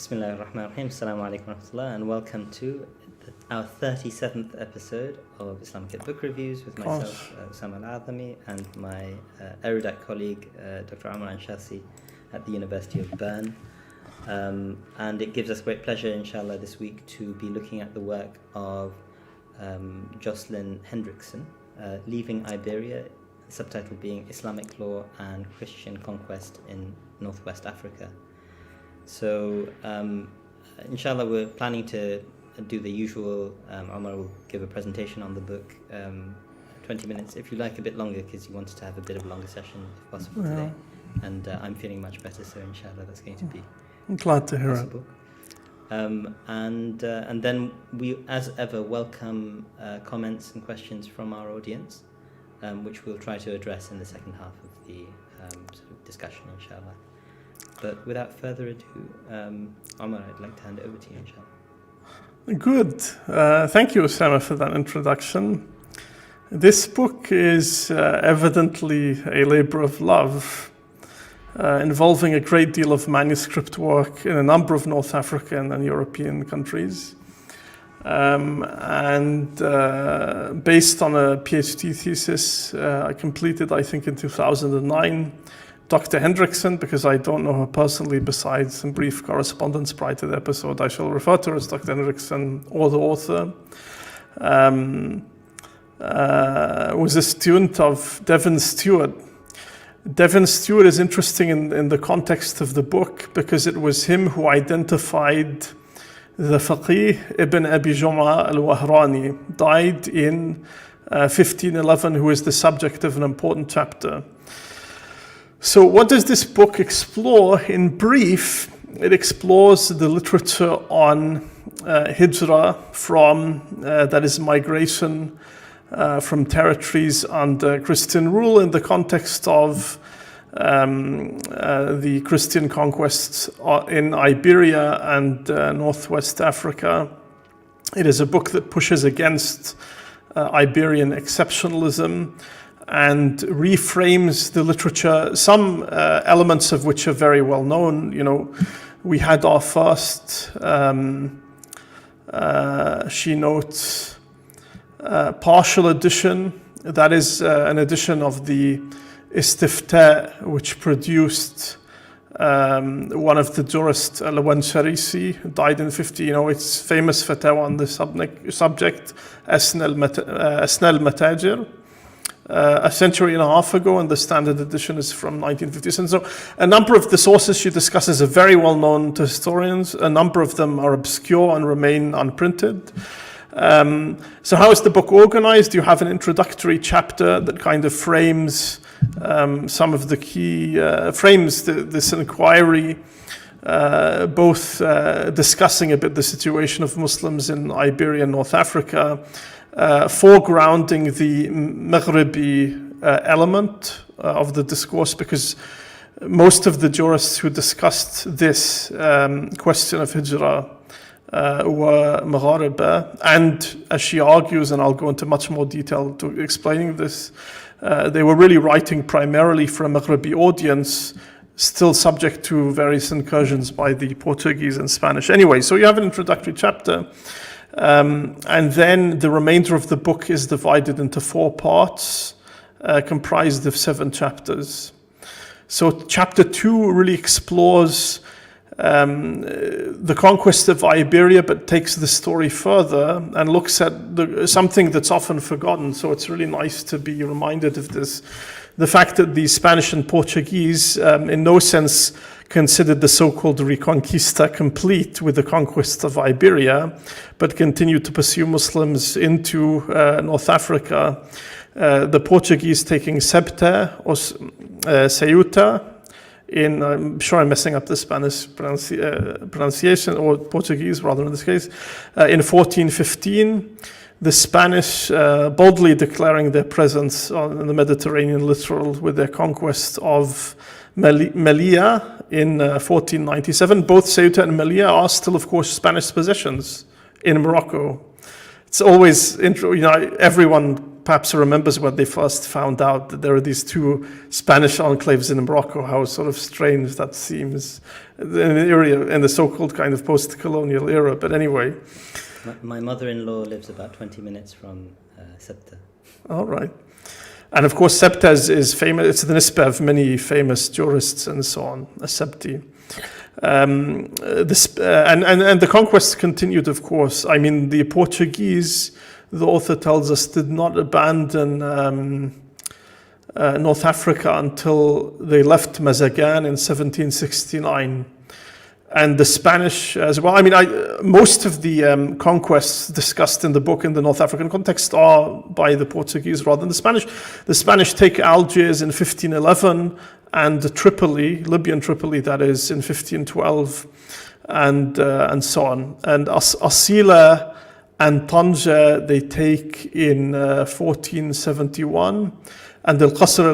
Bismillah ar-Rahman ar-Rahim. Assalamu alaikum wa rahmatullah, and welcome to our 37th episode of Islamicate Book Reviews with myself, Osama al-Azami, and my erudite colleague, Dr. Omar Anchassi at the University of Bern. And it gives us great pleasure, inshallah, this week to be looking at the work of Jocelyn Hendrickson, Leaving Iberia, the subtitle being Islamic Law and Christian Conquest in Northwest Africa. So, inshallah, we're planning to do the usual. Omar will give a presentation on the book, 20 minutes, if you like, a bit longer, because you wanted to have a bit of a longer session, if possible, today. And I'm feeling much better, so inshallah, that's going to be I'm glad to hear possible. And then we, as ever, welcome comments and questions from our audience, which we'll try to address in the second half of the sort of discussion, inshallah. But without further ado, Omar, I'd like to hand it over to you, inshallah. Good. Thank you, Osama, for that introduction. This book is evidently a labor of love, involving a great deal of manuscript work in a number of North African and European countries. And based on a PhD thesis I completed, I think, in 2009, Dr. Hendrickson, because I don't know her personally besides some brief correspondence prior to the episode, I shall refer to her as Dr. Hendrickson, or the author, was a student of Devin Stewart. Devin Stewart is interesting in the context of the book because it was him who identified the faqih Ibn Abi Jum'a al-Wahrani, died in 1511, who is the subject of an important chapter. So what does this book explore? In brief, it explores the literature on hijrah that is migration from territories under Christian rule in the context of the Christian conquests in Iberia and Northwest Africa. It is a book that pushes against Iberian exceptionalism and reframes the literature, some elements of which are very well known. You know, we had our first, she notes, partial edition. That is an edition of the Istifta, which produced one of the jurists, al-Sharisi, died in 50. You know, it's famous fatwa on the subject, Asna al-Matajir. A century and a half ago, and the standard edition is from 1950s. And so a number of the sources she discusses are very well known to historians. A number of them are obscure and remain unprinted. So how is the book organized? You have an introductory chapter that kind of frames some of the key, frames this inquiry, both discussing a bit the situation of Muslims in Iberia and North Africa, foregrounding the Maghribi element of the discourse, because most of the jurists who discussed this question of hijrah were Maghariba, and as she argues, and I'll go into much more detail to explaining this, they were really writing primarily for a Maghribi audience, still subject to various incursions by the Portuguese and Spanish. Anyway, so you have an introductory chapter. And then the remainder of the book is divided into 4 parts, comprised of 7 chapters. So chapter 2 really explores the conquest of Iberia, but takes the story further and looks at something that's often forgotten. So it's really nice to be reminded of this. The fact that the Spanish and Portuguese, in no sense, considered the so-called Reconquista complete with the conquest of Iberia, but continued to pursue Muslims into North Africa. The Portuguese taking Ceuta or Ceuta I'm sure I'm messing up the Spanish pronunciation, or Portuguese rather in this case, in 1415. The Spanish boldly declaring their presence on the Mediterranean littoral with their conquest of Melilla in 1497. Both Ceuta and Melilla are still, of course, Spanish possessions in Morocco. It's always, everyone perhaps remembers when they first found out that there are these two Spanish enclaves in Morocco, how sort of strange that seems in the so-called kind of post-colonial era. But anyway. My mother-in-law lives about 20 minutes from Septa. All right. And of course, Septa is famous. It's the nisbah of many famous jurists and so on, Septi. And the conquest continued, of course. I mean, the Portuguese, the author tells us, did not abandon North Africa until they left Mazagan in 1769. And the Spanish as well. I mean, most of the conquests discussed in the book in the North African context are by the Portuguese rather than the Spanish. The Spanish take Algiers in 1511 and Tripoli, Libyan Tripoli, that is, in 1512, and so on. And Asila and Tanja they take in 1471. And Al-Qasr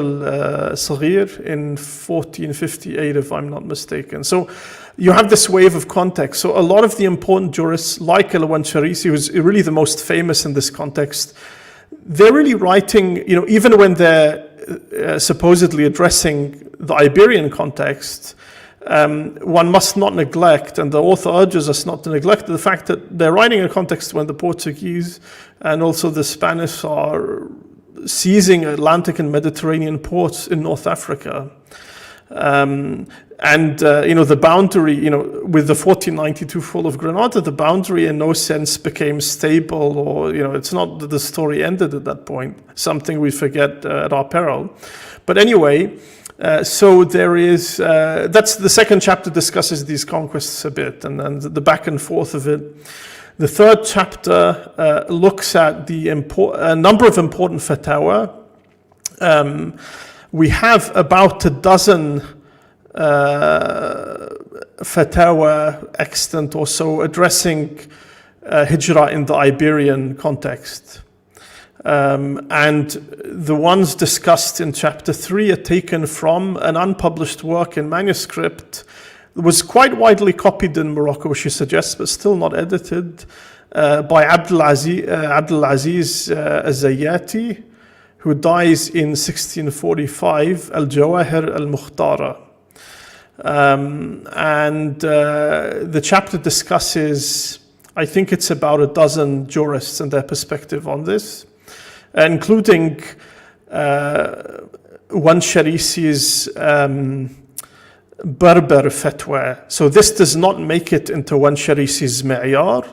al-Saghir in 1458, if I'm not mistaken. So you have this wave of context. So a lot of the important jurists, like Al-Wansharisi, who's really the most famous in this context, they're really writing, even when they're supposedly addressing the Iberian context, one must not neglect, and the author urges us not to neglect, the fact that they're writing in a context when the Portuguese and also the Spanish are seizing Atlantic and Mediterranean ports in North Africa. The boundary, with the 1492 fall of Granada, the boundary in no sense became stable, or, it's not that the story ended at that point, something we forget at our peril. But anyway, so there is, that's the second chapter discusses these conquests a bit, and the back and forth of it. The third chapter looks at a number of important fatwa. We have about a dozen fatwa extant or so addressing hijrah in the Iberian context. And the ones discussed in chapter 3 are taken from an unpublished work in manuscript. It was quite widely copied in Morocco, she suggests, but still not edited, by Abdulaziz al-Zayyati, who dies in 1645, Al-Jawahir al-Mukhtara. The chapter discusses, I think it's about a dozen jurists and their perspective on this, including Wansharisi's Berber fatwa. So this does not make it into Wansharisi's Ma'yar,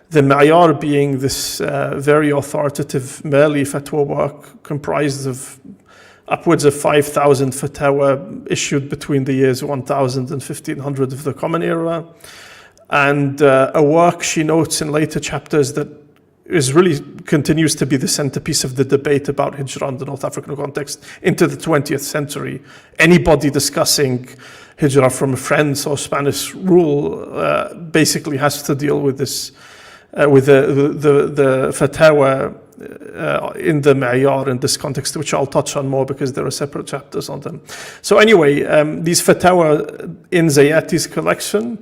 the Ma'yar being this very authoritative Mali fatwa work comprised of upwards of 5,000 fatwa issued between the years 1000 and 1500 of the Common Era, and a work she notes in later chapters that continues to be the centerpiece of the debate about hijrah in the North African context into the 20th century. Anybody discussing hijrah from French or Spanish rule basically has to deal with this, with the fatwa in the Ma'yar in this context, which I'll touch on more because there are separate chapters on them. So anyway, these fatwa in Zayyati's collection.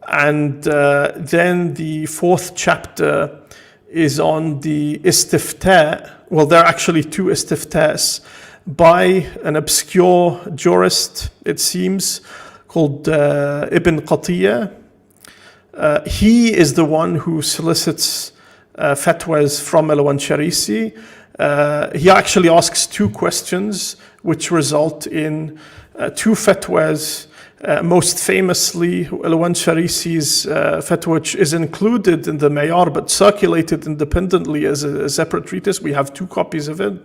Then the fourth chapter is on the istifta. Well, there are actually two istiftas by an obscure jurist, it seems, called Ibn Qatiyya. He is the one who solicits fatwas from al-Wansharisi. He actually asks two questions which result in two fatwas. Most famously, al-Wansharisi's fatwa, which is included in the Ma'yar but circulated independently as a separate treatise. We have two copies of it,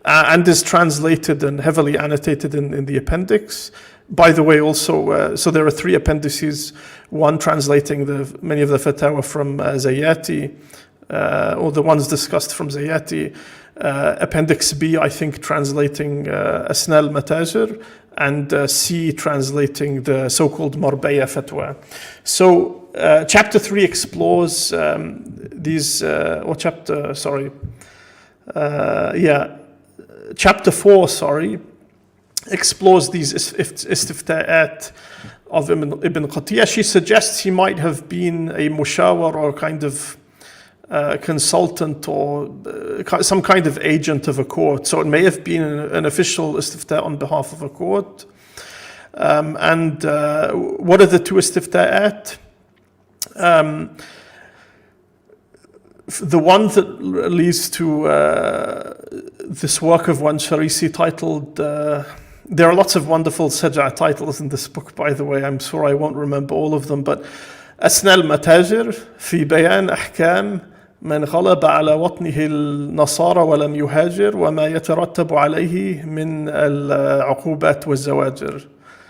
and is translated and heavily annotated in the appendix. By the way, also, so there are three appendices, one translating many of the fatwa from Zayyati, or the ones discussed from Zayyati. Appendix B, I think, translating Asna al-Matajir, and C translating the so-called Marbaya fatwa. So chapter 3 explores chapter 4, explores these istifta'at of Ibn Qatiyya. She suggests he might have been a mushawar or kind of consultant or some kind of agent of a court. So it may have been an official istifta on behalf of a court. And what are the two istifta'at? The one that leads to this work of Anchassi titled, there are lots of wonderful saj'a titles in this book, by the way. I'm sure I won't remember all of them, but أسنى المتاجر في بيان أحكام من غلب على وطنه النصارى ولم يهاجر وما يترتب عليه من العقوبات والزواجر.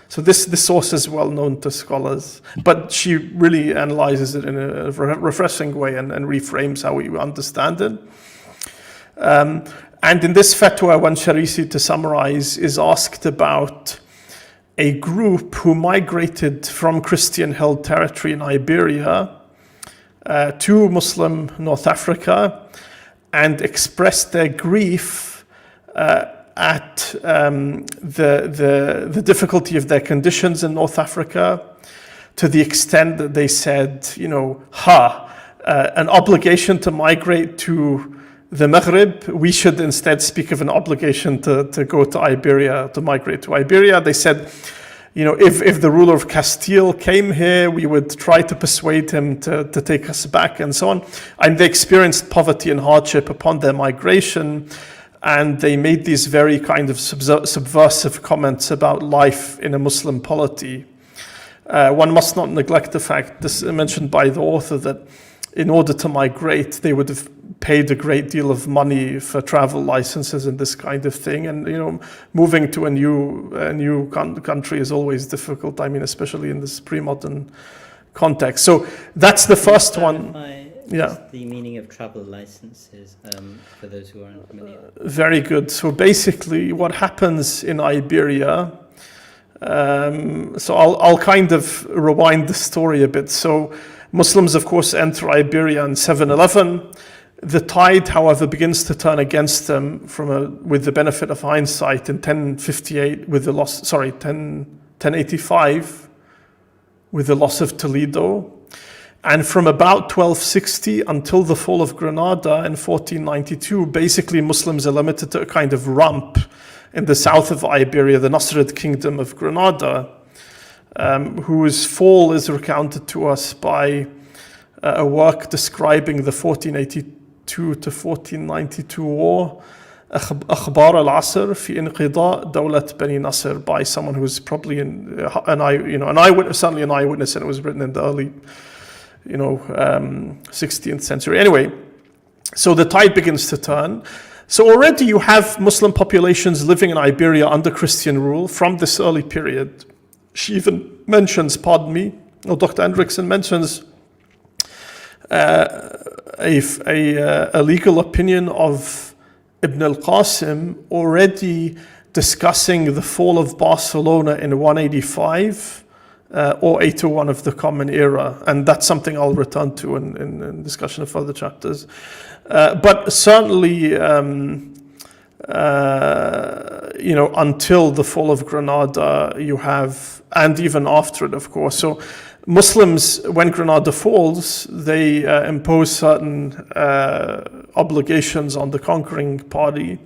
So this source is well known to scholars, but she really analyzes it in a refreshing way and reframes how we understand it. And in this fatwa, Anchassi, to summarize, is asked about a group who migrated from Christian-held territory in Iberia to Muslim North Africa and expressed their grief at the difficulty of their conditions in North Africa, to the extent that they said, an obligation to migrate to the Maghrib, we should instead speak of an obligation to go to Iberia, to migrate to Iberia. They said, if the ruler of Castile came here, we would try to persuade him to take us back and so on. And they experienced poverty and hardship upon their migration. And they made these very kind of subversive comments about life in a Muslim polity. One must not neglect the fact, this mentioned by the author, that in order to migrate, they would have paid a great deal of money for travel licenses and this kind of thing. And, moving to a new country is always difficult. I mean, especially in this pre-modern context. So that's the first one. Yeah. The meaning of travel licenses for those who aren't familiar. Very good. So basically what happens in Iberia, so I'll kind of rewind the story a bit. So Muslims, of course, enter Iberia in 711. The tide, however, begins to turn against them with the benefit of hindsight in 1085 with the loss of Toledo. And from about 1260 until the fall of Granada in 1492, basically Muslims are limited to a kind of rump in the south of Iberia, the Nasrid kingdom of Granada, whose fall is recounted to us by a work describing the 1482 to 1492 war, أخبار العصر في انقضاء دولة بني نصر, by someone who was probably an eyewitness, certainly an eyewitness, and it was written in the early 16th century. Anyway, so the tide begins to turn. So already you have Muslim populations living in Iberia under Christian rule from this early period. She even mentions, Dr. Hendrickson mentions a legal opinion of Ibn al-Qasim already discussing the fall of Barcelona in 185 or 801 of the Common Era, and that's something I'll return to in discussion of further chapters. But certainly, until the fall of Granada, you have, and even after it, of course. So Muslims, when Granada falls, they impose certain obligations on the conquering party.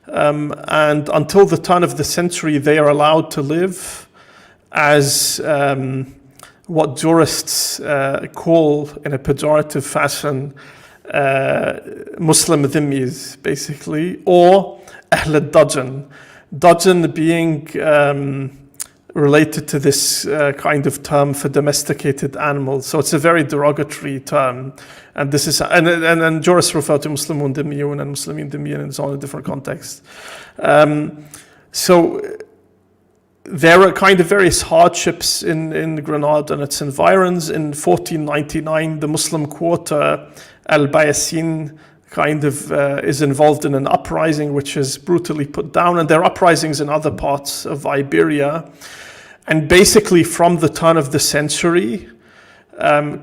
And until the turn of the century, they are allowed to live as what jurists call, in a pejorative fashion, Muslim dhimmis, basically, or Ahl al-Dajan. Dajan being related to this kind of term for domesticated animals. So it's a very derogatory term. And this is, and jurists refer to Muslimun dhimmiyun and Muslimin dhimmiyin and so on in different contexts. So there are kind of various hardships in Granada and its environs. In 1499, the Muslim quarter, Al-Bayasin, kind of is involved in an uprising which is brutally put down. And there are uprisings in other parts of Iberia. And basically from the turn of the century,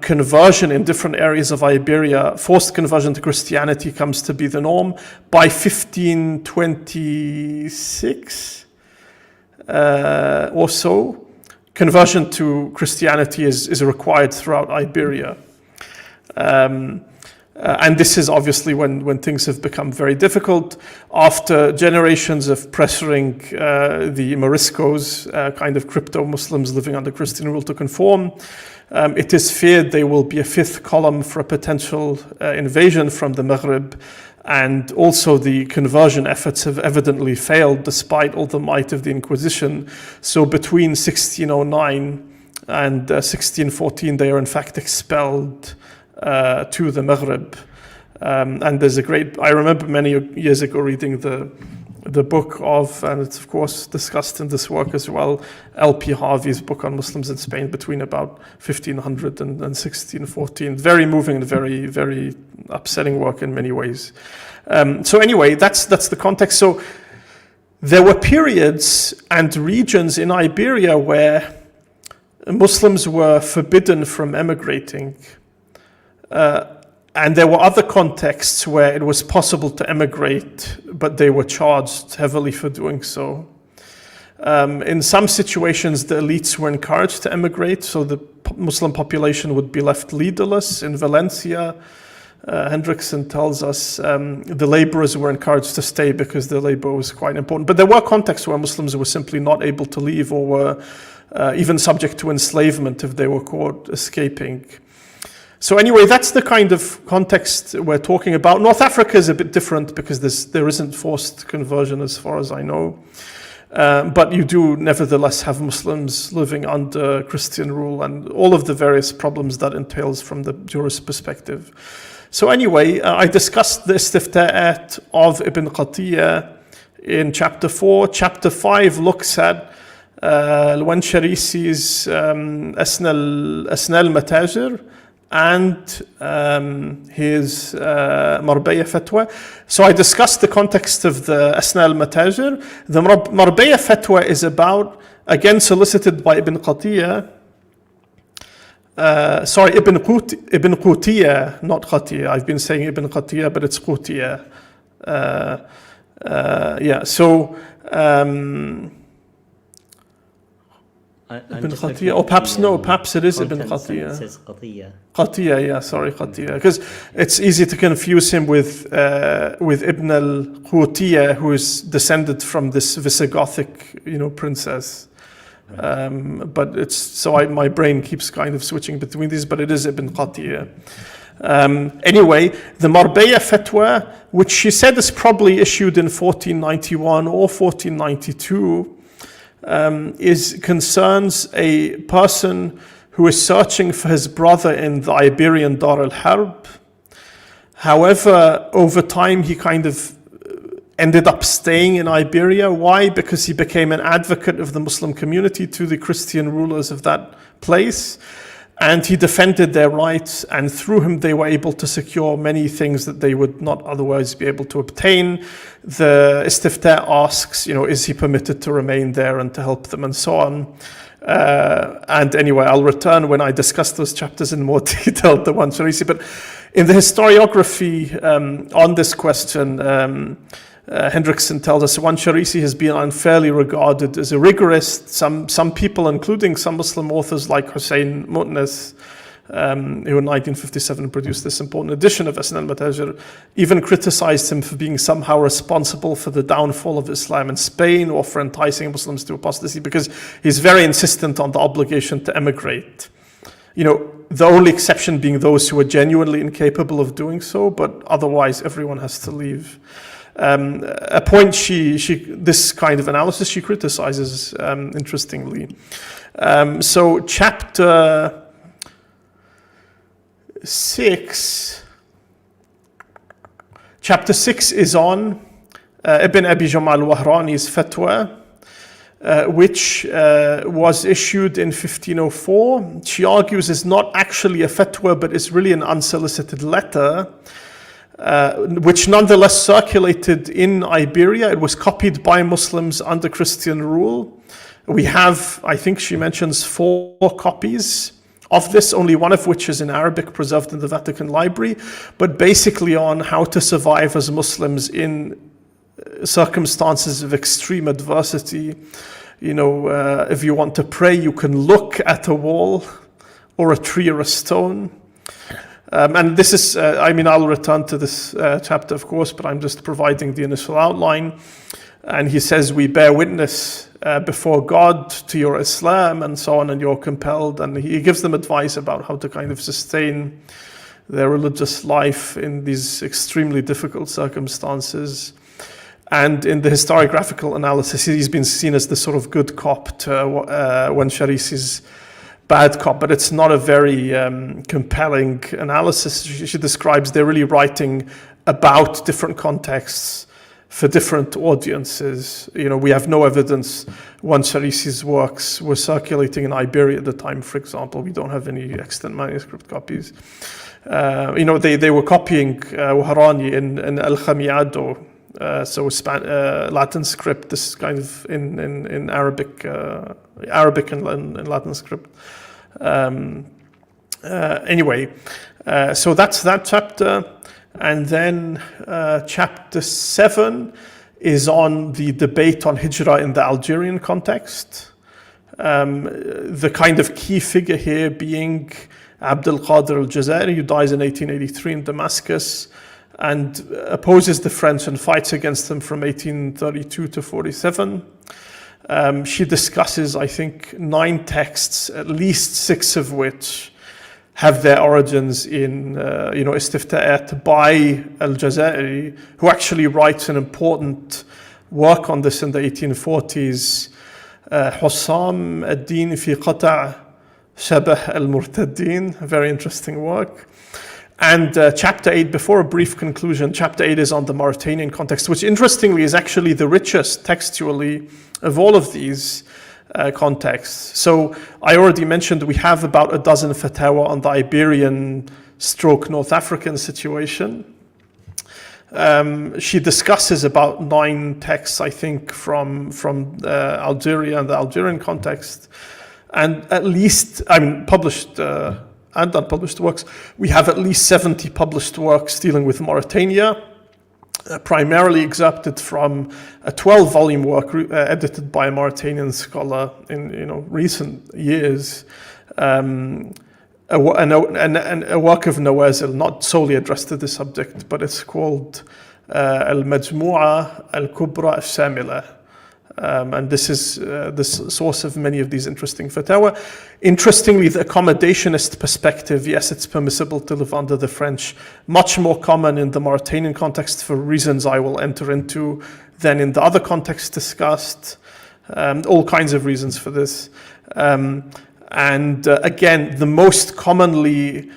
conversion in different areas of Iberia, forced conversion to Christianity comes to be the norm. By 1526, or so, conversion to Christianity is required throughout Iberia. And this is obviously when things have become very difficult. After generations of pressuring the Moriscos, kind of crypto-Muslims living under Christian rule, to conform, it is feared there will be a fifth column for a potential invasion from the Maghreb. And also the conversion efforts have evidently failed despite all the might of the Inquisition. So between 1609 and 1614, they are in fact expelled to the Maghreb. And there's I remember many years ago reading the book of, and it's of course discussed in this work as well, L.P. Harvey's book on Muslims in Spain between about 1500 and 1614. Very moving and very, very upsetting work in many ways. So anyway, that's the context. So there were periods and regions in Iberia where Muslims were forbidden from emigrating. And there were other contexts where it was possible to emigrate, but they were charged heavily for doing so. In some situations, the elites were encouraged to emigrate, so the Muslim population would be left leaderless. In Valencia, Hendrickson tells us the laborers were encouraged to stay because their labor was quite important. But there were contexts where Muslims were simply not able to leave, or were even subject to enslavement if they were caught escaping. So anyway, that's the kind of context we're talking about. North Africa is a bit different because there isn't forced conversion as far as I know. But you do nevertheless have Muslims living under Christian rule and all of the various problems that entails from the jurist perspective. So anyway, I discussed the istifta'at of Ibn Qatiyya in chapter 4. Chapter 5 looks at Al-Wansharisi's Asna al-Matajir and his Marbaya fatwa. So I discussed the context of the Asna al-Matajir. The Marbaya fatwa is about, again solicited by Ibn Qatiyya, Ibn Qutiyya, not Qatiyya. I've been saying Ibn Qatiyya, but it's Qutiyya. Ibn Qatiyya, or perhaps it is Ibn Qatiyya. It says Qatiyya. Qatiyya, because it's easy to confuse him with Ibn al-Qutiyya, who is descended from this Visigothic, princess. But it's so my brain keeps kind of switching between these, but it is Ibn Qatiyya. Anyway, the Marbaya fatwa, which she said is probably issued in 1491 or 1492, concerns a person who is searching for his brother in the Iberian Dar al-Harb. However, over time he kind of ended up staying in Iberia. Why? Because he became an advocate of the Muslim community to the Christian rulers of that place, and he defended their rights, and through him they were able to secure many things that they would not otherwise be able to obtain. The istifta asks, is he permitted to remain there and to help them and so on. And anyway, I'll return when I discuss those chapters in more detail, the one Sharisi. But in the historiography on this question, Hendrickson tells us Wansharisi has been unfairly regarded as a rigorist. Some people, including some Muslim authors like Hussein Mutnas, who in 1957 produced this important edition of Asna al-Matajir, even criticized him for being somehow responsible for the downfall of Islam in Spain or for enticing Muslims to apostasy, because he's very insistent on the obligation to emigrate. The only exception being those who are genuinely incapable of doing so, but otherwise everyone has to leave. A point this kind of analysis she criticizes, interestingly. So chapter 6 is on Ibn Abi Jamal al-Wahrani's fatwa, which was issued in 1504. She argues is not actually a fatwa, but is really an unsolicited letter, which nonetheless circulated in Iberia. It was copied by Muslims under Christian rule. We have, I think she mentions 4 copies of this, only one of which is in Arabic, preserved in the Vatican Library, but basically on how to survive as Muslims in circumstances of extreme adversity. If you want to pray, you can look at a wall or a tree or a stone. And this is, I'll return to this chapter, of course, but I'm just providing the initial outline. And he says, we bear witness before God to your Islam and so on, and you're compelled. And he gives them advice about how to kind of sustain their religious life in these extremely difficult circumstances. And in the historiographical analysis, he's been seen as the sort of good cop to when Sharisi's bad cop, but it's not a very compelling analysis. She describes they're really writing about different contexts for different audiences. We have no evidence when Sharisi's works were circulating in Iberia at the time, for example. We don't have any extant manuscript copies. They were copying Wahrani in al-Khamiado, Latin script, this kind of in Arabic and Latin script. So that's that chapter. And then chapter 7 is on the debate on Hijrah in the Algerian context. The kind of key figure here being Abdul Qadir al-Jazairi, who dies in 1883 in Damascus and opposes the French and fights against them from 1832 to 47. She discusses, I think, 9 texts, at least 6 of which have their origins in, istifta'at by al-Jazairi, who actually writes an important work on this in the 1840s, Hussam ad-Din fi qata' Shabah al-Murtaddin, a very interesting work. And chapter 8, before a brief conclusion, chapter 8 is on the Mauritanian context, which interestingly is actually the richest textually of all of these contexts. So I already mentioned we have about a dozen fatwa on the Iberian / North African situation. She discusses about 9 texts, I think, from Algeria and the Algerian context. And at least, published and unpublished works, we have at least 70 published works dealing with Mauritania, primarily excerpted from a 12-volume work edited by a Mauritanian scholar in recent years, a work of Nawazil, not solely addressed to this subject, but it's called Al-Majmu'a Al-Kubra Al-Shamila. And this is the source of many of these interesting fatwa. Interestingly, the accommodationist perspective, yes, it's permissible to live under the French, much more common in the Mauritanian context for reasons I will enter into than in the other contexts discussed. All kinds of reasons for this. Again, the most commonly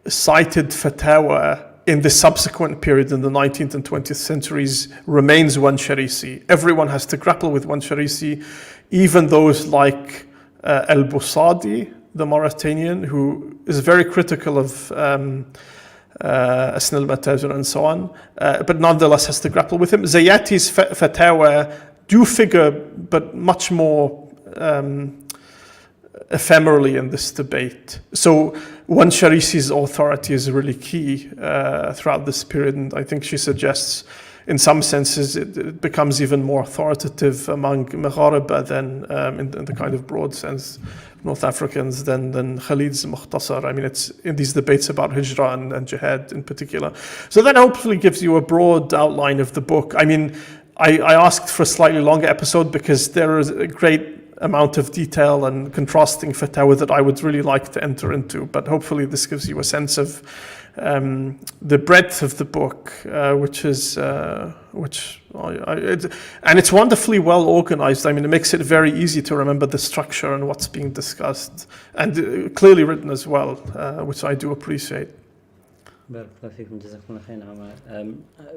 cited fatwa in the subsequent period in the 19th and 20th centuries remains one Sharisi. Everyone has to grapple with one Sharisi, even those like al-Busadi, the Mauritanian, who is very critical of Asn al-Matajir and so on, but nonetheless has to grapple with him. Zayati's fatwa do figure, but much more ephemerally in this debate. So one Sharisi's authority is really key throughout this period, and I think she suggests in some senses it becomes even more authoritative among Maghreba than in the kind of broad sense North Africans than Khalid's Mukhtasar. It's in these debates about Hijrah and Jihad in particular. So that hopefully gives you a broad outline of the book. I asked for a slightly longer episode because there is a great amount of detail and contrasting fatwa that I would really like to enter into, but hopefully this gives you a sense of the breadth of the book, and it's wonderfully well organized. It makes it very easy to remember the structure and what's being discussed, and clearly written as well, which I do appreciate.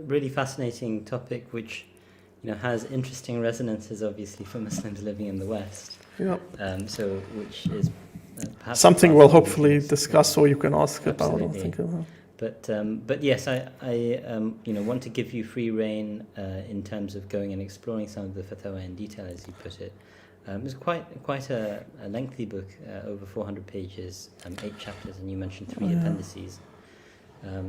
Really fascinating topic, which has interesting resonances, obviously, for Muslims living in the West. Yeah. Which is perhaps something we'll hopefully discuss, or you can ask Absolutely. about or think about. But yes, I want to give you free rein in terms of going and exploring some of the fatwa in detail, as you put it. It's quite a lengthy book, over 400 pages, 8 chapters, and you mentioned 3 appendices.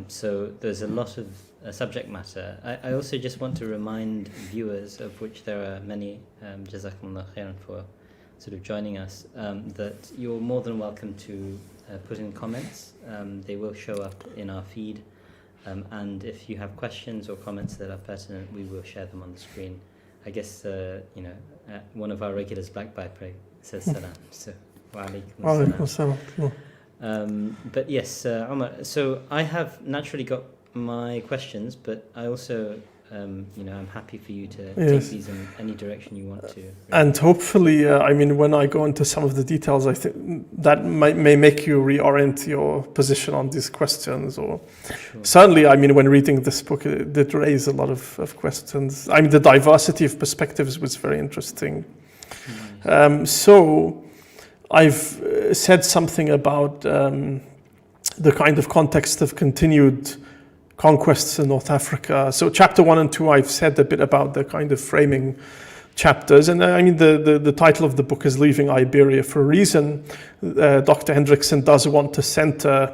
So there's a lot of subject matter. I also just want to remind viewers, of which there are many, Jazakumullah khairan for sort of joining us, that you're more than welcome to put in comments. They will show up in our feed. And if you have questions or comments that are pertinent, we will share them on the screen. I guess, one of our regulars, Black Piper, says salam. So, wa alaikum salam. But yes, Omar, so I have naturally got my questions, but I also, I'm happy for you to take these in any direction you want to. Really. And hopefully, when I go into some of the details, I think that may make you reorient your position on these questions. Or certainly, when reading this book, it did raise a lot of questions. The diversity of perspectives was very interesting. So I've said something about the kind of context of continued conquests in North Africa. So chapter 1 and 2, I've said a bit about the kind of framing chapters. And the title of the book is Leaving Iberia for a reason. Dr. Hendrickson does want to center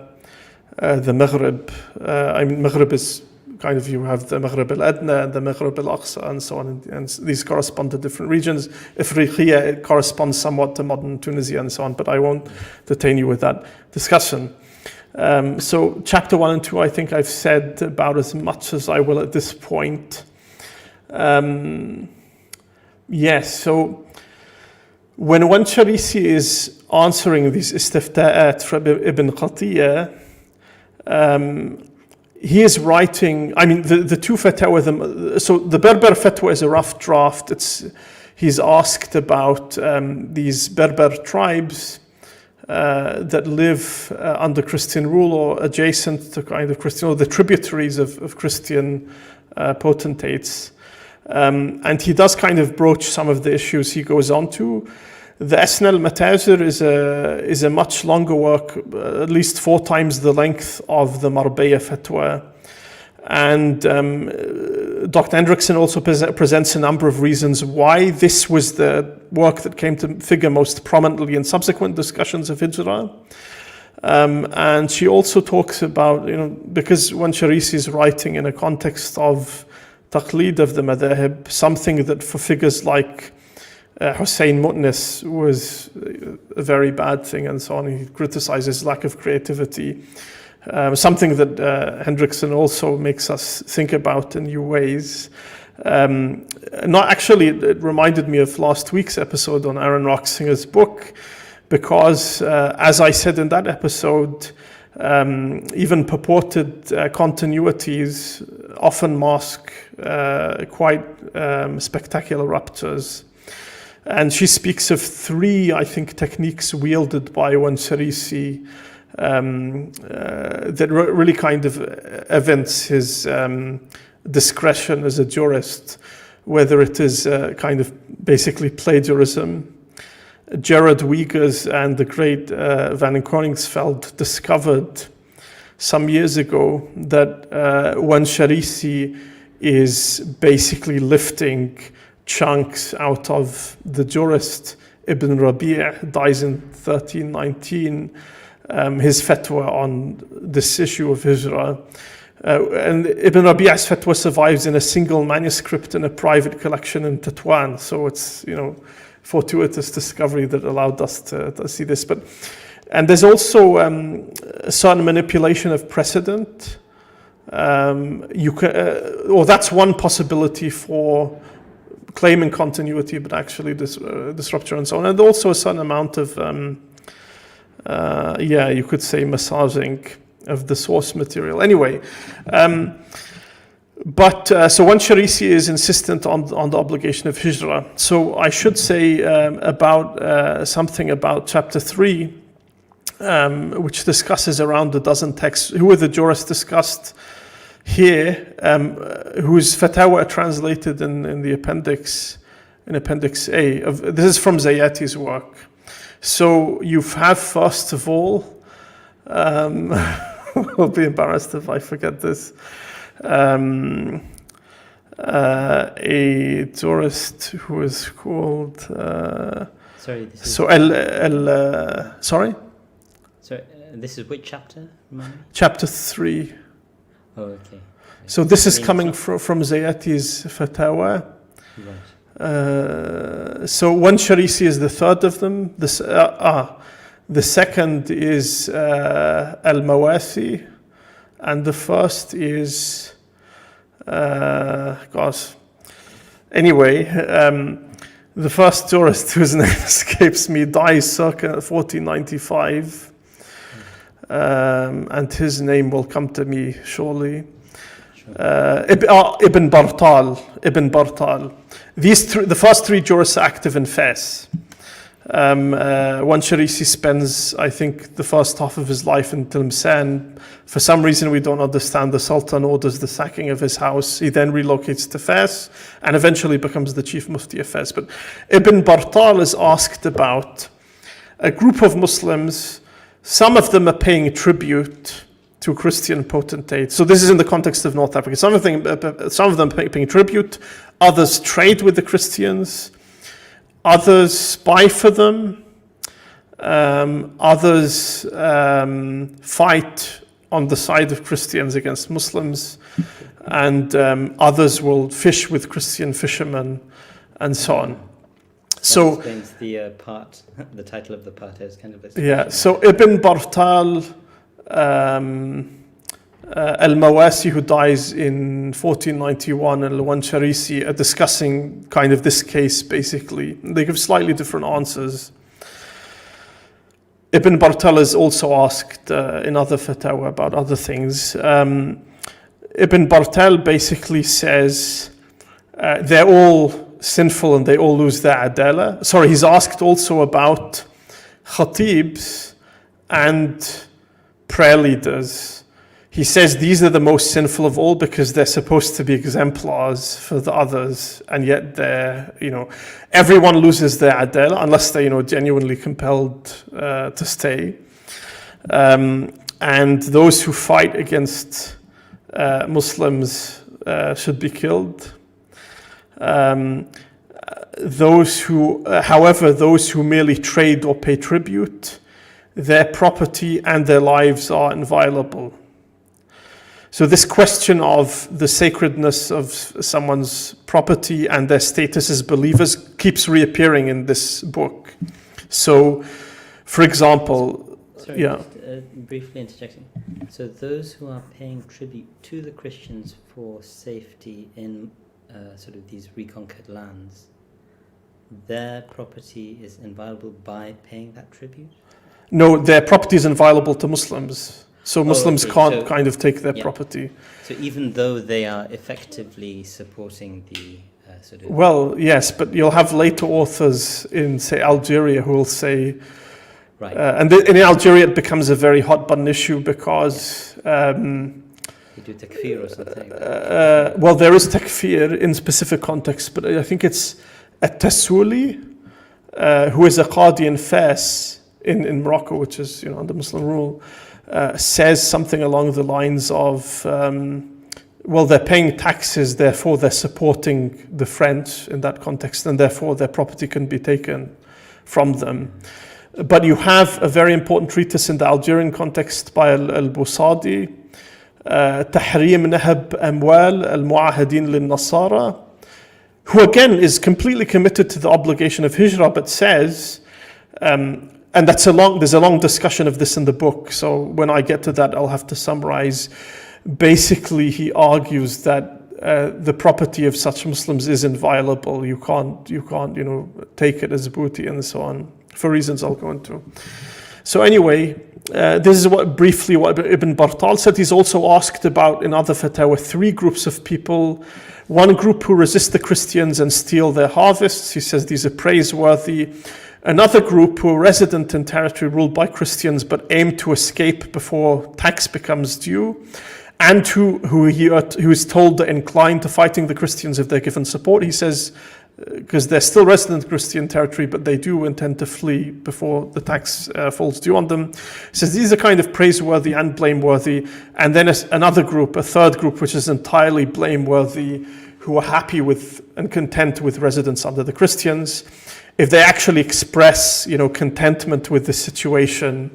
the Maghreb. Maghreb is kind of, you have the Maghreb al-Adna, the Maghreb al-Aqsa, and so on. And these correspond to different regions. Ifriqiya, it corresponds somewhat to modern Tunisia and so on, but I won't detain you with that discussion. So chapter 1 and 2, I think I've said about as much as I will at this point. So when one Sharisi is answering these istifta'at from Ibn Qatiyya, he is writing, the two fatwa, so the Berber fatwa is a rough draft. He's asked about these Berber tribes that live under Christian rule or adjacent to kind of Christian, or the tributaries of Christian potentates. And he does kind of broach some of the issues he goes on to. The Asna al-Matajir is a much longer work, at least 4 times the length of the Marbeya fatwa. And Dr. Hendrickson also presents a number of reasons why this was the work that came to figure most prominently in subsequent discussions of Hijrah. And she also talks about, because when Sharisi is writing in a context of taqleed of the madhahib, something that for figures like Hussein Mu'nis was a very bad thing and so on. He criticizes lack of creativity. Something that Hendrickson also makes us think about in new ways. It reminded me of last week's episode on Aaron Rocksinger's book, because as I said in that episode, even purported continuities often mask quite spectacular ruptures. And she speaks of 3, I think, techniques wielded by one Sharisi that really kind of evince his discretion as a jurist, whether it is kind of basically plagiarism. Gerard Wiegers and the great Van Koningsveld discovered some years ago that one Sharisi is basically lifting chunks out of the jurist Ibn Rabi', dies in 1319, his fatwa on this issue of Hijrah. And Ibn Rabi'ah's fatwa survives in a single manuscript in a private collection in Tetuan. So it's, fortuitous discovery that allowed us to see this. And there's also a certain manipulation of precedent. That's one possibility for claiming continuity, but actually disruption and so on. And also a certain amount of, you could say massaging of the source material. Anyway, so one Sharisi is insistent on the obligation of Hijrah. So I should say about something about chapter 3, which discusses around a dozen texts. Who are the jurists discussed here, whose fatwa are translated in the appendix, in Appendix A. This is from Zayati's work. So you have, first of all, I'll be embarrassed if I forget this, a jurist who is called... sorry, this is... Sorry? Sorry, this is which chapter? Chapter 3. Oh, okay. So this is coming from Zayati's fatwa. Right. So one Sharisi is the third of them. The second is al-Mawasi, and the first is, anyway, the first tourist whose name escapes me dies circa 1495, and his name will come to me surely. Ibn Bartal. The first three jurists are active in Fes. One Sharisi spends, I think, the first half of his life in Tlemcen. For some reason we don't understand, the Sultan orders the sacking of his house. He then relocates to Fes and eventually becomes the chief mufti of Fes. But Ibn Bartal is asked about a group of Muslims. Some of them are paying tribute to Christian potentates. So this is in the context of North Africa. Some of them paying tribute. Others trade with the Christians. Others spy for them. Others fight on the side of Christians against Muslims. And others will fish with Christian fishermen and so on. So explains the part, the title of the part is kind of a... Yeah, so Ibn Bartal al-Mawasi, who dies in 1491, and Al-Wan Sharisi are discussing kind of this case basically. They give slightly different answers. Ibn Bartal is also asked in other fatwa about other things. Ibn Bartal basically says they're all sinful and they all lose their adala. Sorry, he's asked also about khatibs and prayer leaders. He says these are the most sinful of all because they're supposed to be exemplars for the others, and yet they're, everyone loses their adala unless they're, genuinely compelled to stay. And those who fight against Muslims should be killed. Those who merely trade or pay tribute, their property and their lives are inviolable. So this question of the sacredness of someone's property and their status as believers keeps reappearing in this book. So, for example, Sorry, just briefly interjecting. So those who are paying tribute to the Christians for safety in sort of these reconquered lands, their property is inviolable by paying that tribute? No, their property is inviolable to Muslims. So Muslims can't kind of take their property. So even though they are effectively supporting the sort of... Well, yes, but you'll have later authors in, say, Algeria who will say... Right. And in Algeria it becomes a very hot button issue because... you do takfir or something? Well, there is takfir in specific contexts, but I think it's at-Tasuli, who is a Qadi in Fes in Morocco, which is under Muslim rule, says something along the lines of, well, they're paying taxes, therefore they're supporting the French in that context, and therefore their property can be taken from them. But you have a very important treatise in the Algerian context by al-Busadi, Tahrim Nahab Amwal al-Mu'ahadin lil-Nasara, who again is completely committed to the obligation of hijrah, but says, and there's a long discussion of this in the book, so when I get to that I'll have to summarize. Basically he argues that the property of such Muslims is inviolable. You can't take it as booty and so on, for reasons I'll go into. So anyway, this is briefly what Ibn Bartal said. He's also asked about, in other fatwa, 3 groups of people. One group who resist the Christians and steal their harvests. He says these are praiseworthy. Another group who are resident in territory ruled by Christians but aim to escape before tax becomes due. And who is told they're inclined to fighting the Christians if they're given support. He says, because they're still resident in Christian territory, but they do intend to flee before the tax falls due on them. He says these are kind of praiseworthy and blameworthy. And then another group, a third group, which is entirely blameworthy, who are happy with and content with residence under the Christians. If they actually express, contentment with the situation,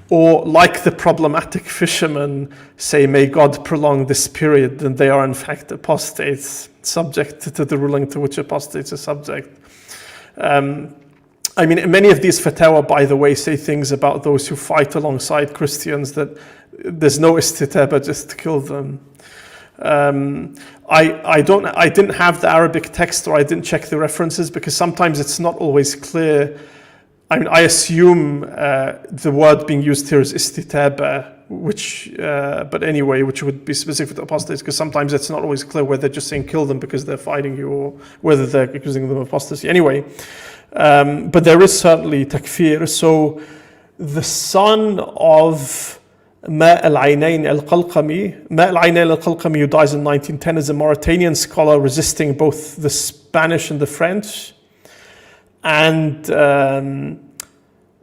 or like the problematic fishermen say, may God prolong this period, then they are in fact apostates, subject to the ruling to which apostates are subject. I mean, many of these fatwa, by the way, say things about those who fight alongside Christians that there's no istitaba, just to kill them. I didn't have the Arabic text, or I didn't check the references, because sometimes it's not always clear. I mean, I assume the word being used here is istitaba, which, but anyway, which would be specific to apostates, because sometimes it's not always clear whether they're just saying kill them because they're fighting you, or whether they're accusing them of apostasy. Anyway, but there is certainly takfir. So the son of Ma al-Aynayn al-Qalqami, who dies in 1910, is a Mauritanian scholar resisting both the Spanish and the French. And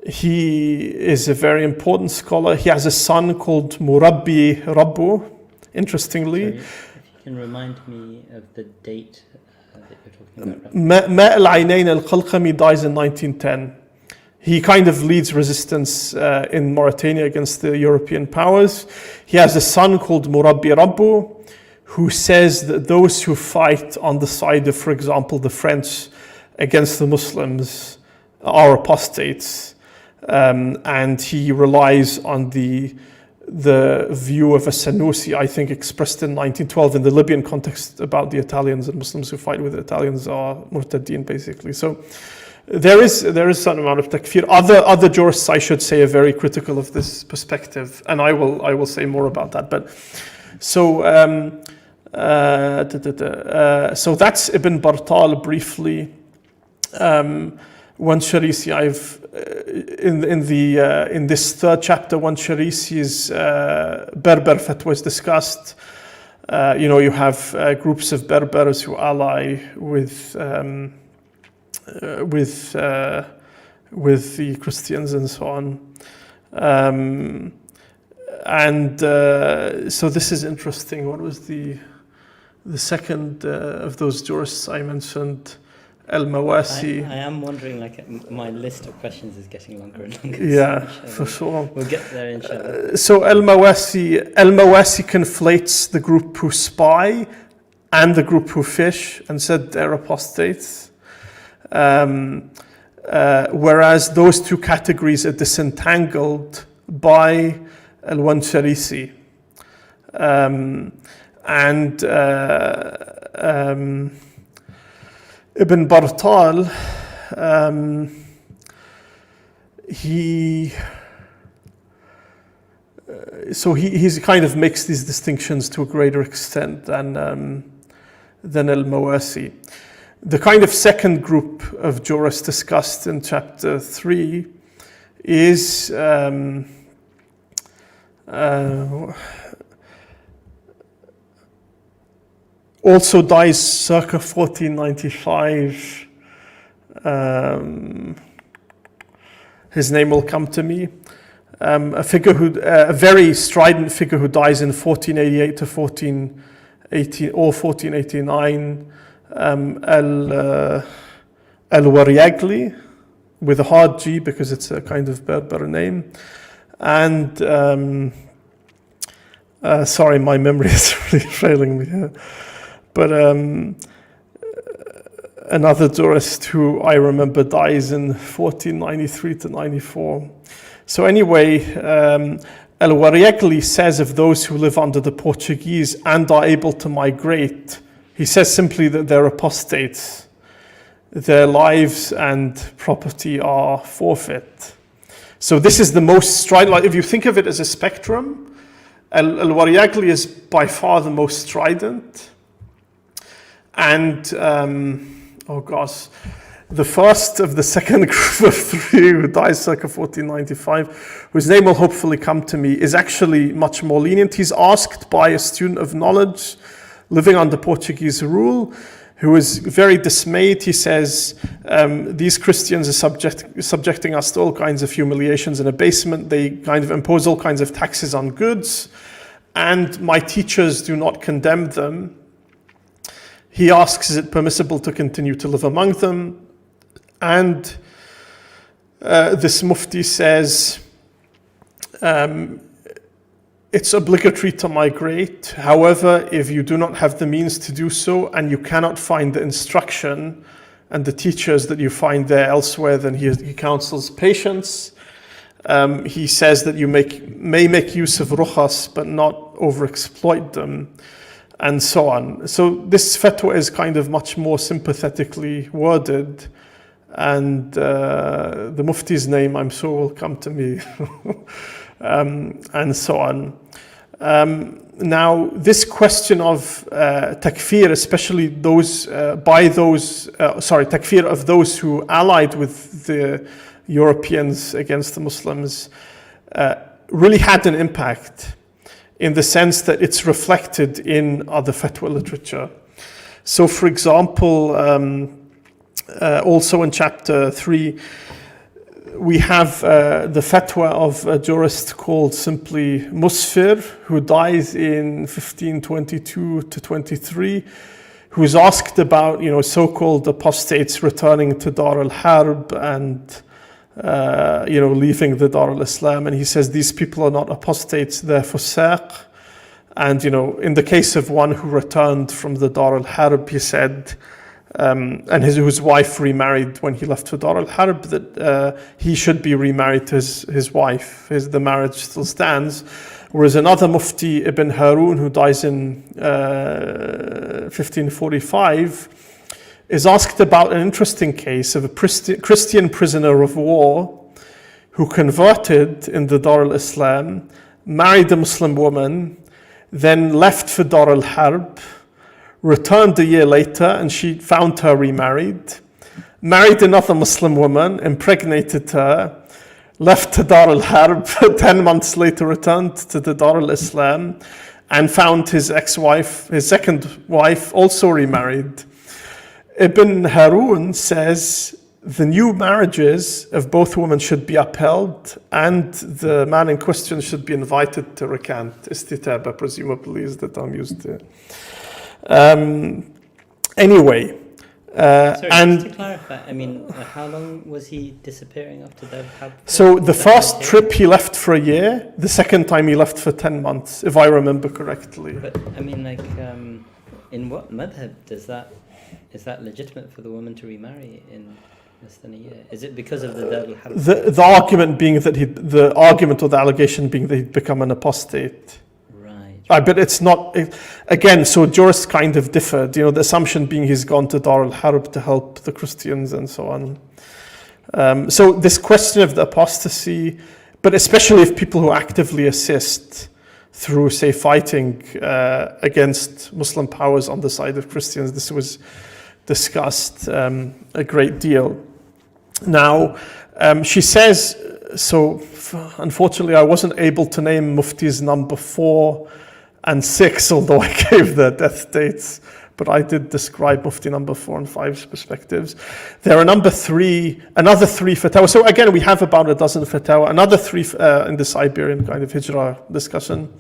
he is a very important scholar. He has a son called Murabbi Rabbu, interestingly. Sorry, if you can remind me of the date that you're talking about. Ma al-Aynayn al-Qalqami dies in 1910. He kind of leads resistance in Mauritania against the European powers. He has a son called Murabbi Rabbu, who says that those who fight on the side of, for example, the French against the Muslims are apostates. And he relies on the view of a Sanusi, I think expressed in 1912 in the Libyan context, about the Italians and Muslims who fight with the Italians are murtadeen, basically. So there is some amount of takfir. Other jurists, I should say, are very critical of this perspective, and I will say more about that. But so so that's Ibn Bartal briefly. One Sharisi, I've in this third chapter, one Sharisi's Berber fatwa is discussed. You have groups of Berbers who ally with the Christians and so on. So this is interesting. What was the second of those jurists I mentioned? Al-Mawasi. I am wondering, my list of questions is getting longer and longer. Yeah, so for sure. We'll get there, inshallah. So Al-Mawasi conflates the group who spy and the group who fish and said they're apostates. Whereas those two categories are disentangled by Al-Wansharisi. Ibn Bartal, he kind of makes these distinctions to a greater extent than Al-Mawasi. The kind of second group of jurists discussed in chapter 3 is also dies circa 1495. His name will come to me. A very strident figure who dies in 1488 to 1480 or 1489. Al-Waryagli, with a hard G because it's a kind of Berber name. And sorry, my memory is really failing me here. But another jurist who I remember dies in 1493 to 94. So anyway, Al-Waryagli says of those who live under the Portuguese and are able to migrate, he says simply that they're apostates. Their lives and property are forfeit. So this is the most strident. If you think of it as a spectrum, Al-Waryagli is by far the most strident. And, the first of the second group of 3 who dies circa 1495, whose name will hopefully come to me, is actually much more lenient. He's asked by a student of knowledge living under Portuguese rule, who is very dismayed. He says, these Christians are subjecting us to all kinds of humiliations and abasement. They kind of impose all kinds of taxes on goods, and my teachers do not condemn them. He asks, is it permissible to continue to live among them? And this mufti says, it's obligatory to migrate. However, if you do not have the means to do so and you cannot find the instruction, and the teachers that you find there elsewhere, then he counsels patience. He says that you may make use of rukhas, but not overexploit them, and so on. So this fatwa is kind of much more sympathetically worded, and the Mufti's name, I'm sure, will come to me, and so on. Now, this question of takfir, especially takfir of those who allied with the Europeans against the Muslims, really had an impact in the sense that it's reflected in other fatwa literature. So, for example, also in chapter 3, we have the fatwa of a jurist called simply Musfir, who dies in 1522 to 23, who's asked about, so-called apostates returning to Dar al-Harb and, leaving the Dar al-Islam. And he says these people are not apostates, they're fusaq. And, in the case of one who returned from the Dar al-Harb, he said, and whose wife remarried when he left for Dar al-Harb, that he should be remarried to his wife. The marriage still stands. Whereas another Mufti, Ibn Harun, who dies in 1545, is asked about an interesting case of a Christian prisoner of war who converted in the Dar al-Islam, married a Muslim woman, then left for Dar al-Harb, returned a year later, and she found her remarried, married another Muslim woman, impregnated her, left to Dar al-Harb, 10 months later returned to the Dar al-Islam, and found his ex-wife, his second wife, also remarried. Ibn Harun says the new marriages of both women should be upheld, and the man in question should be invited to recant. Istitaba, presumably, is the term used there. Anyway, Sorry, and just to clarify, how long was he disappearing after that? So the first trip he left for a year, the second time he left for 10 months, if I remember correctly. But in what madhab is that legitimate for the woman to remarry in less than a year? Is it because of the Dar al-Harb? The argument being that the argument or the allegation being that he'd become an apostate. But it's not, again, so jurists kind of differed, the assumption being he's gone to Dar al-Harb to help the Christians and so on. So this question of the apostasy, but especially if people who actively assist through, say, fighting against Muslim powers on the side of Christians, this was discussed a great deal. Now, she says, so unfortunately I wasn't able to name Muftis number 4 and 6, although I gave the death dates, but I did describe Mufti number 4 and 5's perspectives. There are another 3 fatwa. So again, we have about a dozen fatwa, another 3 in this Iberian kind of hijrah discussion,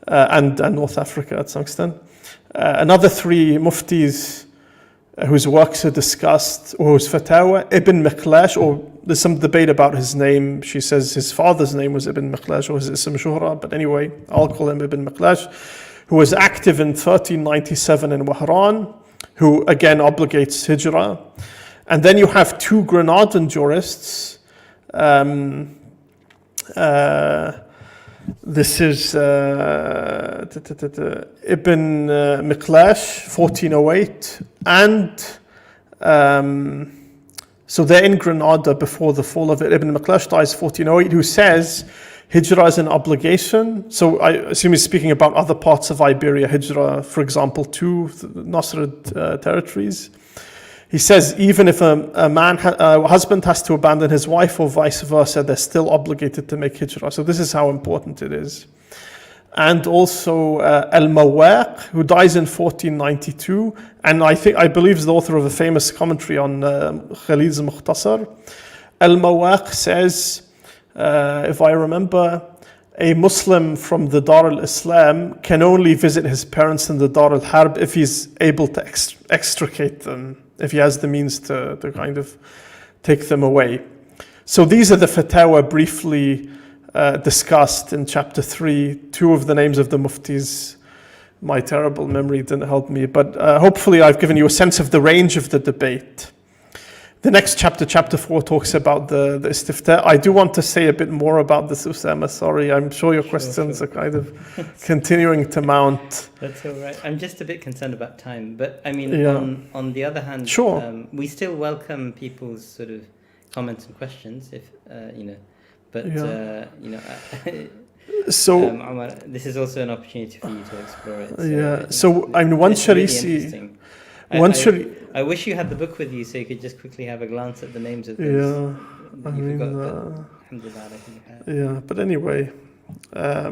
and North Africa at some extent. Another 3 Muftis whose works are discussed, or whose fatwa, Ibn Miklash, or there's some debate about his name. She says his father's name was Ibn Miklash, or his ism Shuhra, but anyway, I'll call him Ibn Miklash, who was active in 1397 in Wahran, who again obligates hijrah. And then you have 2 Granadan jurists. This is Ibn Miklash, 1408, and so they're in Granada before the fall of it. Ibn Miklash dies 1408, who says hijrah is an obligation. So I assume he's speaking about other parts of Iberia, hijrah, for example, to the Nasrid territories. He says even if a husband has to abandon his wife or vice versa, they're still obligated to make hijrah. So this is how important it is. And also al-Mawaq, who dies in 1492, and I believe is the author of a famous commentary on Khalid's Mukhtasar. Al-Mawaq says, if I remember, a Muslim from the Dar al-Islam can only visit his parents in the Dar al-Harb if he's able to extricate them, if he has the means to kind of take them away. So these are the fatwa briefly discussed in chapter 3. 2 of the names of the muftis, my terrible memory didn't help me, but hopefully I've given you a sense of the range of the debate. The next chapter, chapter 4, talks about the istifta. I do want to say a bit more about this, Usama. Sorry, I'm sure your questions are kind of continuing to mount. That's all right. I'm just a bit concerned about time. But I mean, on the other hand, we still welcome people's sort of comments and questions, if you know. But you know, so Omar, this is also an opportunity for you to explore it. So I mean, once Sharisi. I wish you had the book with you so you could just quickly have a glance at the names of things. Yeah, but anyway, I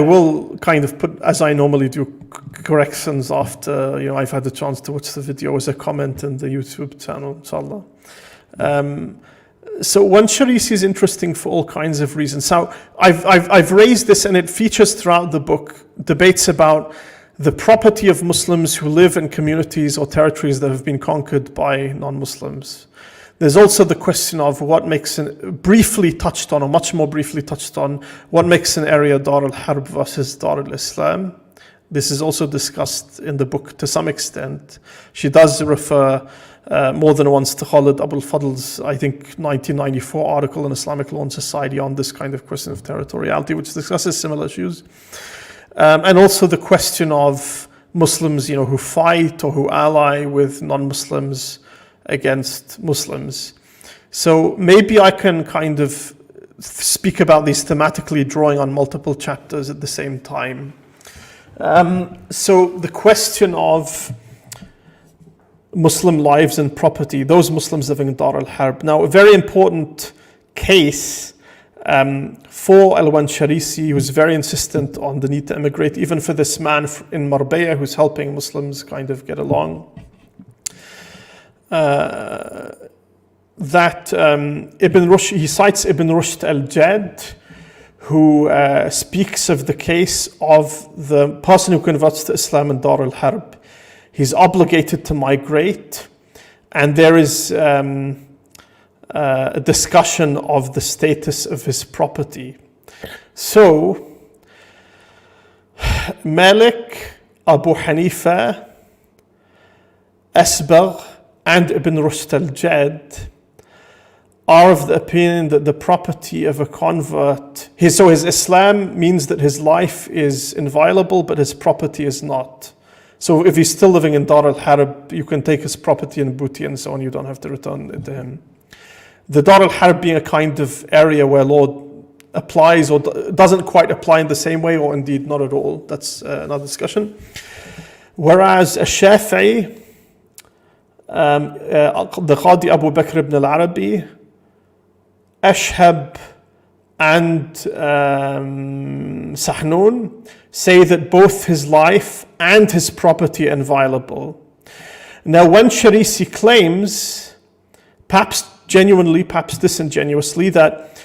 will kind of put, as I normally do, corrections after I've had the chance to watch the video as a comment in the YouTube channel, inshallah. So one Sharisi is interesting for all kinds of reasons. So I've raised this, and it features throughout the book, debates about the property of Muslims who live in communities or territories that have been conquered by non-Muslims. There's also the question of what makes briefly touched on, or much more briefly touched on, what makes an area Dar al-Harb versus Dar al-Islam. This is also discussed in the book to some extent. She does refer more than once to Khalid Abul Fadl's, I think, 1994 article in Islamic Law and Society on this kind of question of territoriality, which discusses similar issues. And also the question of Muslims, who fight or who ally with non-Muslims against Muslims. So maybe I can kind of speak about these thematically, drawing on multiple chapters at the same time. So the question of Muslim lives and property, those Muslims living in Dar al-Harb. Now, a very important case for Alwan Sharisi, who was very insistent on the need to immigrate, even for this man in Marbella who's helping Muslims kind of get along. Ibn Rushd, he cites Ibn Rushd al-Jad, who speaks of the case of the person who converts to Islam in Dar al-Harb. He's obligated to migrate, and there is a discussion of the status of his property. So, Malik, Abu Hanifa, Asbagh, and Ibn Rushd al-Jad are of the opinion that the property of a convert, his Islam means that his life is inviolable, but his property is not. So if he's still living in Dar al-Harb, you can take his property and booty and so on, you don't have to return it to him. The Dar al-Harb being a kind of area where law applies or doesn't quite apply in the same way, or indeed not at all. That's another discussion. Whereas a Shafi'i, the Qadi Abu Bakr ibn al-Arabi, Ashhab, and Sahnun say that both his life and his property are inviolable. Now, when Sharisi claims, perhaps genuinely, perhaps disingenuously, that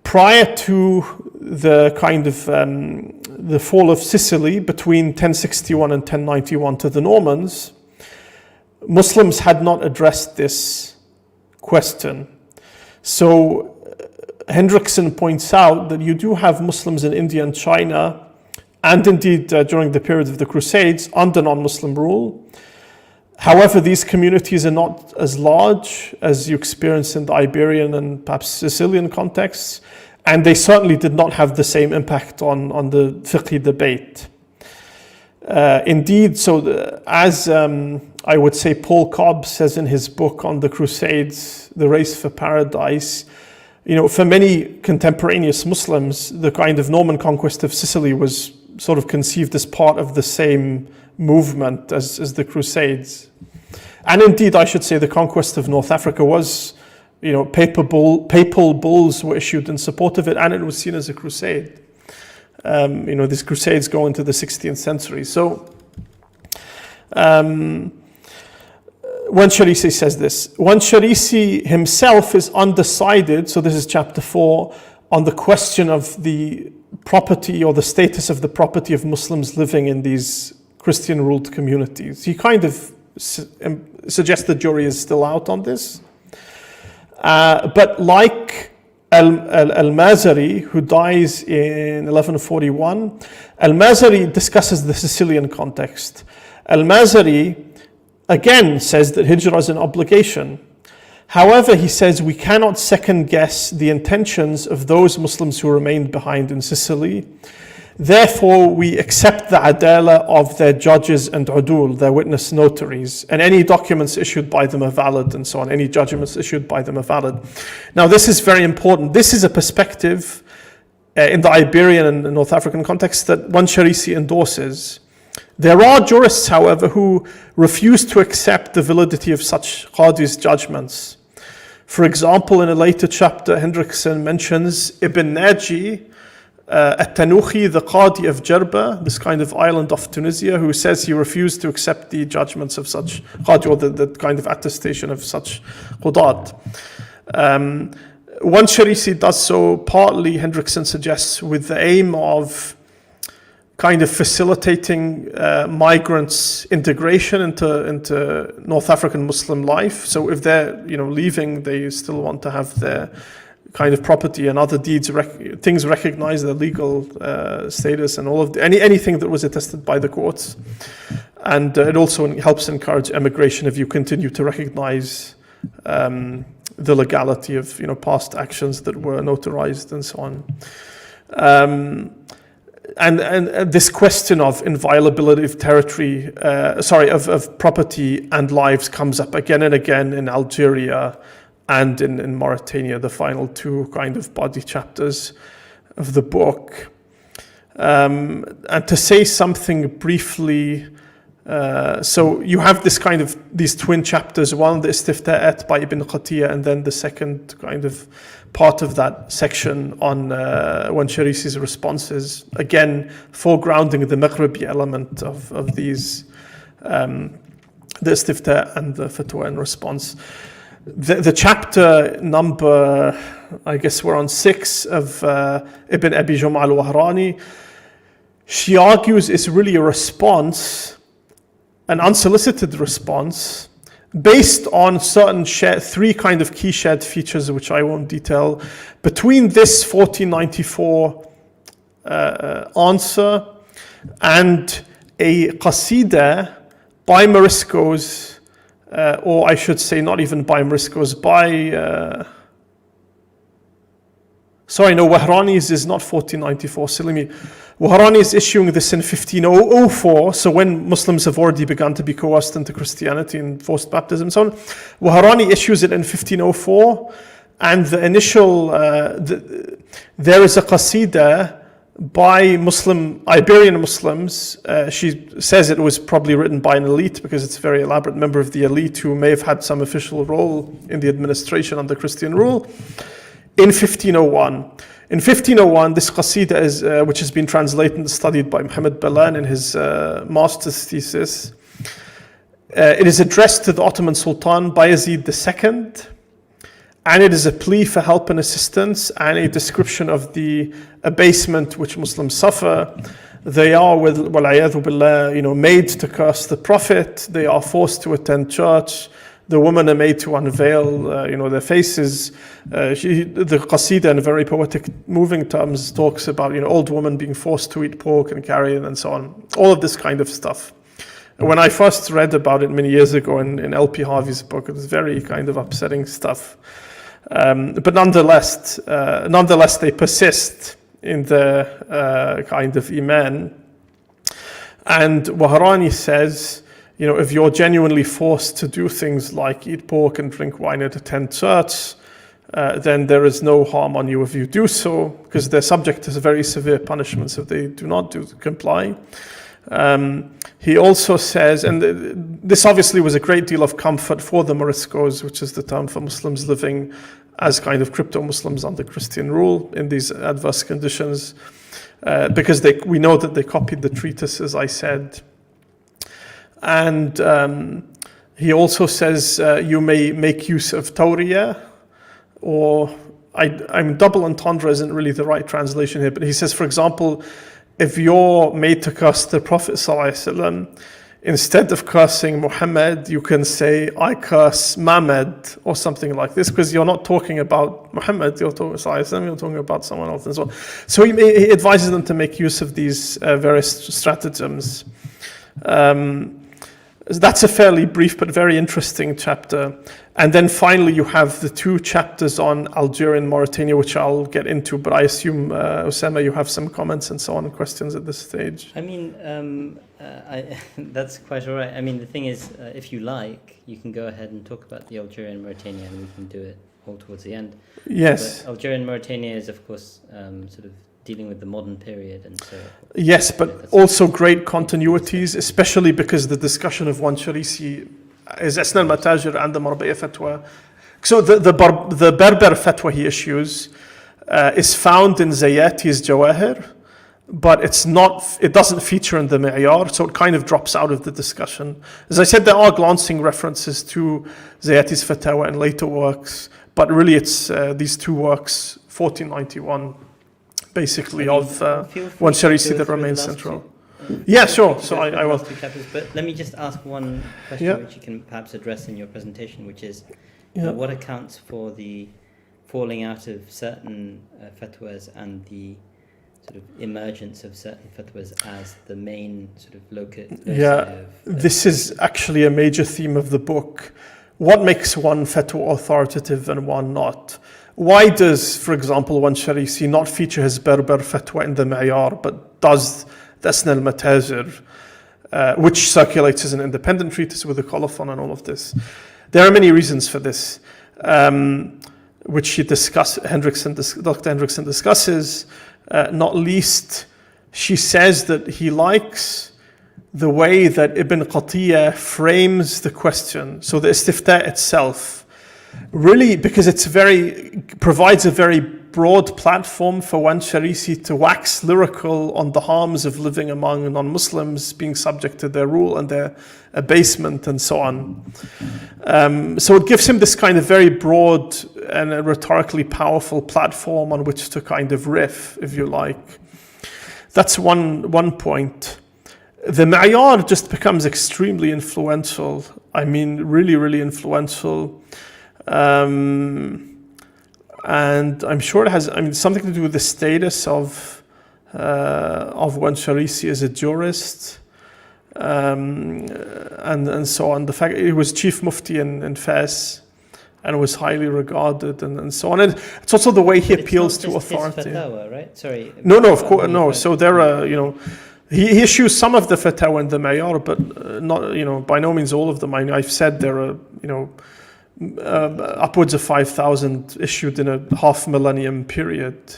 prior to the kind of the fall of Sicily between 1061 and 1091 to the Normans, Muslims had not addressed this question. So Hendrickson points out that you do have Muslims in India and China, and indeed during the period of the Crusades, under non-Muslim rule. However, these communities are not as large as you experience in the Iberian and perhaps Sicilian contexts, and they certainly did not have the same impact on the fiqh debate. Indeed, as I would say Paul Cobb says in his book on the Crusades, The Race for Paradise, for many contemporaneous Muslims, the kind of Norman conquest of Sicily was sort of conceived as part of the same movement as the Crusades. And indeed, I should say the conquest of North Africa was, papal bulls were issued in support of it, and it was seen as a crusade. These crusades go into the 16th century. So, when Sharisi says this, when Sharisi himself is undecided, so this is chapter 4, on the question of the property or the status of the property of Muslims living in these Christian-ruled communities. He kind of suggests the jury is still out on this. But like Al-Mazari, who dies in 1141, Al-Mazari discusses the Sicilian context. Al-Mazari again says that hijrah is an obligation. However, he says we cannot second guess the intentions of those Muslims who remained behind in Sicily. Therefore, we accept the adala of their judges and udul, their witness notaries, and any documents issued by them are valid and so on. Any judgments issued by them are valid. Now, this is very important. This is a perspective in the Iberian and North African context that Anchassi endorses. There are jurists, however, who refuse to accept the validity of such qadi's judgments. For example, in a later chapter, Hendrickson mentions Ibn Naji, At-Tanuhi, the Qadi of Jerba, this kind of island of Tunisia, who says he refused to accept the judgments of such Qadi, or the kind of attestation of such Qudat. Anchassi does so partly, Hendrickson suggests, with the aim of kind of facilitating migrants' integration into North African Muslim life. So if they're leaving, they still want to have their kind of property and other deeds, things recognize their legal status and all of anything that was attested by the courts. And it also helps encourage emigration if you continue to recognize the legality of past actions that were notarized and so on. And this question of inviolability of territory, of property and lives comes up again and again in Algeria and in Mauritania, the final two kind of body chapters of the book. And to say something briefly, so you have this kind of these twin chapters, one the Istifta'at by Ibn Qatiyya, and then the second kind of part of that section on Anchassi's responses, again foregrounding the Maghribi element of these, the Istifta and the Fatwa in response. The chapter number, I guess we're on 6 of Ibn Abi Jum'a al-Wahrani, she argues is really a response, an unsolicited response, based on certain three kind of key shared features, which I won't detail, between this 1494 answer and a qasida by Moriscos, or I should say not even by Moriscos, by... Wahrani's is not 1494, Salimi. Wahrani is issuing this in 1504, so when Muslims have already begun to be coerced into Christianity and forced baptism and so on. Wahrani issues it in 1504, and the initial, there is a qasida by Iberian Muslims. She says it was probably written by an elite because it's a very elaborate member of the elite who may have had some official role in the administration under Christian rule. In 1501. In 1501, this qasida is, which has been translated and studied by Muhammad Balan in his master's thesis. It is addressed to the Ottoman Sultan Bayezid II, and it is a plea for help and assistance and a description of the abasement which Muslims suffer. They are, wal'ayadhu billah, made to curse the Prophet. They are forced to attend church. The women are made to unveil, their faces. The qasida, in very poetic, moving terms, talks about, old women being forced to eat pork and carrion and so on. All of this kind of stuff. When I first read about it many years ago in L.P. Harvey's book, it was very kind of upsetting stuff. But nonetheless, they persist in their kind of iman. And Wahrani says, if you're genuinely forced to do things like eat pork and drink wine and attend church, then there is no harm on you if you do so, because they're subject to very severe punishments if they do not comply. He also says, and this obviously was a great deal of comfort for the Moriscos, which is the term for Muslims living as kind of crypto-Muslims under Christian rule in these adverse conditions, because we know that they copied the treatise, as I said. And he also says you may make use of tawriya, or double entendre isn't really the right translation here, but he says, for example, if you're made to curse the Prophet ﷺ, instead of cursing Muhammad, you can say, I curse Muhammad, or something like this, because you're not talking about Muhammad, you're talking about someone else and so on. So he advises them to make use of these various stratagems. That's a fairly brief but very interesting chapter. And then finally, you have the 2 chapters on Algeria and Mauritania, which I'll get into. But I assume, Osama, you have some comments and so on, questions at this stage. I mean, that's quite all right. I mean, the thing is, if you like, you can go ahead and talk about the Algeria and Mauritania, and we can do it all towards the end. Yes. But Algeria and Mauritania is, of course, sort of dealing with the modern period, and so yes, but also great continuities, especially because the discussion of Wansharisi is Asna al-Matajir and the Marbiya fatwa. So the Berber fatwa he issues is found in Zayati's Jawahir, but it doesn't feature in the Mi'yar, so it kind of drops out of the discussion. As I said, there are glancing references to Zayati's fatwa in later works, but really it's these 2 works, 1491. Basically, of Wansharisi that remains central. Yeah, sure. So I will. But let me just ask one question, which you can perhaps address in your presentation, which is what accounts for the falling out of certain fatwas and the sort of emergence of certain fatwas as the main sort of locus. This is actually a major theme of the book. What makes one fatwa authoritative and one not? Why does, for example, Wansharisi not feature his Berber fatwa in the Mi'yar, but does the Asna al-Matajir, which circulates as an independent treatise with the colophon and all of this? There are many reasons for this, which Dr. Hendrickson discusses. Not least, she says that he likes the way that Ibn Qatiyya frames the question. So the istifta itself, really, because provides a very broad platform for Wansharisi to wax lyrical on the harms of living among non-Muslims, being subject to their rule and their abasement and so on. So it gives him this kind of very broad and a rhetorically powerful platform on which to kind of riff, if you like. That's one point. The Mi'yar just becomes extremely influential. I mean, really, really influential. And I'm sure it has, something to do with the status of Wansharisi as a jurist, and so on. The fact he was chief mufti in Fez and was highly regarded, and so on. And it's also the way he appeals to authority. His fatwa, right? Sorry. No, of course, no. So there are, he issues some of the fatwa in the Mi'yar, but not, by no means all of them. I've said there are, upwards of 5,000 issued in a half millennium period.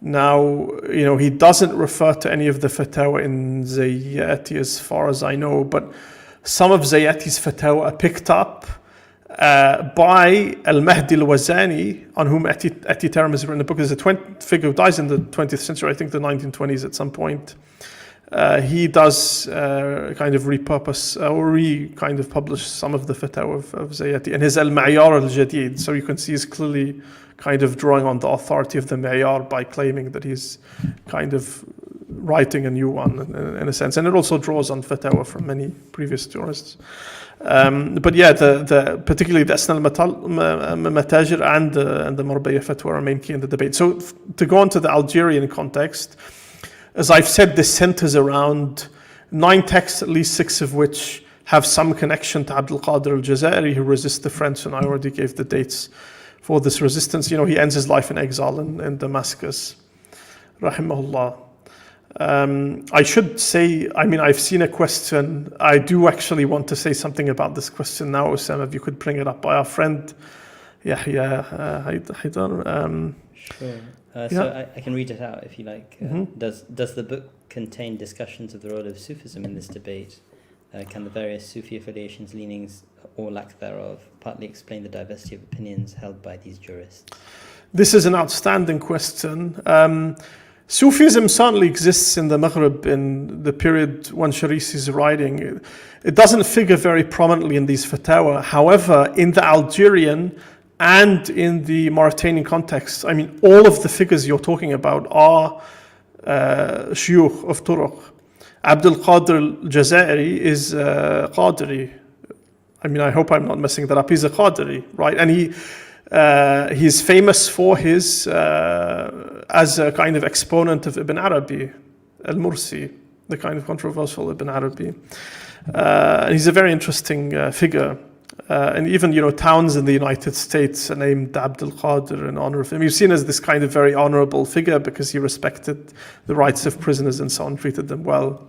Now, he doesn't refer to any of the fatwa in Zayati as far as I know, but some of Zayati's fatwa are picked up by al-Mahdi al-Wazani, on whom Ati-Taram has written a book. There's a figure who dies in the 20th century, I think the 1920s at some point. He does kind of repurpose or kind of publish some of the fatwa of Zayati and his al-Ma'yar al-Jadid. So you can see he's clearly kind of drawing on the authority of the Ma'yar by claiming that he's kind of writing a new one in a sense. And it also draws on fatwa from many previous jurists. But yeah, particularly the Asna al-Matajir and the Marbiya fatwa remain key in the debate. So to go on to the Algerian context, as I've said, this centers around 9 texts, at least 6 of which have some connection to Abdul Qadir al-Jazairi, who resists the French, and I already gave the dates for this resistance. He ends his life in exile in Damascus, rahimahullah. I should say, I've seen a question. I do actually want to say something about this question now, Osama, if you could bring it up, by our friend Yahya Haidar. Sure. So I can read it out if you like. Does the book contain discussions of the role of Sufism in this debate? Can the various Sufi affiliations, leanings, or lack thereof, partly explain the diversity of opinions held by these jurists? This is an outstanding question. Sufism certainly exists in the Maghrib in the period Wansharisi is writing. It doesn't figure very prominently in these fatwa. However, in the Algerian and in the Mauritanian context, all of the figures you're talking about are shuyukh of turuq. Abdul Qadir al-Jazairi is Qadiri. I hope I'm not messing that up. He's a Qadiri, right? And he's famous for his, as a kind of exponent of Ibn Arabi, al-Mursi, the kind of controversial Ibn Arabi. And he's a very interesting figure. And even, towns in the United States are named Abdul Qadir in honor of him. He was seen as this kind of very honorable figure because he respected the rights of prisoners and so on, treated them well.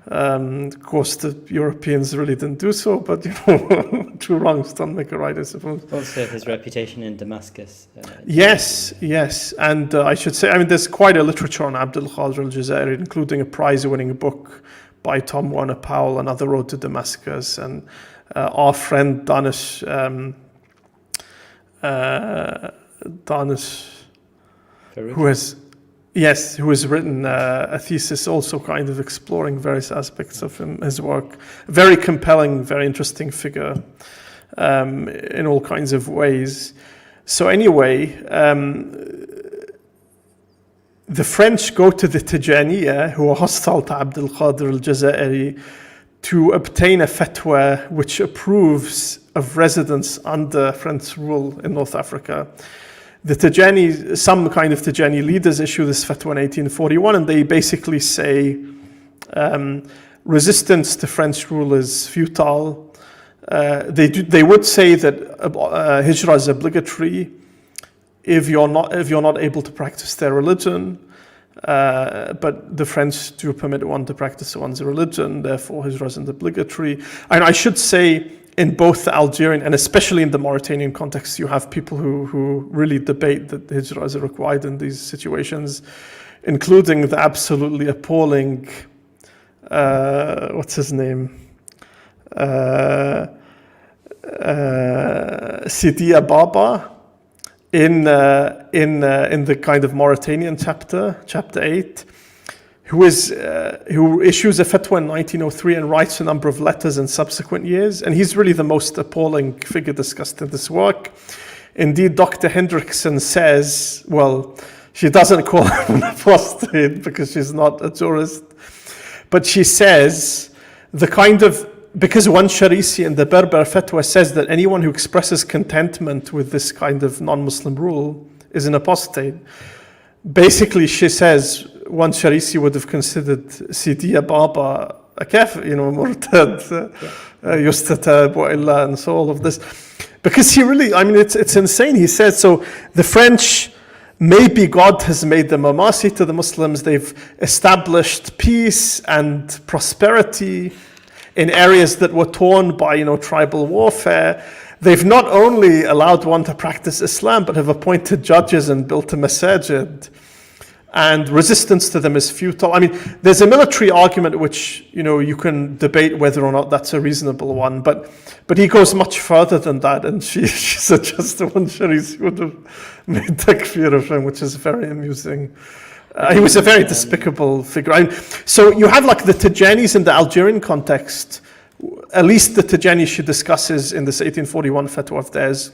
Of course, the Europeans really didn't do so, but two wrongs don't make a right, I suppose. Also, his reputation in Damascus. Yes, and I should say, there's quite a literature on Abdul Qadir al-Jazairi, including a prize-winning book by Tom Warner Powell, Another Road to Damascus, and our friend Danish, who has written a thesis also kind of exploring various aspects of his work. Very compelling, very interesting figure in all kinds of ways. So anyway, the French go to the Tijaniya, who are hostile to Abdul Qadir al-Jazairi, to obtain a fatwa which approves of residence under French rule in North Africa. The Tijani, some kind of Tijani leaders issue this fatwa in 1841, and they basically say resistance to French rule is futile. They would say that hijrah is obligatory if you're not able to practice their religion. But the French do permit one to practice one's religion, therefore hijrah isn't obligatory. And I should say, in both the Algerian and especially in the Mauritanian context, you have people who really debate that hijrah is required in these situations, including the absolutely appalling, what's his name? Sidi Ababa. In the kind of Mauritanian chapter 8, who issues a fatwa in 1903 and writes a number of letters in subsequent years. And he's really the most appalling figure discussed in this work. Indeed, Dr. Hendrickson says, well, she doesn't call him an apostate because she's not a jurist, but she says because one Sharisi in the Berber fatwa says that anyone who expresses contentment with this kind of non-Muslim rule is an apostate. Basically, she says one Sharisi would have considered Sidi Baba a kafir, murtad, yustatab wa illa, and so all of this. Because he really, it's insane. He says, so the French, maybe God has made them a mercy to the Muslims. They've established peace and prosperity in areas that were torn by, tribal warfare. They've not only allowed one to practice Islam, but have appointed judges and built a masajid. And resistance to them is futile. There's a military argument which, you can debate whether or not that's a reasonable one, but he goes much further than that, and she suggests that one Sharisi would have made takfir of him, which is very amusing. He was a very despicable figure. So you have the Tijanis in the Algerian context, at least the Tijani she discusses in this 1841 fatwa of theirs.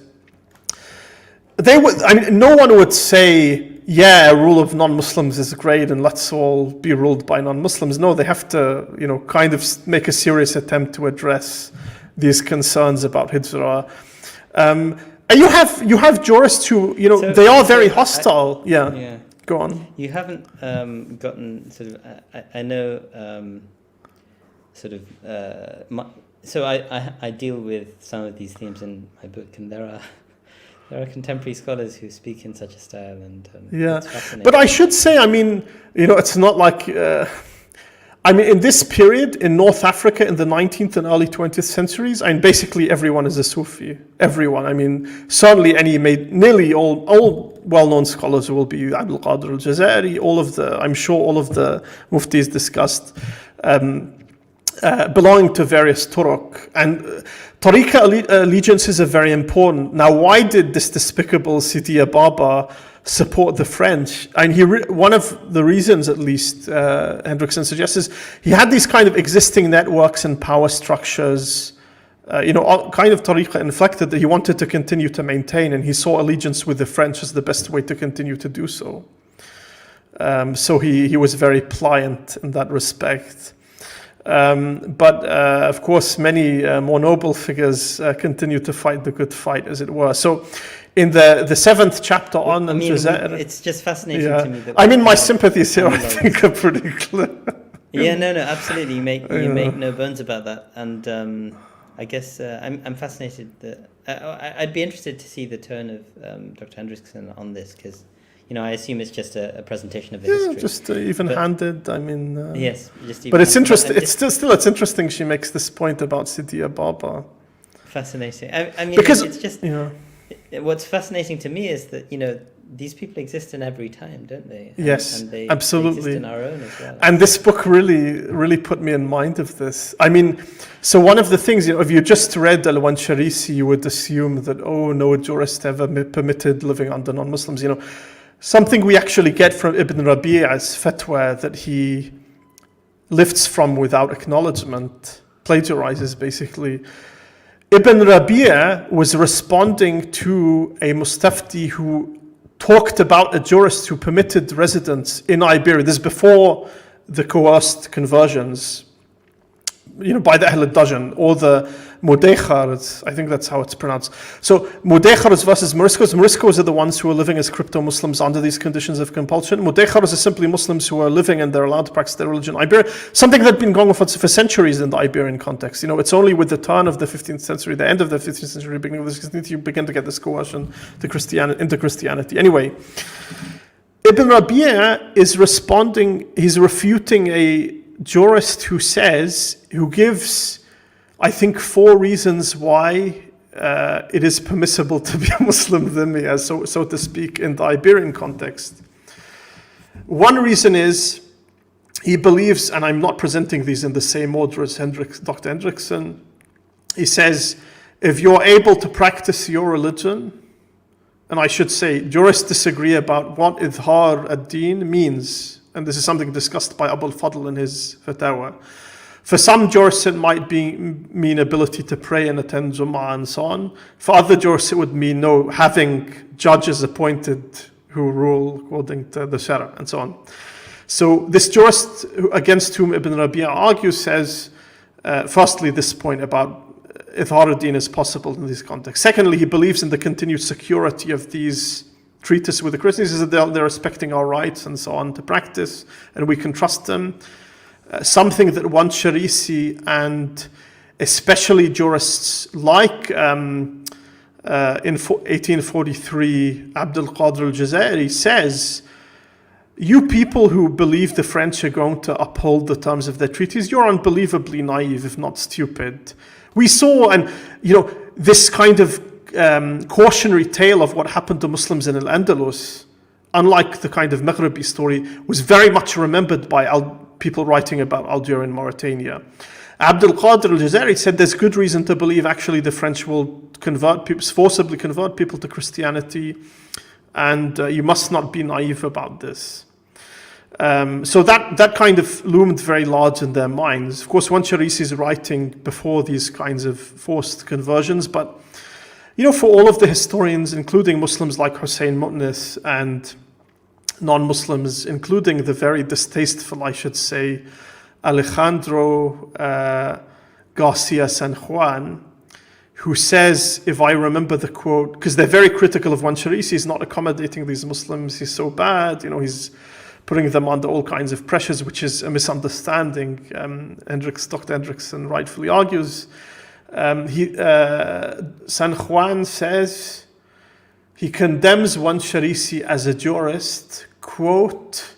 No one would say, a rule of non-Muslims is great and let's all be ruled by non-Muslims. No, they have to, kind of make a serious attempt to address these concerns about hijrah. You have jurists who, they are very hostile. Yeah. Go on. You haven't gotten sort of. I know so I deal with some of these themes in my book, and there are contemporary scholars who speak in such a style, and it's fascinating. But I should say, it's not like. In this period in North Africa in the 19th and early 20th centuries, basically everyone is a Sufi. Everyone. Certainly nearly all well-known scholars will be Abdul Qadir al-Jazairi. I'm sure all of the muftis discussed belonging to various turuq. And tariqa allegiances are very important. Now, why did this despicable Sidi Baba support the French? One of the reasons, at least, Hendrickson suggests, is he had these kind of existing networks and power structures, kind of tariqa inflected that he wanted to continue to maintain, and he saw allegiance with the French as the best way to continue to do so. So he was very pliant in that respect. But of course, many more noble figures continue to fight the good fight, as it were. So in the seventh chapter it's just fascinating to me. That my sympathies here, I think, are pretty clear. Yeah, no, absolutely. You make no bones about that, and I guess I'm fascinated that I'd be interested to see the tone of Dr. Hendrickson on this, because I assume it's just a presentation of the history. Just even-handed. I mean, yes, just even. But it's interesting. It's interesting. She makes this point about Sidiya Baba. Fascinating. I mean, because it's just what's fascinating to me is that these people exist in every time, don't they? Yes, and they absolutely. exist in our own as well. And this book really put me in mind of this. I mean, so one of the things, if you just read Al-Wansharisi, you would assume that, no jurist ever permitted living under non-Muslims. Something we actually get from Ibn Rabi'a's fatwa that he lifts from without acknowledgement, plagiarizes basically. Ibn Rabi'a was responding to a Mustafti who talked about a jurist who permitted residence in Iberia. This is before the coerced conversions, by the Ahl al-Dajan, or the Mudekhars, I think that's how it's pronounced. So Mudekhars versus Moriscos. Moriscos are the ones who are living as crypto-Muslims under these conditions of compulsion. Mudekhars are simply Muslims who are living and they're allowed to practice their religion in Iberia. Something that had been going on for centuries in the Iberian context. It's only with the turn of the 15th century, the end of the 15th century, beginning of the 16th, you begin to get this coercion into Christianity. Anyway, Ibn Rabi'a is responding, he's refuting a jurist who gives, I think, 4 reasons why it is permissible to be a Muslim dhimmi, so to speak, in the Iberian context. One reason is he believes, and I'm not presenting these in the same order as Dr. Hendrickson, he says, if you're able to practice your religion, and I should say, jurists disagree about what idhar ad-din means, and this is something discussed by Abu al-Fadl in his fatwa. For some jurists, it might mean ability to pray and attend Jum'ah and so on. For other jurists, it would mean having judges appointed who rule according to the Shara and so on. So this jurist against whom Ibn Rabi'a argues says, firstly, this point about Ithar ad-Din is possible in this context. Secondly, he believes in the continued security of these treatises with the Christians. He says that they're respecting our rights and so on to practice, and we can trust them. Something that Wansharisi and especially jurists like in 1843 Abdul Qadir al-Jazairi says, you people who believe the French are going to uphold the terms of their treaties, you're unbelievably naive, if not stupid. We saw, this kind of cautionary tale of what happened to Muslims in Al-Andalus, unlike the kind of Maghribi story, was very much remembered by people writing about Algeria and Mauritania. Abdul Qadir al-Jazairi said there's good reason to believe actually the French will forcibly convert people to Christianity, and you must not be naive about this. So that kind of loomed very large in their minds. Of course, Wansharisi is writing before these kinds of forced conversions, but for all of the historians, including Muslims like Hussein Mu'nis and non-Muslims, including the very distasteful, I should say, Alejandro Garcia San Juan, who says, if I remember the quote, because they're very critical of Wansharisi, he's not accommodating these Muslims, he's so bad, he's putting them under all kinds of pressures, which is a misunderstanding. Dr. Hendrickson rightfully argues. San Juan says he condemns Wansharisi as a jurist, quote,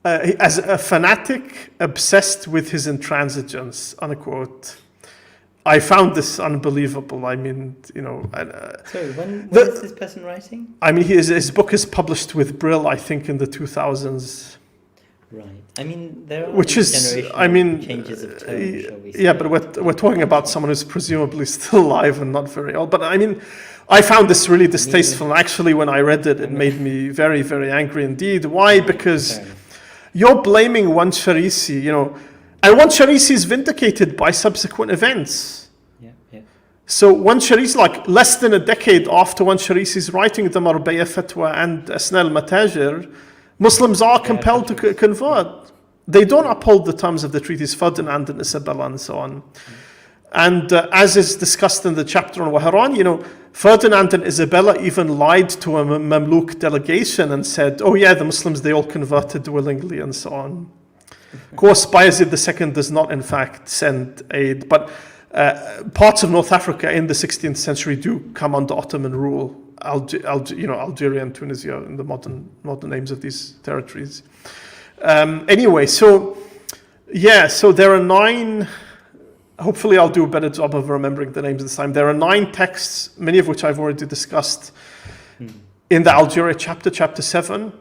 as a fanatic obsessed with his intransigence, unquote. I found this unbelievable. I mean, Sorry, when is this person writing? I mean, his book is published with Brill, I think, in the 2000s. Right. I mean, there are changes of tone, shall we say. Yeah, but we're talking about someone who's presumably still alive and not very old. But I mean, I found this really distasteful. And actually, when I read it, it made me very, very angry indeed. Why? Because you're blaming Wansharisi, and Wansharisi is vindicated by subsequent events. Yeah. So Wansharisi, like less than a decade after Wansharisi's writing the Marbaya Fatwa and Asna al-Matajir, Muslims are compelled to convert. They don't uphold the terms of the treaties, Ferdinand and Isabella and so on. And as is discussed in the chapter on Wahran, Ferdinand and Isabella even lied to a Mamluk delegation and said, oh yeah, the Muslims, they all converted willingly and so on. Of course, Bayezid II does not, in fact, send aid, but parts of North Africa in the 16th century do come under Ottoman rule. Algeria and Tunisia, and the modern names of these territories. Anyway, so there are 9. Hopefully, I'll do a better job of remembering the names this time. There are 9 texts, many of which I've already discussed in the Algeria chapter 7.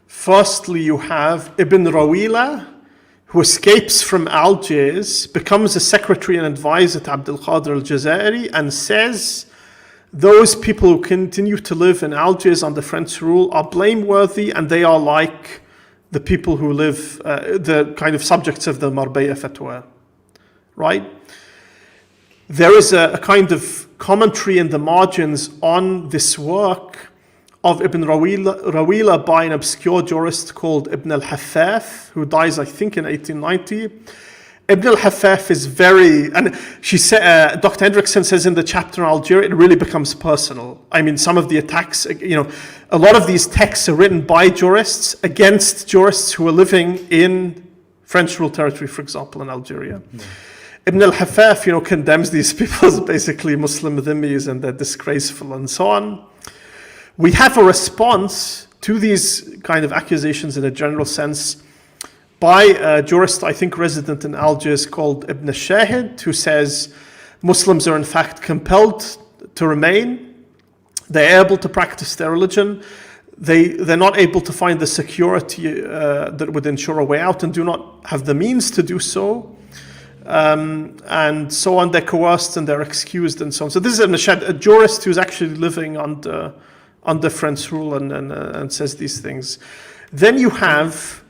Firstly, you have Ibn Rawila, who escapes from Algiers, becomes a secretary and advisor to Abdul Qadir al-Jazairi, and says, those people who continue to live in Algiers under French rule are blameworthy, and they are like the people who live, the kind of subjects of the Marbella fatwa, right? There is a kind of commentary in the margins on this work of Ibn Rawila by an obscure jurist called Ibn al-Haffaf, who dies, I think, in 1890. Ibn al-Haffaf is and she said, Dr. Hendrickson says in the chapter on Algeria, it really becomes personal. I mean, some of the attacks, a lot of these texts are written by jurists against jurists who are living in French ruled territory, for example, in Algeria. Mm. Ibn al-Haffaf, condemns these people as basically Muslim dhimmis and they're disgraceful and so on. We have a response to these kind of accusations in a general sense by a jurist, I think, resident in Algiers called Ibn Shahid, who says Muslims are in fact compelled to remain. They're able to practice their religion. They're not able to find the security that would ensure a way out and do not have the means to do so. And so on, they're coerced and they're excused and so on. So this is Ibn Shahid, a jurist who's actually living under French rule and says these things. Then you have,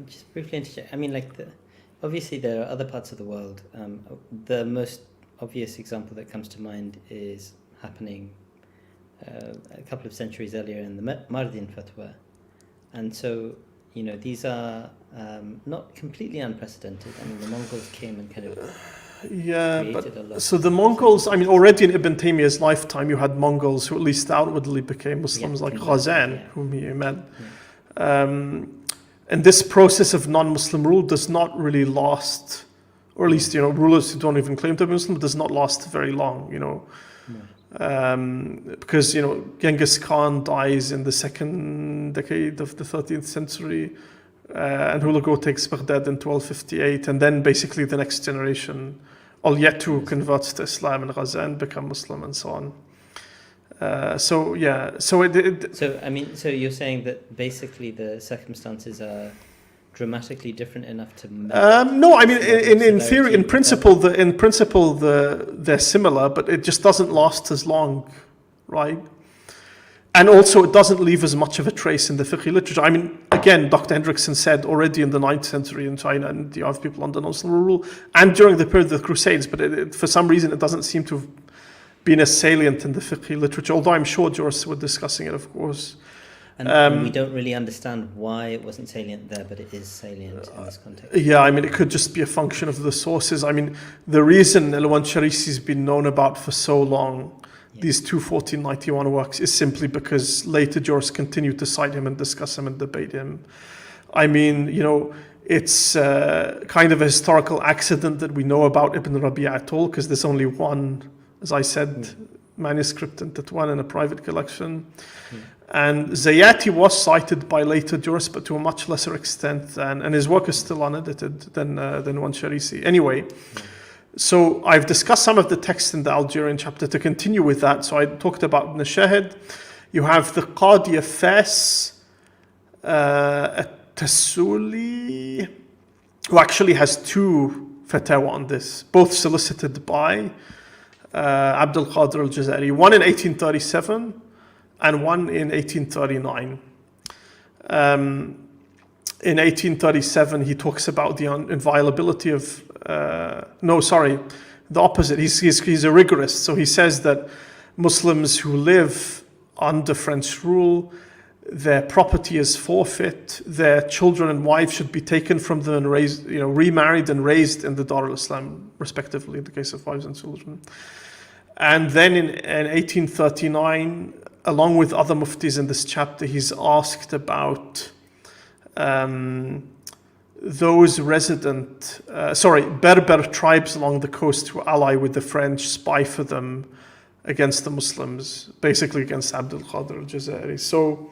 just briefly interject. I mean, obviously there are other parts of the world. The most obvious example that comes to mind is happening a couple of centuries earlier in the Mardin fatwa. And so, these are not completely unprecedented. I mean, the Mongols came and kind of created a lot. So the Mongols, already in Ibn Taymiyyah's lifetime, you had Mongols who at least outwardly became Muslims, like Ghazan, whom he met. Yeah. And this process of non-Muslim rule does not really last, or at least, rulers who don't even claim to be Muslim, does not last very long, because, Genghis Khan dies in the second decade of the 13th century, and Hulagu takes Baghdad in 1258, and then basically the next generation, Al-Yatu converts to Islam, and Ghazan become Muslim, and so on. So you're saying that basically the circumstances are dramatically different enough to no, in theory, in principle they're similar, but it just doesn't last as long, right? And also it doesn't leave as much of a trace in the fiqh literature. Again, Dr. Hendrickson said already in the 9th century in China, and you have people under non-Muslim rule, and during the period of the Crusades, but for some reason it doesn't seem to have been as salient in the fiqh literature, although I'm sure jurists were discussing it, of course. And we don't really understand why it wasn't salient there, but it is salient in this context. Yeah, it could just be a function of the sources. The reason Al-Ansharisi has been known about for so long, these two 1491 works, is simply because later jurists continue to cite him and discuss him and debate him. It's kind of a historical accident that we know about Ibn Rabi'a at all, because there's only one, as I said, manuscript in Tatwan in a private collection. And Zayati was cited by later jurists, but to a much lesser extent, and his work is still unedited than Ansharisi. Anyway, so I've discussed some of the texts in the Algerian chapter. To continue with that, so I talked about Ibn Shahid. You have the Qadi of Fas, At-Tasuli, who actually has 2 fatwa on this, both solicited by Abdul Qadir al-Jazairi, one in 1837 and one in 1839. In 1837, he talks about the inviolability of, the opposite. He's a rigorist. So he says that Muslims who live under French rule, their property is forfeit, their children and wives should be taken from them and raised, remarried and raised in the Dar al-Islam, respectively, in the case of wives and children. And then in 1839, along with other muftis in this chapter, he's asked about those Berber tribes along the coast who ally with the French, spy for them against the Muslims, basically against Abd al-Qadir al-Jazairi. So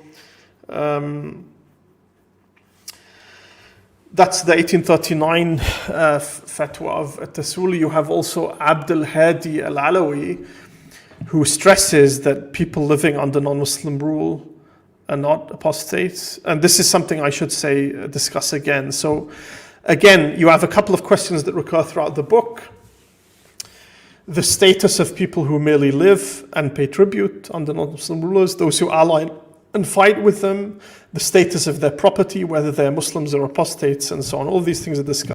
that's the 1839 fatwa of At-Tasuli. You have also Abd al-Hadi al-Alawi, who stresses that people living under non-Muslim rule are not apostates. And this is something I should discuss again. So again, you have a couple of questions that recur throughout the book. The status of people who merely live and pay tribute under non-Muslim rulers, those who ally and fight with them, the status of their property, whether they're Muslims or apostates, and so on. All these things are discussed.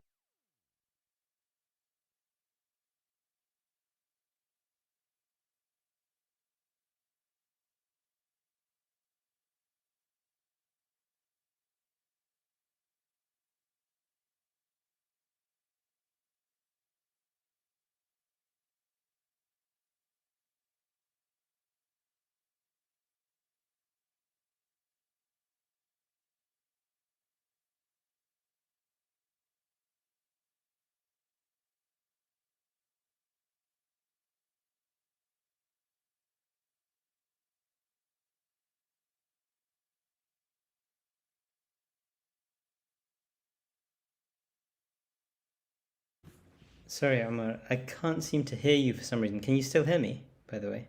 Sorry, Omar, I can't seem to hear you for some reason. Can you still hear me, by the way?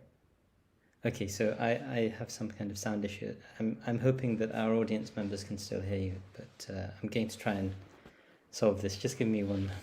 Okay, so I have some kind of sound issue. I'm hoping that our audience members can still hear you, but I'm going to try and solve this. Just give me one moment.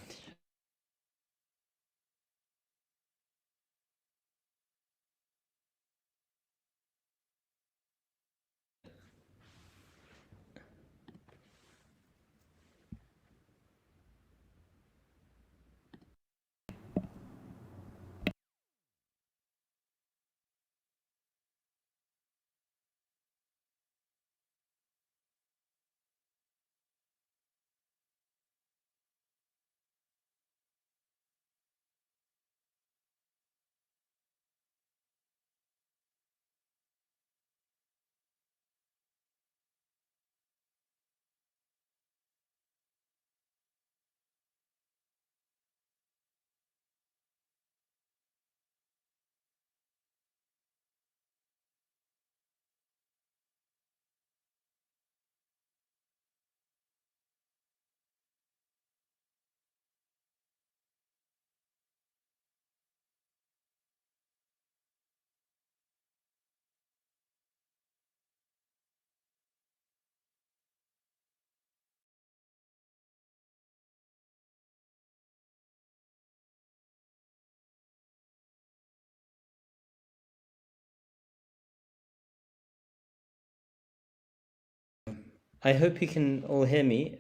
I hope you can all hear me.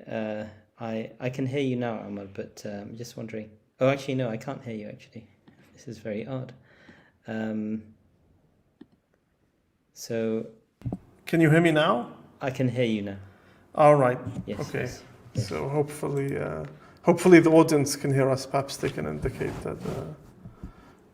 I can hear you now, Omar, but I'm just wondering. Oh, actually, no, I can't hear you, actually. This is very odd. So... Can you hear me now? I can hear you now. All right. Yes. Okay. Yes. So hopefully the audience can hear us. Perhaps they can indicate that.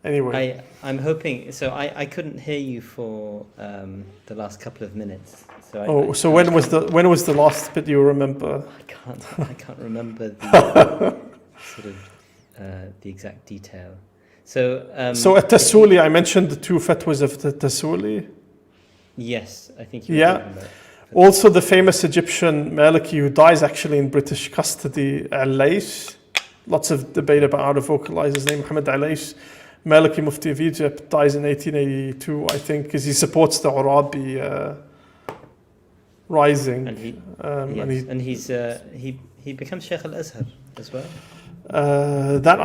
Anyway. I'm hoping. So I couldn't hear you for the last couple of minutes. So when was the last bit you remember? I can't remember the sort of the exact detail. So at Tasuli, I mentioned the two fatwas of the Tasuli. Yes, I think you were talking about. Also, the famous Egyptian Maliki who dies actually in British custody, Al-Layth. Lots of debate about how to vocalize his name, Muhammad Al-Layth. Maliki Mufti of Egypt dies in 1882, I think, because he supports the Arabi rising. And he becomes Sheikh al-Azhar as well. That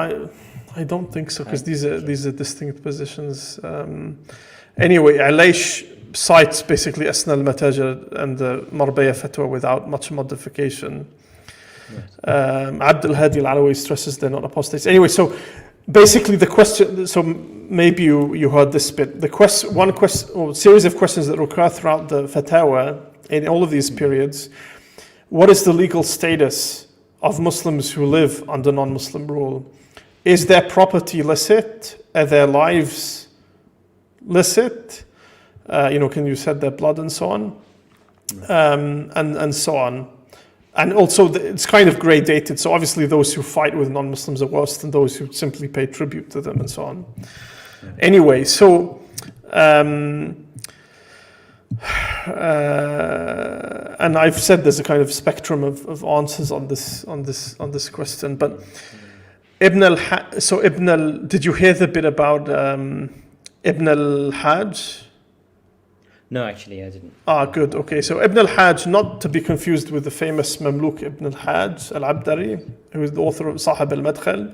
I don't think so, because these are distinct positions. Anyway, Al-Layth cites basically Asna al-Mataja and the Marbaya fatwa without much modification. Right. Abd al-Hadi al-Alawi stresses they're not apostates. Anyway, so basically the question, so maybe you heard this bit. Series of questions that recur throughout the fatwa in all of these periods. What is the legal status of Muslims who live under non-Muslim rule? Is their property licit? Are their lives licit? Can you shed their blood and so on? And so on. And also, it's kind of gradated. So obviously, those who fight with non-Muslims are worse than those who simply pay tribute to them, and so on. Anyway, so and I've said there's a kind of spectrum of answers on this question. But did you hear the bit about Ibn al-Hajj? No, actually, I didn't. Good. Okay, so Ibn al-Hajj, not to be confused with the famous Mamluk Ibn al-Hajj al-Abdari, who is the author of Sahib al-Madkhal.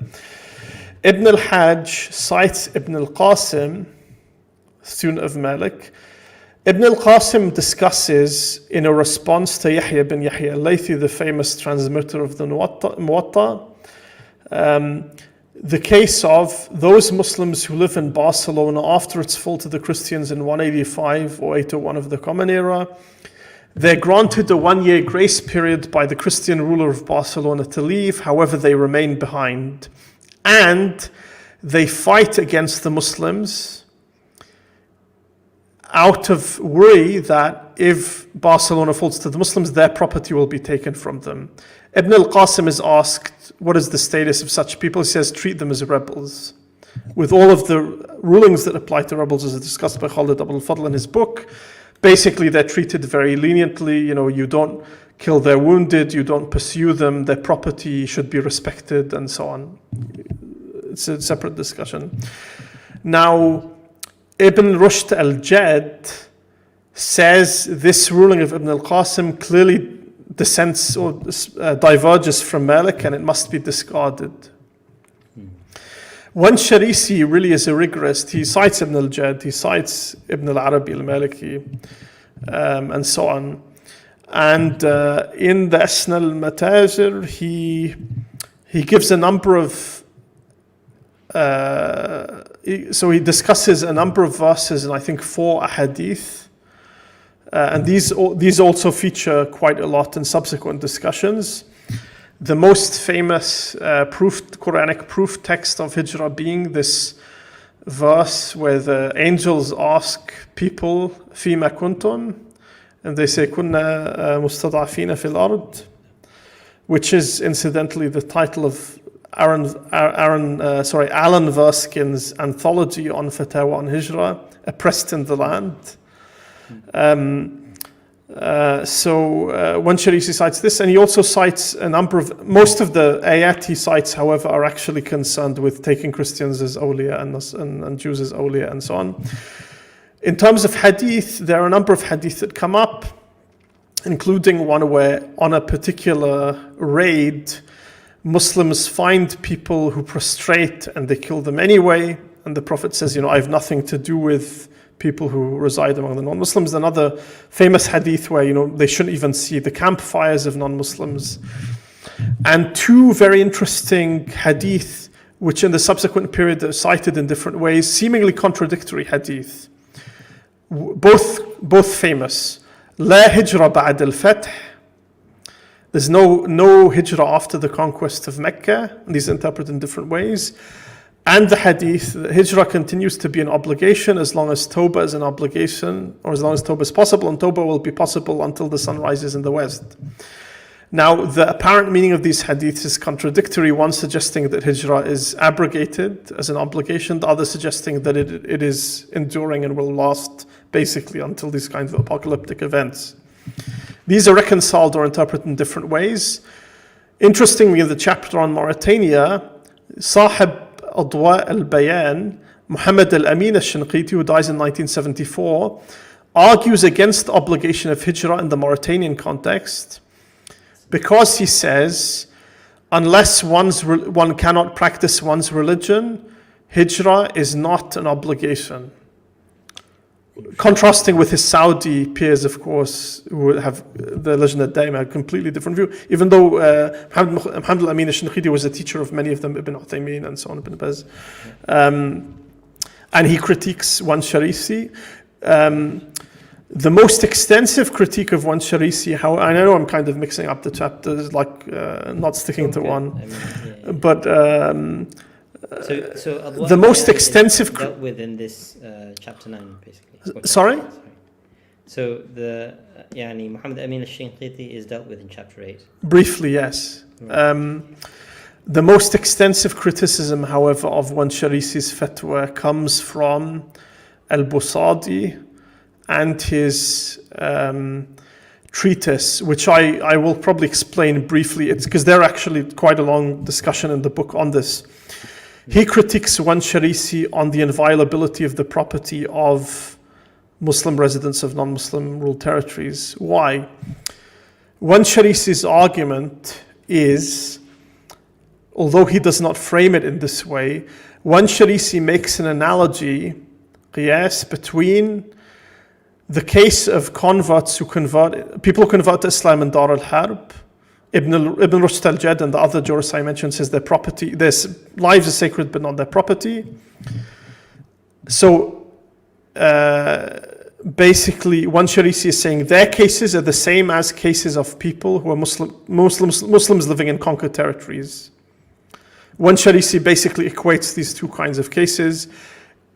Ibn al-Hajj cites Ibn al-Qasim, student of Malik. Ibn al-Qasim discusses, in a response to Yahya bin Yahya al-Laythi, the famous transmitter of the Muwatta, the case of those Muslims who live in Barcelona after its fall to the Christians in 185 or 801 of the Common Era. They're granted a 1-year grace period by the Christian ruler of Barcelona to leave, however they remain behind. And they fight against the Muslims out of worry that if Barcelona falls to the Muslims, their property will be taken from them. Ibn al-Qasim is asked, what is the status of such people? He says, treat them as rebels. With all of the rulings that apply to rebels, as discussed by Khalid Abul Fadl in his book, basically they're treated very leniently. You don't kill their wounded, you don't pursue them, their property should be respected, and so on. It's a separate discussion. Now, Ibn Rushd al-Jad says this ruling of Ibn al-Qasim clearly dissents or diverges from Malik, and it must be discarded. When Sharisi really is a rigorist, he cites Ibn al-Jad, he cites Ibn al-Arabi al-Maliki, and so on. And in the Asna al-Matajir, he gives a number of so he discusses a number of verses, and I think 4 ahadith. And these also feature quite a lot in subsequent discussions. The most famous Quranic proof text of Hijrah being this verse where the angels ask people, فِيمَ كُنْتُمْ, and they say, كُنَّا مُسْتَضْعَفِينَ فِي الْأَرْضِ, which is incidentally the title of Alan Verskin's anthology on Fatawa on Hijrah, Oppressed in the Land. So when Sharisi cites this, and he also cites a number of, most of the ayat he cites, however, are actually concerned with taking Christians as awliya and Jews as awliya and so on. In terms of hadith, there are a number of hadith that come up, including one where on a particular raid, Muslims find people who prostrate and they kill them anyway. And the Prophet says, I have nothing to do with people who reside among the non-Muslims. Another famous hadith where, they shouldn't even see the campfires of non-Muslims. And 2 very interesting hadith, which in the subsequent period are cited in different ways, seemingly contradictory hadith. Both famous. La hijra ba'd al-fath. There's no hijrah after the conquest of Mecca. And these are interpreted in different ways. And the hadith, hijrah continues to be an obligation as long as tawbah is an obligation, or as long as tawbah is possible, and tawbah will be possible until the sun rises in the west. Now, the apparent meaning of these hadiths is contradictory, one suggesting that hijrah is abrogated as an obligation, the other suggesting that it is enduring and will last basically until these kinds of apocalyptic events. These are reconciled or interpreted in different ways. Interestingly, in the chapter on Mauritania, Sahib Adwa al-Bayan, Muhammad al-Amin al-Shinqiti, who dies in 1974, argues against the obligation of hijrah in the Mauritanian context because he says, unless one cannot practice one's religion, hijrah is not an obligation. Contrasting with his Saudi peers, of course, who have the Lajna Daima, a completely different view, even though Muhammad al-Amin al-Shinqiti was a teacher of many of them, Ibn Uthaymeen and so on, Ibn Baz. And he critiques one Sharisi. The most extensive critique of one Sharisi, I know I'm kind of mixing up the chapters, not sticking to one, but So the most extensive dealt with in this chapter 9, basically. Sorry? So the Muhammad Amin al-Shinqiti is dealt with in chapter 8. Briefly, yes. The most extensive criticism, however, of Wansharisi's fatwa comes from al-Busadi and his treatise, which I will probably explain briefly. It's because there's actually quite a long discussion in the book on this. He critiques Wansharisi on the inviolability of the property of Muslim residents of non-Muslim ruled territories. Why? Wansharisi's argument is, although he does not frame it in this way, Wansharisi makes an analogy, qiyas, between the case of converts people who convert to Islam in Dar al-Harb. Ibn Rushd al-Jad and the other jurists I mentioned says their property, their lives are sacred but not their property. So basically, Wansharisi is saying their cases are the same as cases of people who are Muslims living in conquered territories. Wansharisi basically equates these two kinds of cases.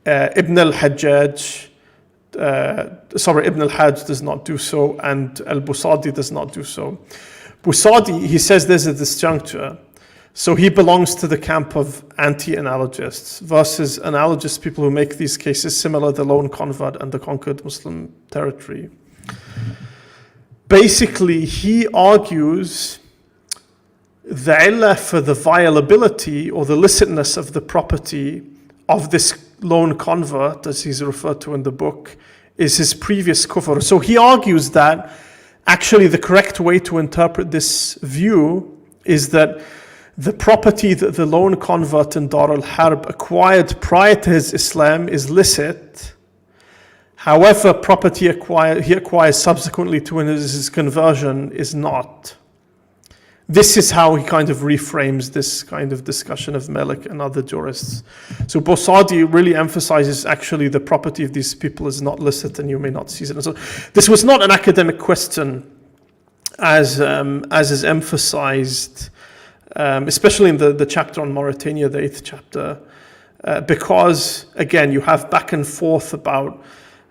Ibn al-Hajj does not do so, and al-Busadi does not do so. Busadi, he says there's a disjuncture. So he belongs to the camp of anti-analogists versus analogist people who make these cases similar, the lone convert and the conquered Muslim territory. Basically, he argues the illah for the violability or the licitness of the property of this lone convert, as he's referred to in the book, is his previous kufr. So he argues that actually the correct way to interpret this view is that the property that the lone convert in Dar al-Harb acquired prior to his Islam is licit. However, property he acquires subsequently to his conversion is not. This is how he kind of reframes this kind of discussion of Malik and other jurists. So Busadi really emphasizes actually the property of these people is not licit and you may not seize it. And so this was not an academic question as is emphasized, especially in the chapter on Mauritania, the 8th chapter, because again, you have back and forth about,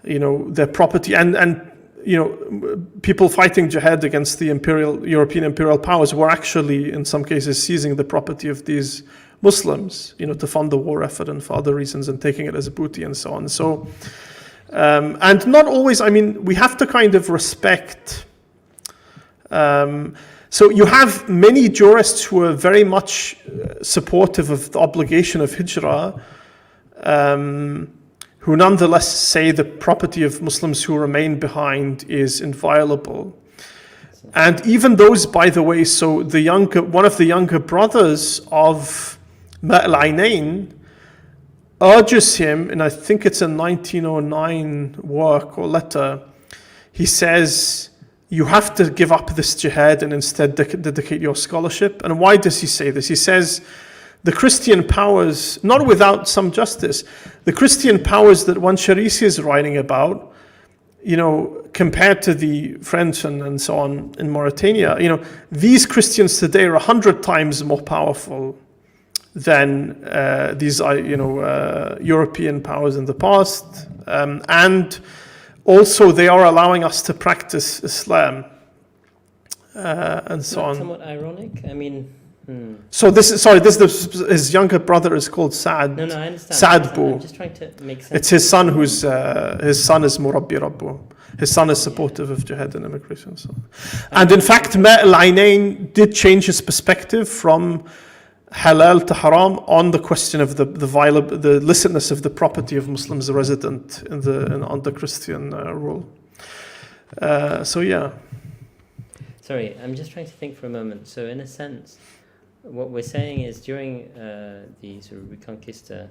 their property and people fighting jihad against the European imperial powers were actually, in some cases, seizing the property of these Muslims, to fund the war effort and for other reasons, and taking it as a booty and so on. So, and not always. We have to kind of respect. So you have many jurists who are very much supportive of the obligation of hijrah, who nonetheless say the property of Muslims who remain behind is inviolable. And even those, by the way, so one of the younger brothers of Ma' al-Aynayn urges him, and I think it's a 1909 work or letter, he says, you have to give up this jihad and instead dedicate your scholarship. And why does he say this? He says, the Christian powers, not without some justice, the Christian powers that Wansharisi is writing about, compared to the French and so on in Mauritania, these Christians today are 100 times more powerful than these, European powers in the past. And also they are allowing us to practice Islam and so on. Somewhat ironic. So his younger brother is called Saad. No, I understand. Saad Bu. I'm just trying to make sense. It's his son his son is Murabbi Rabbu. His son is supportive of jihad and immigration. So. And in fact, Ma' al-Aynayn did change his perspective from halal to haram on the question of the licitness of the property of Muslims resident under Christian rule. So yeah. Sorry, I'm just trying to think for a moment. So in a sense, what we're saying is during the sort of Reconquista,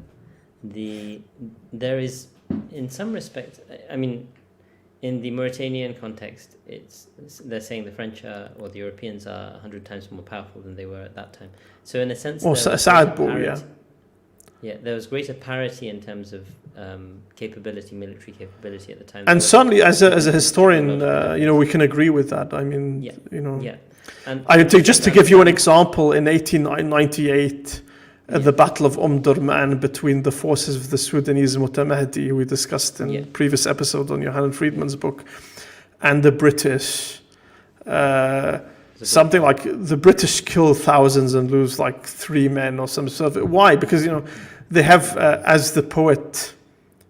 there is, in some respect, in the Mauritanian context, they're saying the French or the Europeans are 100 times more powerful than they were at that time. So in a sense, there was greater parity in terms of military capability at the time. And certainly, as a historian, we can agree with that. And to give you an example, in 1898, at the Battle of Durman between the forces of the Sudanese Mutamahdi, we discussed in previous episode on Johann Friedman's book, and the British. Something like the British kill thousands and lose like 3 men or some sort of. Why? Because they have, as the poet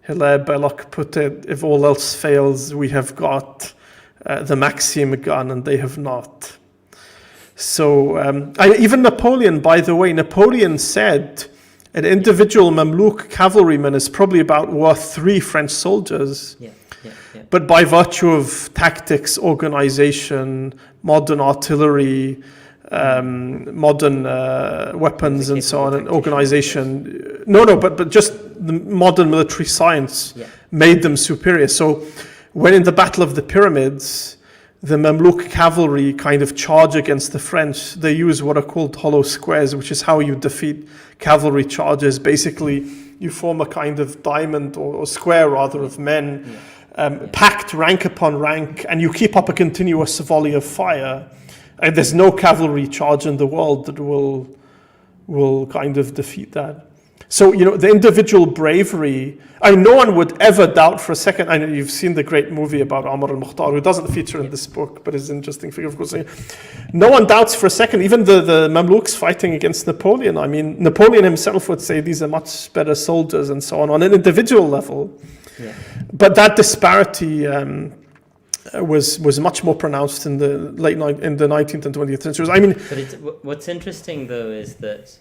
Hilaire Belloc put it, if all else fails, we have got the Maxim gun, and they have not. So even Napoleon, by the way, Napoleon said an individual Mamluk cavalryman is probably about worth 3 French soldiers. But by virtue of tactics, organization, modern artillery, modern weapons and so on, and organization. But just the modern military science made them superior. So when in the Battle of the Pyramids, the Mamluk cavalry kind of charge against the French, they use what are called hollow squares, which is how you defeat cavalry charges. Basically, you form a kind of diamond or square rather of men, packed rank upon rank, and you keep up a continuous volley of fire. And there's no cavalry charge in the world that will kind of defeat that. So, the individual bravery, no one would ever doubt for a second. I know you've seen the great movie about Omar al-Mukhtar, who doesn't feature in this book, but is an interesting figure, of course. No one doubts for a second, even the Mamluks fighting against Napoleon. I mean, Napoleon himself would say these are much better soldiers and so on an individual level. But that disparity was much more pronounced in the in the 19th and 20th centuries. I mean, but what's interesting though is that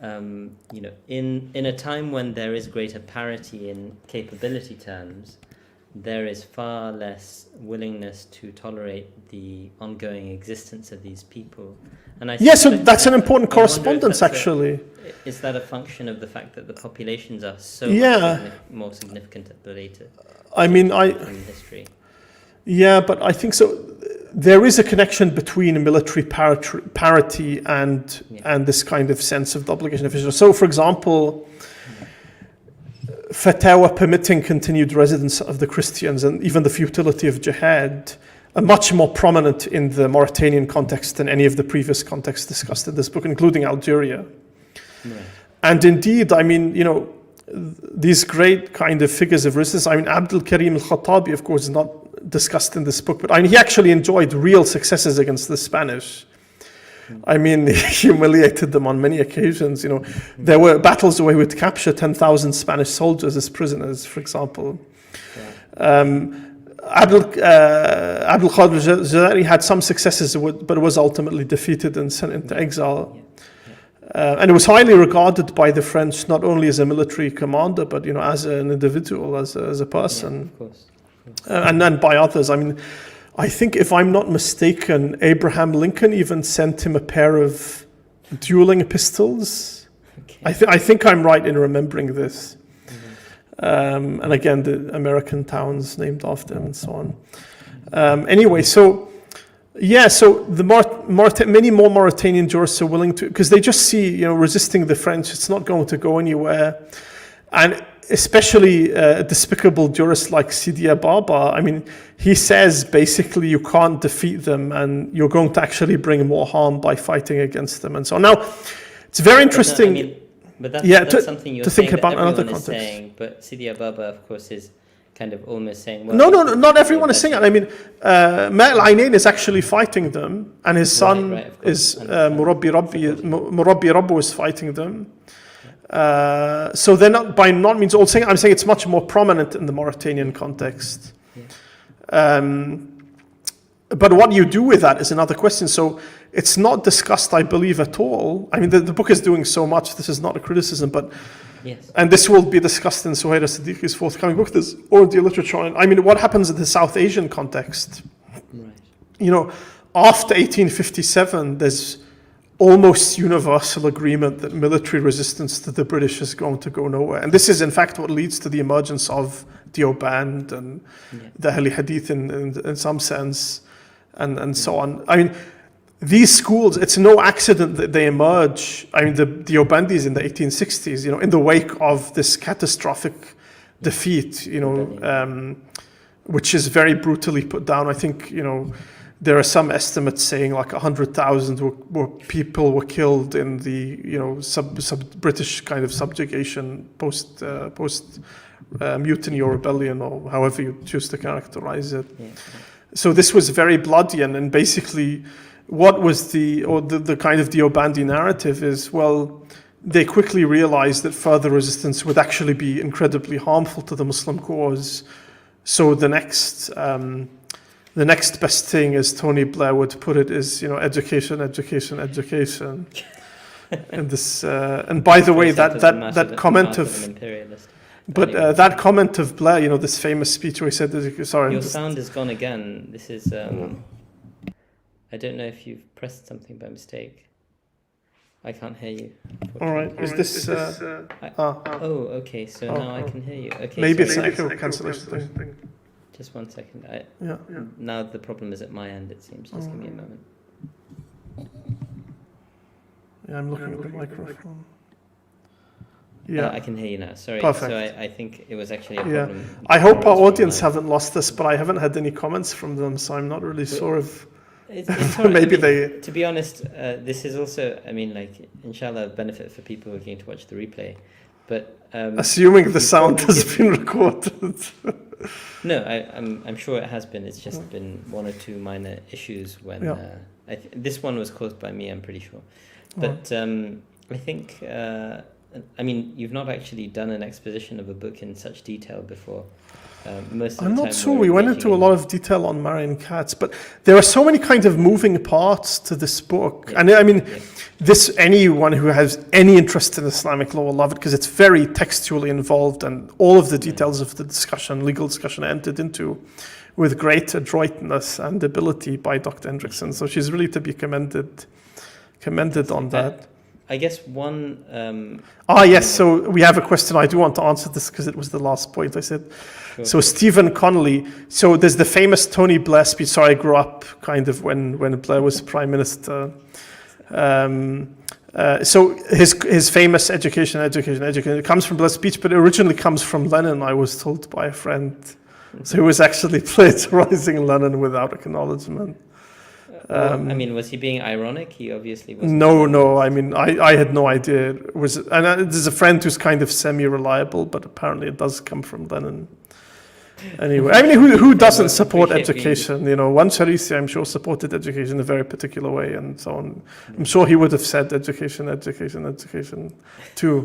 in a time when there is greater parity in capability terms, there is far less willingness to tolerate the ongoing existence of these people. And so that's an important correspondence, actually. Is that a function of the fact that the populations are so more significant at the later? In history. Yeah, but I think so. There is a connection between military parity and this kind of sense of the obligation of Israel. So, for example, fatwa permitting continued residence of the Christians and even the futility of jihad are much more prominent in the Mauritanian context than any of the previous contexts discussed in this book, including Algeria. And indeed, these great kind of figures of resistance. Abdul Karim al-Khattabi, of course, is not discussed in this book, but he actually enjoyed real successes against the Spanish. He humiliated them on many occasions. There were battles where he would capture 10,000 Spanish soldiers as prisoners, for example. Abdul Qadir al-Jazari had some successes, but was ultimately defeated and sent into exile. And it was highly regarded by the French, not only as a military commander, but as an individual, as a person. Of course. And then by others. I think, if I'm not mistaken, Abraham Lincoln even sent him a pair of dueling pistols. Okay. I think I'm right in remembering this. And again, the American towns named after him and so on. Anyway, so the many more Mauritanian jurists are willing to, because they just see, resisting the French, it's not going to go anywhere. And especially a despicable jurist like Sidi Baba, he says basically you can't defeat them and you're going to actually bring more harm by fighting against them and so on. Now, it's very interesting. But that's something you're to saying think about that another everyone is context. Saying, but Sidi Baba, of course, is kind of almost saying... Well, no, not everyone is saying it. Ma'al Ainain is actually fighting them, and his son is Murabbi Rabbu is fighting them. So they're not by not means all saying. I'm saying it's much more prominent in the Mauritanian context. But what you do with that is another question. So it's not discussed, I believe, at all. The book is doing so much. This is not a criticism, but and this will be discussed in Suhaira Siddiqi's forthcoming book. There's already literature on. What happens in the South Asian context? Right. After 1857, there's almost universal agreement that military resistance to the British is going to go nowhere. And this is, in fact, what leads to the emergence of Deoband and the Ahli Hadith in some sense, and so on. These schools, it's no accident that they emerge. The Deobandis in the 1860s, in the wake of this catastrophic defeat, which is very brutally put down. I think, there are some estimates saying like 100,000 people were killed in the British kind of subjugation post mutiny or rebellion, or however you choose to characterize it. Yeah. So this was very bloody, and basically what was the kind of Deobandi narrative is, well, they quickly realized that further resistance would actually be incredibly harmful to the Muslim cause. So the next best thing, as Tony Blair would put it, is education. And this and by the way, that comment of that comment of Blair, this famous speech where he said, sorry, your sound has gone again. This is I don't know if you've pressed something by mistake. I can't hear you. All right. Is this? Oh, okay. So now I can hear you. Okay. Maybe it's an echo cancellation thing. Just 1 second. Yeah. Now the problem is at my end, it seems. Just give me a moment. Yeah, I'm looking at the microphone. Yeah, I can hear you now. Sorry. Perfect. So I think it was actually a problem. Yeah. I hope our audience haven't lost this, but I haven't had any comments from them, so I'm not really sure if. It's maybe they. To be honest, this is also, inshallah, a benefit for people who are going to watch the replay. But assuming the sound has been recorded. No, I'm sure it has been. It's just been 1 or 2 minor issues when this one was caused by me. I'm pretty sure, but I think you've not actually done an exposition of a book in such detail before. Most of I'm the not time sure. We went into a lot of detail on Marian Katz, but there are so many kind of moving parts to this book. Yeah. And anyone who has any interest in Islamic law will love it, because it's very textually involved, and all of the details of the legal discussion, entered into with great adroitness and ability by Dr. Hendrickson. So she's really to be commended on that. I guess one... yes, so we have a question. I do want to answer this because it was the last point I said. Sure. So Stephen Connolly, so there's the famous Tony Blair speech. So I grew up kind of when Blair was Prime Minister. So his famous education, it comes from Blair's speech, but it originally comes from Lenin, I was told by a friend. So he was actually plagiarizing Lenin without acknowledgement. Was he being ironic? He obviously wasn't. No. I had no idea. And there's a friend who's kind of semi-reliable, but apparently it does come from Lenin. Anyway, who doesn't support education? One Sharisi, I'm sure, supported education in a very particular way, and so on. I'm sure he would have said education too.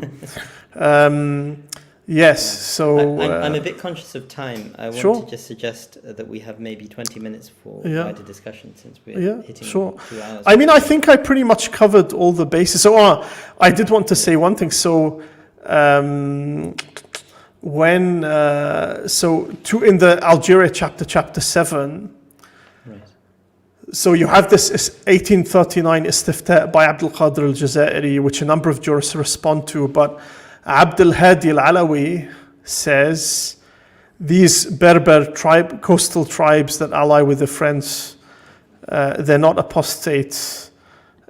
Yes, so... I'm a bit conscious of time. I want to just suggest that we have maybe 20 minutes for wider discussion, since we're hitting 2 hours. I think I pretty much covered all the bases. So I did want to say one thing. So in the Algeria chapter 7, right. So you have this 1839 istifta by Abdul Qadir al-Jazairi, which a number of jurists respond to, but Abdul Hadi al-Alawi says these Berber coastal tribes that ally with the French, they're not apostates.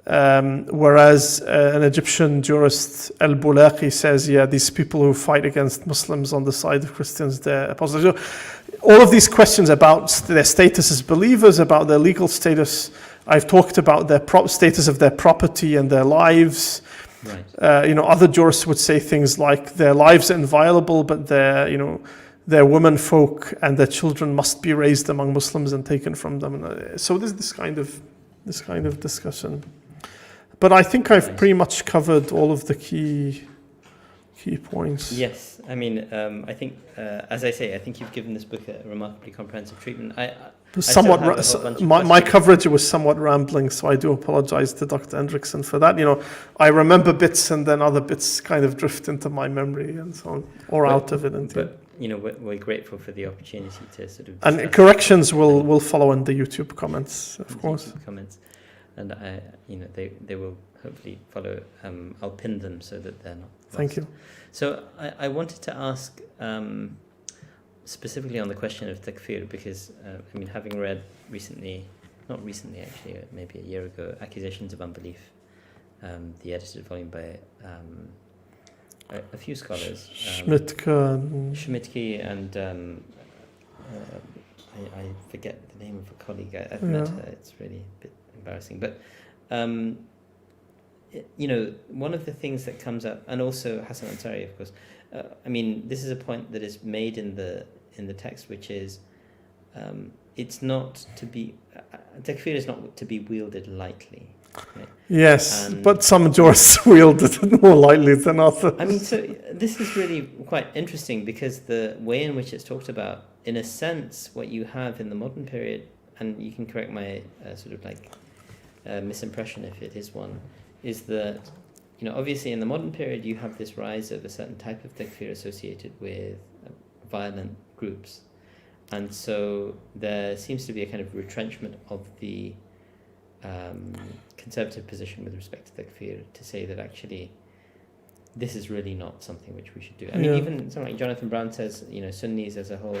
Whereas an Egyptian jurist, al-Bulaqi, says, these people who fight against Muslims on the side of Christians, they're apostates. So all of these questions about their status as believers, about their legal status, I've talked about their status of their property and their lives. Right. Other jurists would say things like their lives are inviolable, but their women folk and their children must be raised among Muslims and taken from them. So there's this kind of discussion. But I think I've pretty much covered all of the key points. Yes, I think, as I say, I think you've given this book a remarkably comprehensive treatment. My coverage was somewhat rambling, so I do apologize to Dr. Hendrickson for that. I remember bits, and then other bits kind of drift into my memory and so on, or out of it. We're grateful for the opportunity to sort of... And corrections will follow in the YouTube comments, of course. YouTube comments. And they will hopefully follow. I'll pin them so that they're not lost. Thank you. So I wanted to ask specifically on the question of takfir, because having read not recently actually, maybe a year ago, Accusations of Unbelief, the edited volume by a few scholars, Schmidtke and I forget the name of a colleague. I've met her. It's really a bit embarrassing. But, one of the things that comes up, and also Hassan Ansari, of course, this is a point that is made in the text, which is it's not to be, takfir is not to be wielded lightly. Right? Yes, but some jurists wielded it more lightly than others. So this is really quite interesting, because the way in which it's talked about, in a sense, what you have in the modern period, and you can correct my misimpression if it is one, is that, obviously in the modern period you have this rise of a certain type of takfir associated with violent groups. And so there seems to be a kind of retrenchment of the conservative position with respect to takfir, to say that actually this is really not something which we should do. Even something like Jonathan Brown says, Sunnis as a whole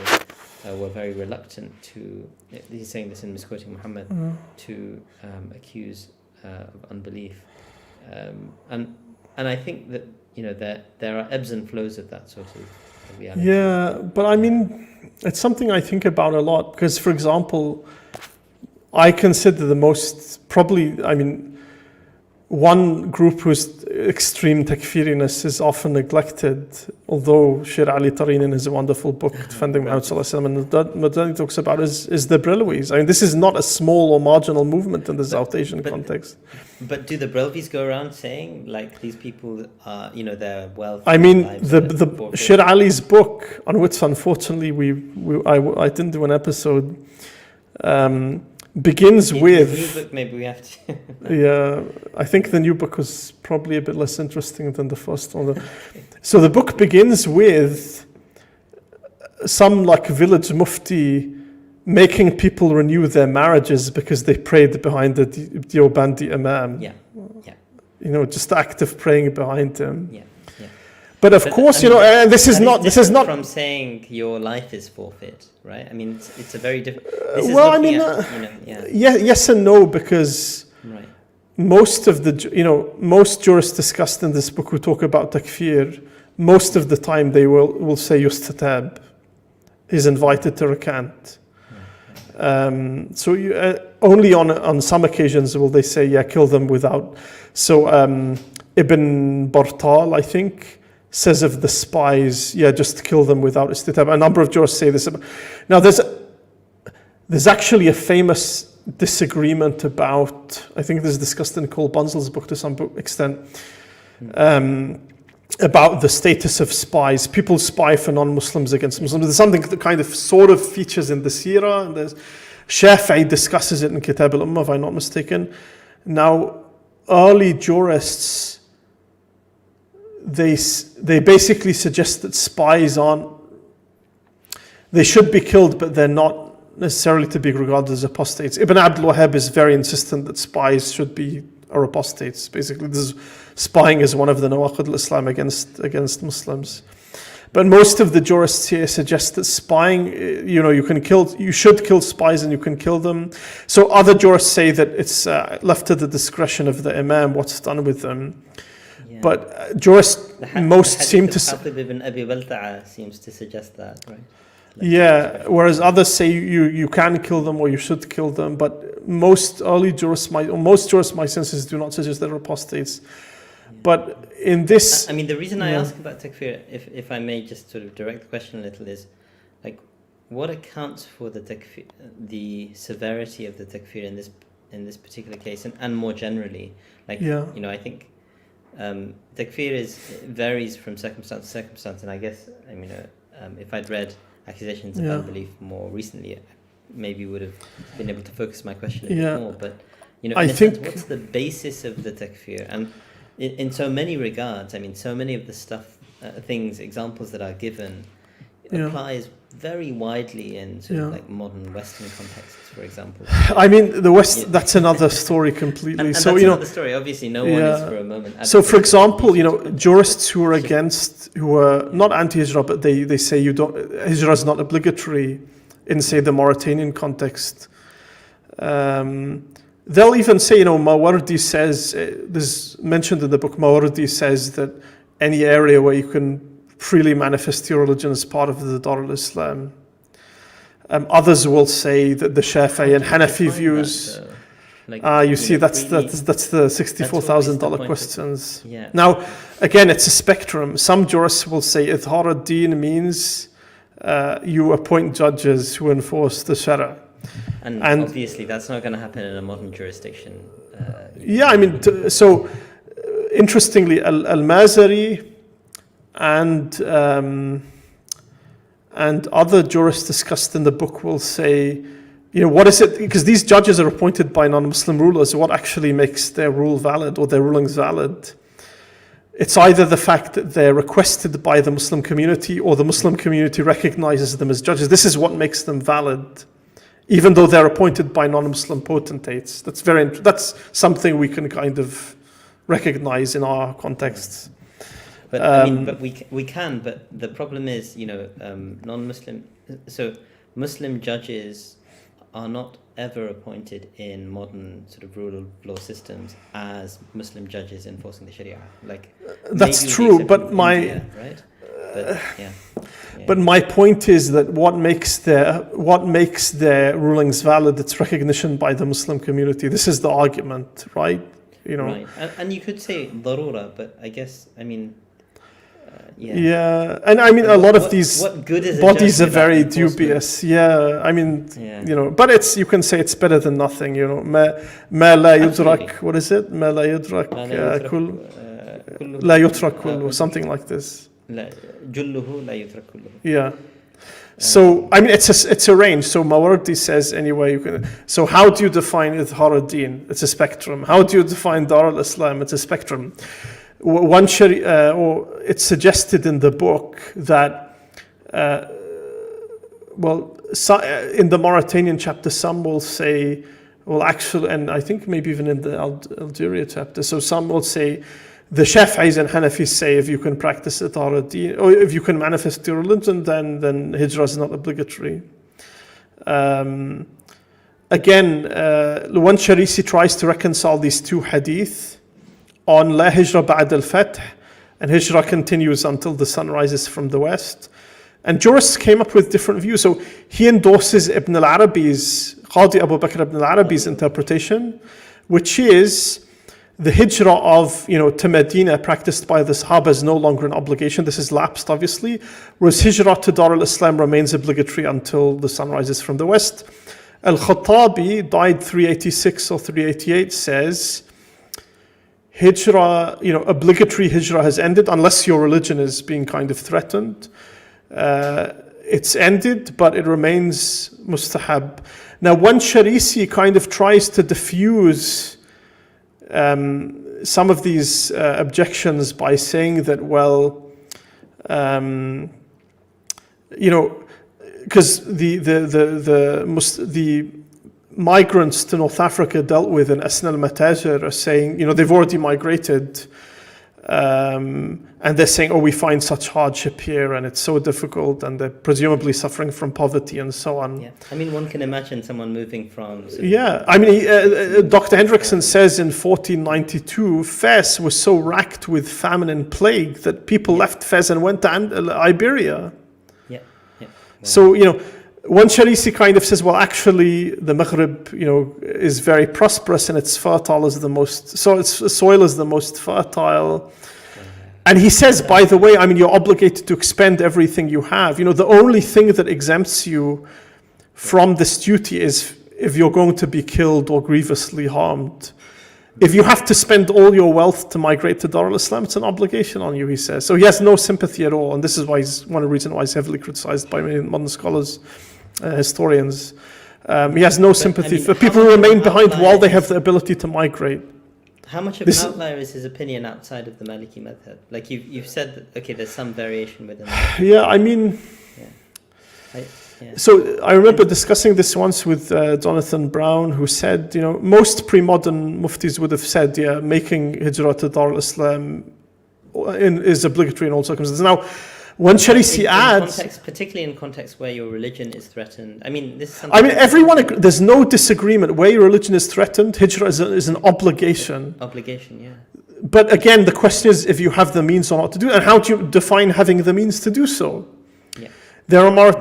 were very reluctant to, he's saying this in misquoting Muhammad, to accuse of unbelief. And I think that, there are ebbs and flows of that sort of reality. Yeah, but it's something I think about a lot, because, for example, I consider the most, one group whose extreme takfiriness is often neglected, although Sher Ali Tareen in his wonderful book, Defending Muhammad Sallallahu Alaihi Wasallam, and Madani talks about is the Brelwis. This is not a small or marginal movement in the South Asian context. But do the Brelvis go around saying, like, these people are, they're wealthy? The Sher Ali's book, on which unfortunately I didn't do an episode, begins with... The new book, maybe we have to... Yeah, I think the new book was probably a bit less interesting than the first one. So the book begins with some village mufti making people renew their marriages because they prayed behind the Deobandi imam. Yeah. Just active praying behind him. Yeah. But of course, this is not from saying your life is forfeit, right? It's a very different. Yes and no, because right. most of the most jurists discussed in this book who talk about takfir, most of the time they will say yustatab, is invited to recant. So only on some occasions will they say kill them without. So Ibn Bartal, I think, says of the spies, just kill them without istitab. A number of jurists say this. Now, there's actually a famous disagreement about, I think this is discussed in Cole Bunzel's book to some extent, about the status of spies. People spy for non-Muslims against Muslims. There's something that kind of sort of features in the Seerah. And there's Shafi'i discusses it in Kitab al-Ummah, if I'm not mistaken. Now, early jurists, they basically suggest that spies they should be killed, but they're not necessarily to be regarded as apostates. Ibn Abdul Wahhab is very insistent that spies are apostates. Basically, spying is one of the nawaqid al-Islam against Muslims. But most of the jurists here suggest that spying, you should kill spies and you can kill them. So other jurists say that it's left to the discretion of the imam what's done with them. Yeah. But jurists most seem to... Hatib ibn Abi Balta'a seems to suggest that, right? Whereas others say you can kill them or you should kill them, but most jurists, my senses, do not suggest they're apostates. But in this... the reason I ask about takfir, if I may just sort of direct the question a little, is what accounts for the severity of the takfir in this particular case, and more generally? I think takfir varies from circumstance to circumstance, and I guess, if I'd read accusations of unbelief more recently, I maybe would have been able to focus my question a bit more. But, in a sense, what's the basis of the takfir? And in so many regards, so many of the examples that are given, applies very widely in sort of modern Western contexts, for example. The West, that's another story completely. And that's another story. Obviously, no one is for a moment. So, for example, jurists who are not anti-hijrah, but they say hijrah is not obligatory in, say, the Mauritanian context. They'll even say, Mawardi says, this is mentioned in the book, Mawardi says that any area where you can freely manifest your religion as part of the Dar al-Islam. Others will say that the Shafi'i and Hanafi views. You see, that's the $64,000 questions. Yeah. Now, again, it's a spectrum. Some jurists will say Idhar ad-Din means you appoint judges who enforce the Shara. And obviously, that's not going to happen in a modern jurisdiction. Interestingly, Al-Mazari and other jurists discussed in the book will say, what is it? Because these judges are appointed by non-Muslim rulers. What actually makes their rule valid or their rulings valid? It's either the fact that they're requested by the Muslim community or the Muslim community recognizes them as judges. This is what makes them valid, even though they're appointed by non-Muslim potentates. That's something we can kind of recognize in our contexts. But we can. But the problem is, non-Muslim. So Muslim judges are not ever appointed in modern sort of rule of law systems as Muslim judges enforcing the Sharia. That's true, but right? But my point is that what makes their rulings valid, it's recognition by the Muslim community. This is the argument, right? Right. And you could say darura, but I guess Yeah, and a lot of these bodies are very dubious. But you can say it's better than nothing. ما لا يدرك. What is it? ما لا يدرك كل لا يترك كله, something like this. جله لا يترك كله. Yeah. So it's a range. So Mawardi says anyway you can. So how do you define Idhar ad-Din? It's a spectrum. How do you define Dar al-Islam? It's a spectrum. It's suggested in the book that, in the Mauritanian chapter, some will say, and I think maybe even in the Algeria chapter, so some will say, the Shafi'is and Hanafis say if you can practice Idhar ad-Din, or if you can manifest your religion, then Hijrah is not obligatory. Again, Luwan Sharisi tries to reconcile these two hadith on La Hijra Ba'ad al-Fath, and Hijra continues until the sun rises from the west. And jurists came up with different views. So he endorses Ibn al-Arabi's, Qadi Abu Bakr ibn al-Arabi's interpretation, which is the Hijra of, to Medina practiced by the Sahaba is no longer an obligation. This is lapsed, obviously. Whereas Hijra to Dar al-Islam remains obligatory until the sun rises from the west. Al-Khattabi, died 386 or 388, says, Hijrah, obligatory hijrah has ended unless your religion is being kind of threatened. It's ended, but it remains mustahab. Now, one Sharisi kind of tries to diffuse some of these objections by saying that, because the migrants to North Africa dealt with in Asna al-Matajir are saying, they've already migrated, and they're saying, we find such hardship here and it's so difficult, and they're presumably suffering from poverty and so on. Yeah, one can imagine someone moving from... Dr. Hendrickson says in 1492, Fez was so racked with famine and plague that people left Fez and went to Iberia. Yeah. Wow. So, one Sharisi kind of says, actually, the Maghrib, is very prosperous and its soil is the most fertile. And he says, by the way, you're obligated to expend everything you have. The only thing that exempts you from this duty is if you're going to be killed or grievously harmed. If you have to spend all your wealth to migrate to Dar al-Islam, it's an obligation on you, he says. So he has no sympathy at all. And this is why one of the reasons why he's heavily criticized by many modern scholars, historians. He has no sympathy for people who remain behind while they have the ability to migrate. How much of an outlier is his opinion outside of the Maliki madhab? You've said that, there's some variation within that. So I remember discussing this once with Jonathan Brown, who said, most pre-modern muftis would have said, making hijrah to Dar al-Islam is obligatory in all circumstances. Now, when Sharisi adds... particularly in context where your religion is threatened. This is something... there's no disagreement. Where your religion is threatened, hijrah is an obligation. Obligation, yeah. But again, the question is if you have the means or not to do it, and how do you define having the means to do so? Yeah. There are more.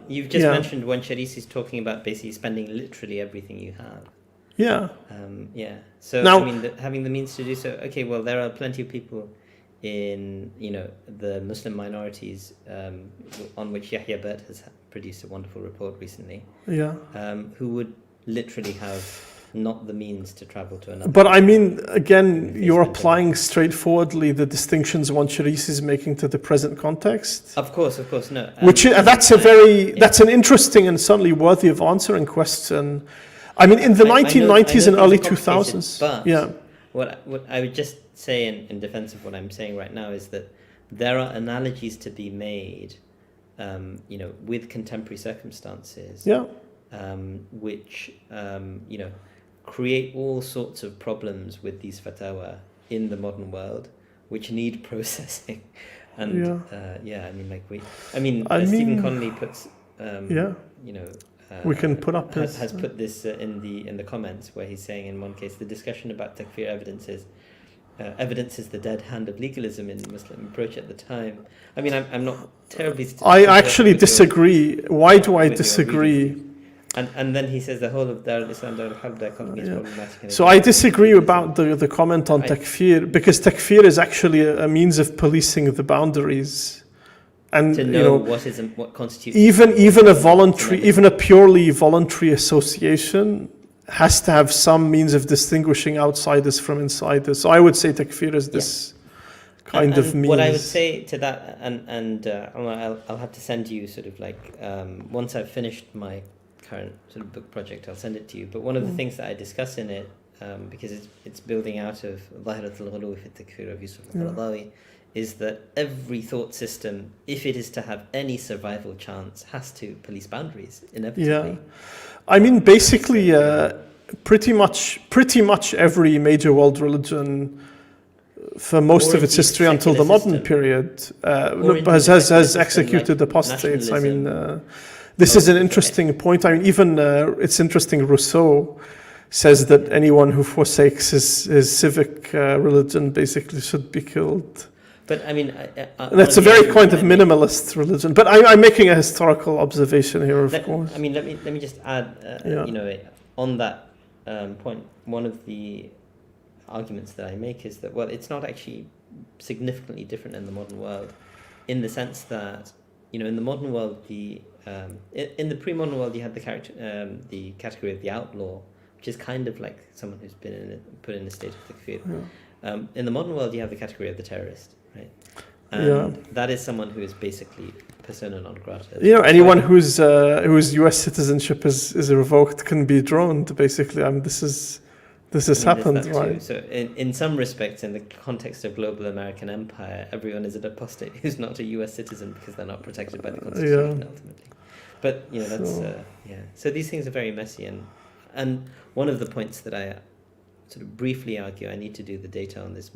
You've just mentioned when Charisi is talking about basically spending literally everything you have. Yeah. Yeah. So now, I mean, having the means to do so. Okay. Well, there are plenty of people in the Muslim minorities on which Yahya Bert has produced a wonderful report recently. Yeah. Who would literally have not the means to travel to another. But I mean, again, you're applying straightforwardly the distinctions one Charisi is making to the present context. Of course, no. That's an interesting and certainly worthy of answering question. I mean, in the 1990s and early 2000s. But yeah. What I would just say in defense of what I'm saying right now is that there are analogies to be made, with contemporary circumstances. Yeah. Which create all sorts of problems with these fatwa in the modern world, which need processing. And Stephen Connolly puts we can put up has put this in the comments, where he's saying in one case the discussion about takfir evidences the dead hand of legalism in the Muslim approach at the time. I mean, I'm not terribly. I actually disagree. Why do I disagree? And then he says the whole of Dar al-Islam, Dar al-Harb, the economy is problematic. So I disagree about the comment on takfir, because takfir is actually a means of policing the boundaries. And to know what constitutes even a purely voluntary association has to have some means of distinguishing outsiders from insiders. So I would say takfir is this kind of means. What I would say to that, and I'll have to send you sort of like once I've finished my current sort of book project, I'll send it to you. But one of the things that I discuss in it, because it's building out of Zahirat al-Ghulu fi al-Takfir of Yusuf al-Qaradawi, is that every thought system, if it is to have any survival chance, has to police boundaries inevitably. Yeah, I mean, basically, pretty much every major world religion, for most of its history until the modern period, has executed apostates. I mean, this is an interesting point. I mean, even it's interesting. Rousseau says that anyone who forsakes his civic religion basically should be killed. But I mean, that's a very kind of minimalist religion. But I'm making a historical observation here, of course. I mean, let me just add, on that point, one of the arguments that I make is that, well, it's not actually significantly different in the modern world, in the sense that, in the modern world, in the pre-modern world, you had the category of the outlaw, which is kind of like someone who's been put in a state of takfir. Yeah. In the modern world, you have the category of the terrorist, right? And that is someone who is basically persona non grata. Anyone whose U.S. citizenship is revoked can be droned. Basically, this has happened, right? So, in some respects, in the context of global American empire, everyone is an apostate who's not a U.S. citizen because they're not protected by the Constitution ultimately. But So these things are very messy, and one of the points that I sort of briefly argue, I need to do the data on this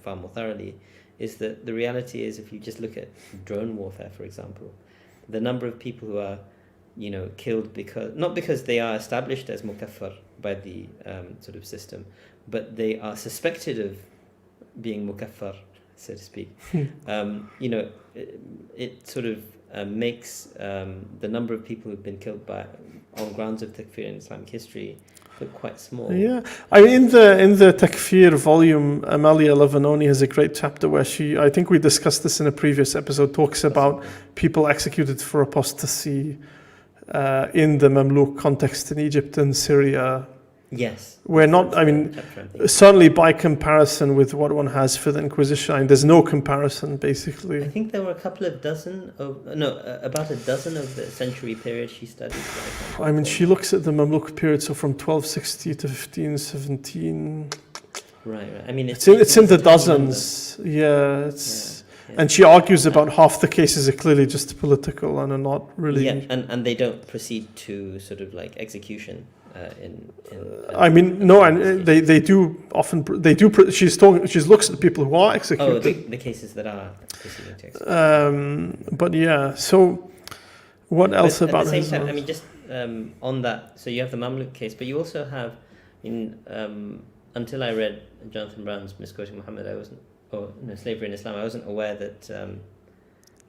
far more thoroughly, is that the reality is, if you just look at drone warfare, for example, the number of people who are, killed not because they are established as mukaffar by the sort of system, but they are suspected of being mukaffar, so to speak. It sort of makes the number of people who've been killed on grounds of takfir in Islamic history look quite small. Yeah, I mean, in the takfir volume, Amalia Lavanoni has a great chapter where I think we discussed this in a previous episode, talks about people executed for apostasy in the Mamluk context in Egypt and Syria. Yes. Certainly by comparison with what one has for the Inquisition, I mean, there's no comparison, basically. I think there were about a dozen of the century period she studied. I mean, she looks at the Mamluk period, so from 1260 to 1517. Right. I mean, it's in the dozens. Yeah, and she argues about half the cases are clearly just political and are not really. Yeah, and they don't proceed to sort of like execution. They do often. She looks at the people who are executed. Oh, the cases that are proceeding to execution. But yeah. So, what else about? At the same time, I mean, just on that. So you have the Mamluk case, but you also have until I read Jonathan Brown's Misquoting Muhammad, Slavery in Islam, I wasn't aware that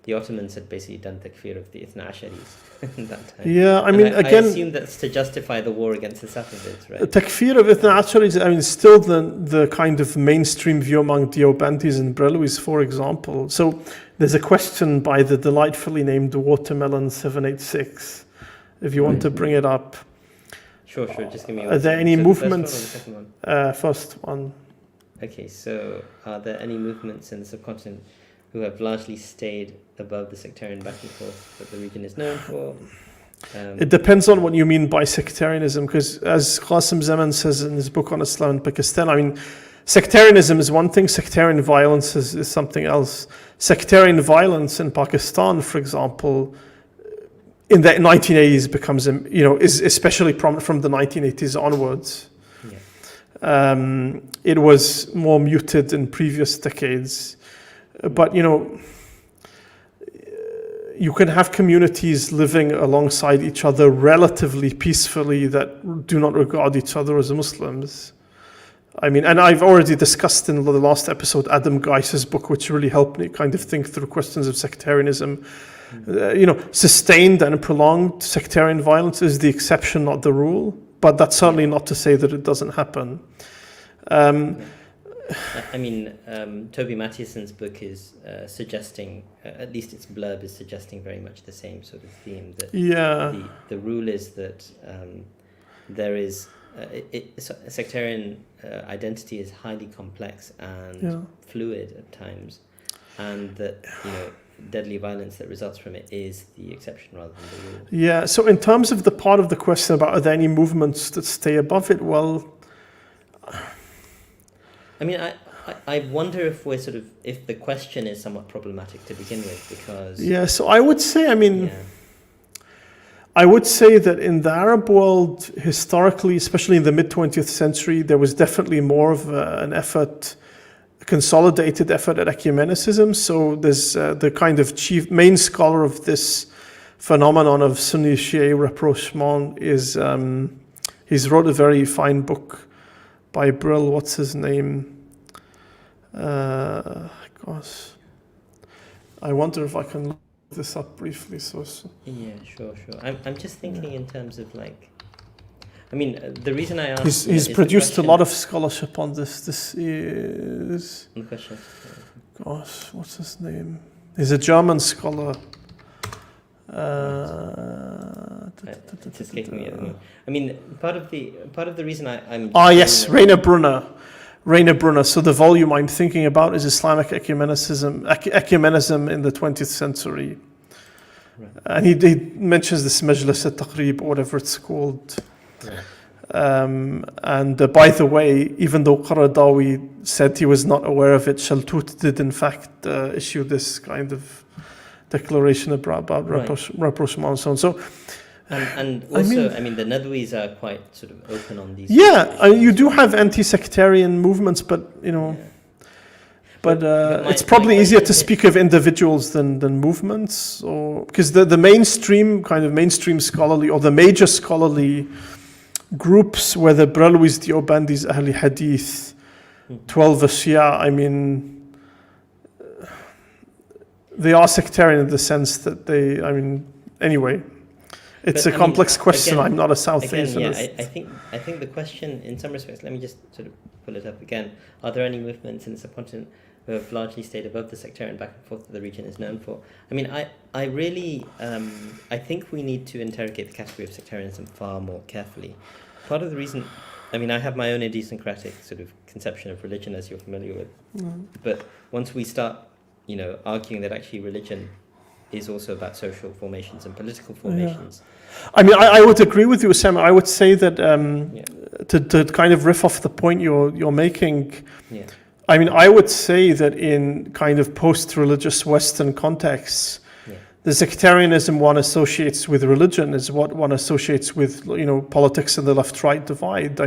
the Ottomans had basically done takfir of the Ithna Asharis in that time. Yeah, I mean, I again, assume that's to justify the war against the Safavids, right? Takfir of Ithna Asharis, I mean, still the kind of mainstream view among Deobandis and Brelwis, for example. So there's a question by the delightfully named Watermelon 786, if you want to bring it up. Sure. Just give me. Are there any movements? The first one or the second one? First one. Okay, so are there any movements in the subcontinent who have largely stayed above the sectarian back and forth that the region is known for? It depends on what you mean by sectarianism, because as Qasim Zaman says in his book on Islam in Pakistan, I mean, sectarianism is one thing, sectarian violence is something else. Sectarian violence in Pakistan, for example, in the 1980s becomes, is especially prominent from the 1980s onwards. Yeah. It was more muted in previous decades. But, you can have communities living alongside each other relatively peacefully that do not regard each other as Muslims. I mean, and I've already discussed in the last episode Adam Geis's book, which really helped me kind of think through questions of sectarianism. Sustained and prolonged sectarian violence is the exception, not the rule. But that's certainly not to say that it doesn't happen. I mean, Toby Mathiason's book is suggesting, at least its blurb is suggesting very much the same sort of theme. That the rule is that there is sectarian identity is highly complex and fluid at times, and that deadly violence that results from it is the exception rather than the rule. Yeah. So in terms of the part of the question about are there any movements that stay above it, well, I mean, I wonder if if the question is somewhat problematic to begin with, because... Yeah, so I would say, I would say that in the Arab world, historically, especially in the mid-20th century, there was definitely more of an effort, a consolidated effort at ecumenicism. So there's the kind of main scholar of this phenomenon of Sunni-Shia rapprochement is, he's wrote a very fine book by Brill, what's his name? Gosh. I wonder if I can look this up briefly. Yeah, sure. I'm just thinking in terms of the reason I asked... He's produced a lot of scholarship on this. This is... On the question. Gosh, what's his name? He's a German scholar. It's escaping me at the moment. I mean, part of the reason I'm... yes, Rainer Brunner. So the volume I'm thinking about is Islamic ecumenism in the 20th century. Right. And he mentions this Majlis al-Taqrib, or whatever it's called. Right. And by the way, even though Qaradawi said he was not aware of it, Shaltut did in fact issue this kind of declaration about rapprochement and so on. So, and also, the Nadwis are quite sort of open on these. Yeah, you do have anti-sectarian movements, but but it's probably easier to speak of individuals than movements, or because the mainstream scholarly or the major scholarly groups, whether Bralwis, Deobandis, Ahli Hadith, 12 Shia, they are sectarian in the sense that they, anyway, it's a complex question. Again, I'm not a South Asian. Yeah, I think the question, in some respects, let me just sort of pull it up again. Are there any movements in the subcontinent who have largely stayed above the sectarian back and forth that the region is known for? I really, I think we need to interrogate the category of sectarianism far more carefully. Part of the reason, I have my own idiosyncratic sort of conception of religion, as you're familiar with. But once we start arguing that actually religion is also about social formations and political formations. Yeah. I would agree with you, Sam. I would say that to kind of riff off the point you're making, I would say that in kind of post-religious Western contexts, the sectarianism one associates with religion is what one associates with politics and the left-right divide.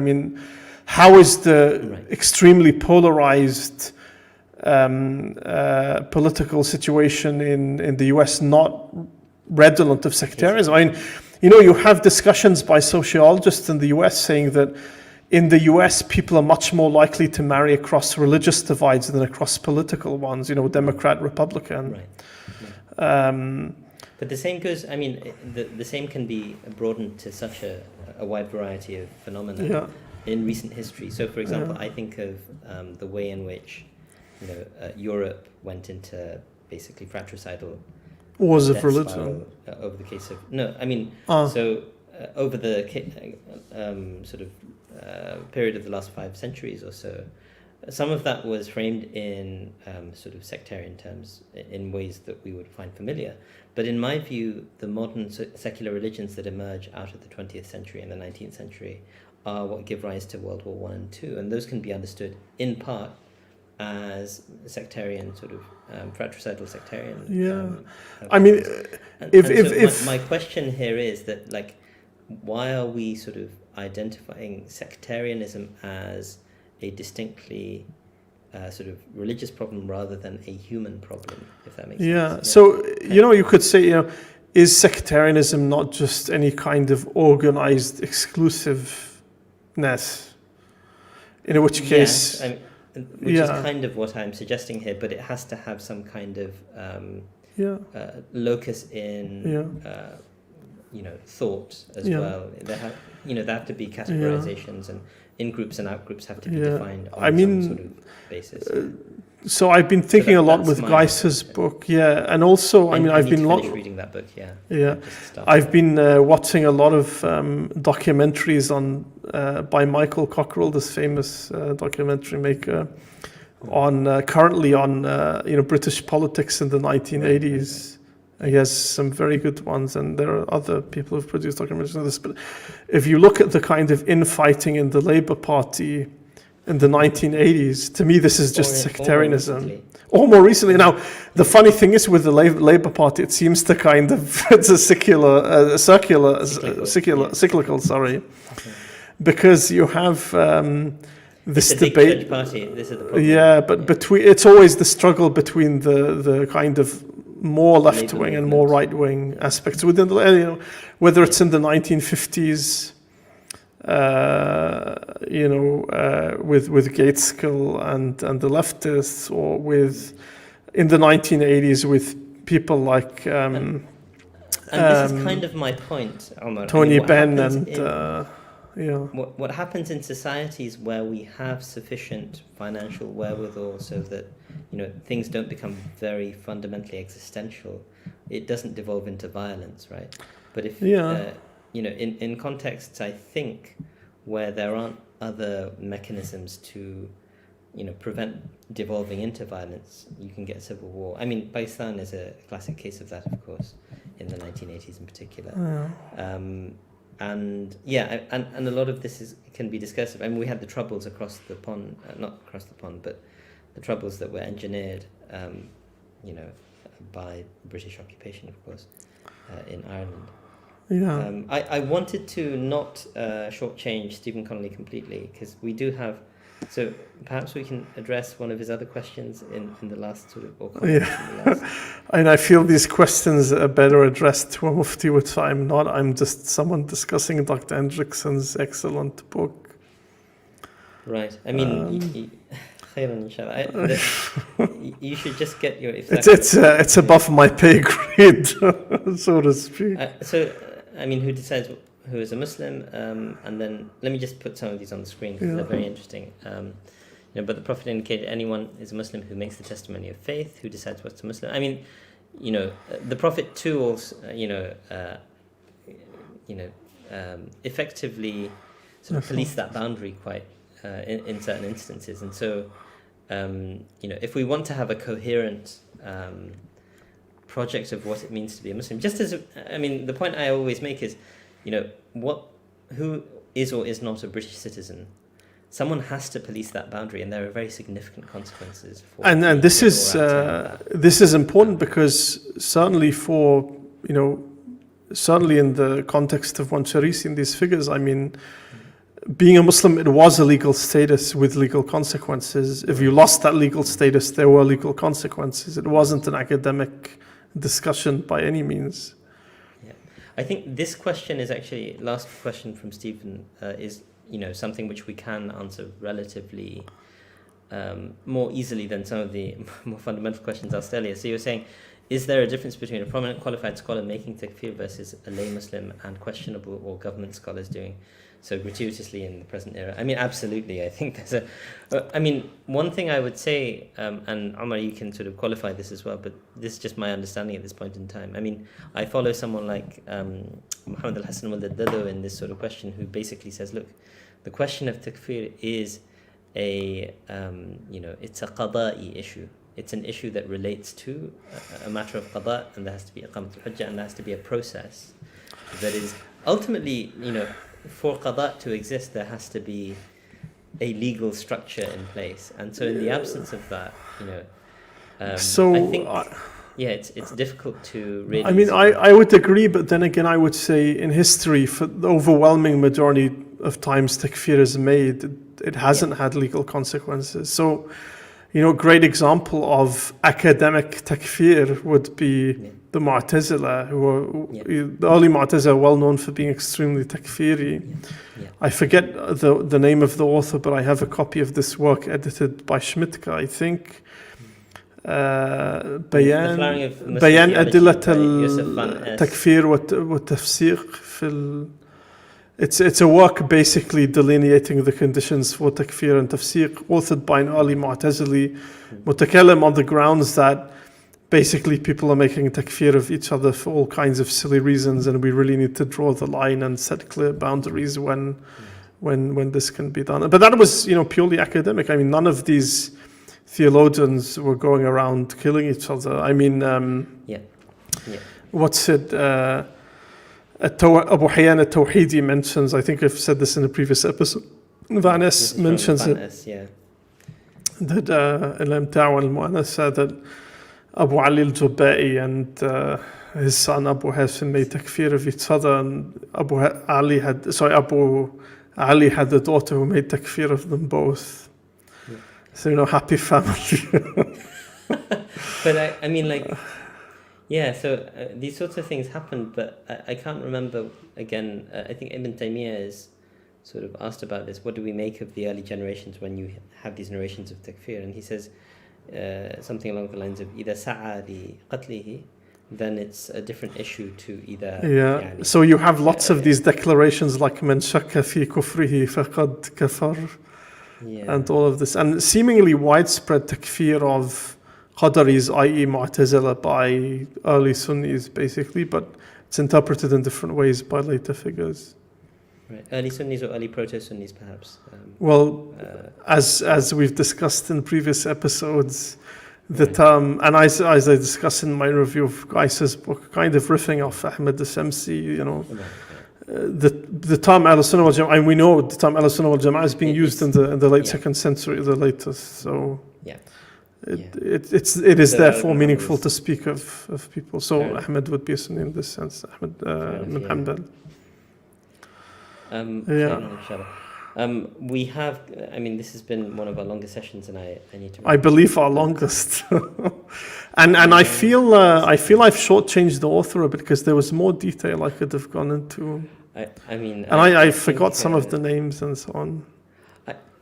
How is the extremely polarized political situation in the US not redolent of sectarianism? You have discussions by sociologists in the US saying that in the US people are much more likely to marry across religious divides than across political ones, Democrat, Republican. But the same goes, I mean, the same can be broadened to such a wide variety of phenomena in recent history. So, for example, I think of the way in which, Europe went into basically fratricidal wars of religion. Over the case of, over the period of the last 5 centuries or so, some of that was framed in sort of sectarian terms in ways that we would find familiar. But in my view, the modern secular religions that emerge out of the 20th century and the 19th century are what give rise to World War I and II. And those can be understood in part as sectarian, sort of fratricidal sectarian. My question here is that, like, why are we sort of identifying sectarianism as a distinctly sort of religious problem rather than a human problem, if that makes sense? Yeah. So, you could say, is sectarianism not just any kind of organized exclusiveness? In which case... Yes, which is kind of what I'm suggesting here, but it has to have some kind of locus in thought as well. There have to be categorizations, and in-groups and out-groups have to be defined on some sort of basis. So I've been thinking a lot with Geis's book, and also, I've been reading that book, I've been watching a lot of documentaries by Michael Cockerell, this famous documentary maker, currently on British politics in the 1980s. He has some very good ones, and there are other people who've produced documentaries on this. But if you look at the kind of infighting in the Labour Party in the 1980s, to me, this is just sectarianism. Or more recently. Now, the funny thing is with the Labour Party, it seems to kind of, it's a cyclical, because you have this it's a debate. big party. This is the problem. Yeah, but it's always the struggle between the kind of more left-wing and more right-wing aspects within the, whether it's in the 1950s, with Gateskill and the leftists, or in the 1980s with people like and this is kind of my point, Omar. Tony Benn What happens in societies where we have sufficient financial wherewithal so that things don't become very fundamentally existential, it doesn't devolve into violence, right? But if in contexts, I think, where there aren't other mechanisms to prevent devolving into violence, you can get civil war. I mean, Pakistan is a classic case of that, of course, in the 1980s in particular. And a lot of this can be discussed. I mean, we had the troubles across the pond, not across the pond, but the troubles that were engineered, by British occupation, of course, in Ireland. I wanted to not shortchange Stephen Connolly completely, because we do have. So perhaps we can address one of his other questions in the last sort of. And I feel these questions are better addressed to a mufti, which I'm not. I'm just someone discussing Dr. Hendrickson's excellent book. Right. I mean, you should just get your. It's above my pay grade, so to speak. Who decides who is a Muslim? And then let me just put some of these on the screen because they're very interesting. But the Prophet indicated anyone is a Muslim who makes the testimony of faith, who decides what's a Muslim. I mean, the Prophet too also, effectively sort of police that boundary quite in certain instances. And so, if we want to have a coherent project of what it means to be a Muslim, the point I always make is, who is or is not a British citizen? Someone has to police that boundary, and there are very significant consequences for. And this is important because certainly certainly in the context of Wansharisi in these figures, I mean, being a Muslim, it was a legal status with legal consequences. If you lost that legal status, there were legal consequences. It wasn't an academic discussion by any means. Yeah, I think this question is actually, last question from Stephen, is something which we can answer relatively more easily than some of the more fundamental questions asked earlier. So you're saying, is there a difference between a prominent qualified scholar making takfir versus a lay Muslim and questionable or government scholars doing so gratuitously in the present era? I mean, absolutely. I think there's one thing I would say, and Omar, you can sort of qualify this as well, but this is just my understanding at this point in time. I mean, I follow someone like Muhammad al-Hassan al-Daddado in this sort of question, who basically says, look, the question of takfir is it's a qada'i issue. It's an issue that relates to a matter of qada, and there has to be iqamat al-hujjah, and there has to be a process that is ultimately, for qada to exist, there has to be a legal structure in place. And so in the absence of that, I think, it's difficult to really... I mean, I would agree, but then again, I would say in history, for the overwhelming majority of times takfir is made, it hasn't had legal consequences. So, great example of academic takfir would be the Mu'tazila, who are the early Mu'tazila, well known for being extremely takfiri. I forget the name of the author, but I have a copy of this work edited by Schmidtka, I think. بيان أدلة التكفير والتفسير في It's a work basically delineating the conditions for takfir and tafsiq, authored by an early Mu'tazili mutakallim, on the grounds that basically people are making takfir of each other for all kinds of silly reasons, and we really need to draw the line and set clear boundaries when this can be done. But that was, purely academic. I mean, none of these theologians were going around killing each other. I mean, what's it? Abu Hayyan al-Tawhidi mentions, I think I've said this in a previous episode, Van Es mentions it, that al-Imta' al-Mu'annas said that Abu Ali al-Jubba'i and his son Abu Hasim made takfir of each other, and Abu Ali had a daughter who made takfir of them both. So, happy family. But these sorts of things happened, but I can't remember, again, I think Ibn Taymiyyah is sort of asked about this. What do we make of the early generations when you have these narrations of takfir? And he says something along the lines of إِذَا سَعَى لِقَتْلِهِ, then it's a different issue to either... Yeah, so you have lots of these declarations like مَنْ شَكَّ فِي كُفْرِهِ فَقَدْ كَفَرْ, and all of this. And seemingly widespread takfir of Qadaris, i.e. Mu'tazila, by early Sunnis, basically, but it's interpreted in different ways by later figures. Right, early Sunnis or early proto-Sunnis, perhaps. As we've discussed in previous episodes, the term, and as I discussed in my review of Qais' book, kind of riffing off Ahmed al-Shamsi, the term Ahl-Sunnah wal Jama'ah, and we know the term Ahl-Sunnah wal Jama'ah is being used in the late 2nd century, the latest. So. It is therefore meaningful to speak of people. So Ahmed would be a Sunni in this sense. Ahmed bin Hanbal. We have. I mean, this has been one of our longest sessions, and I need to. I believe our longest. and I feel I've shortchanged the author a bit, because there was more detail I could have gone into. I forgot some of the names and so on.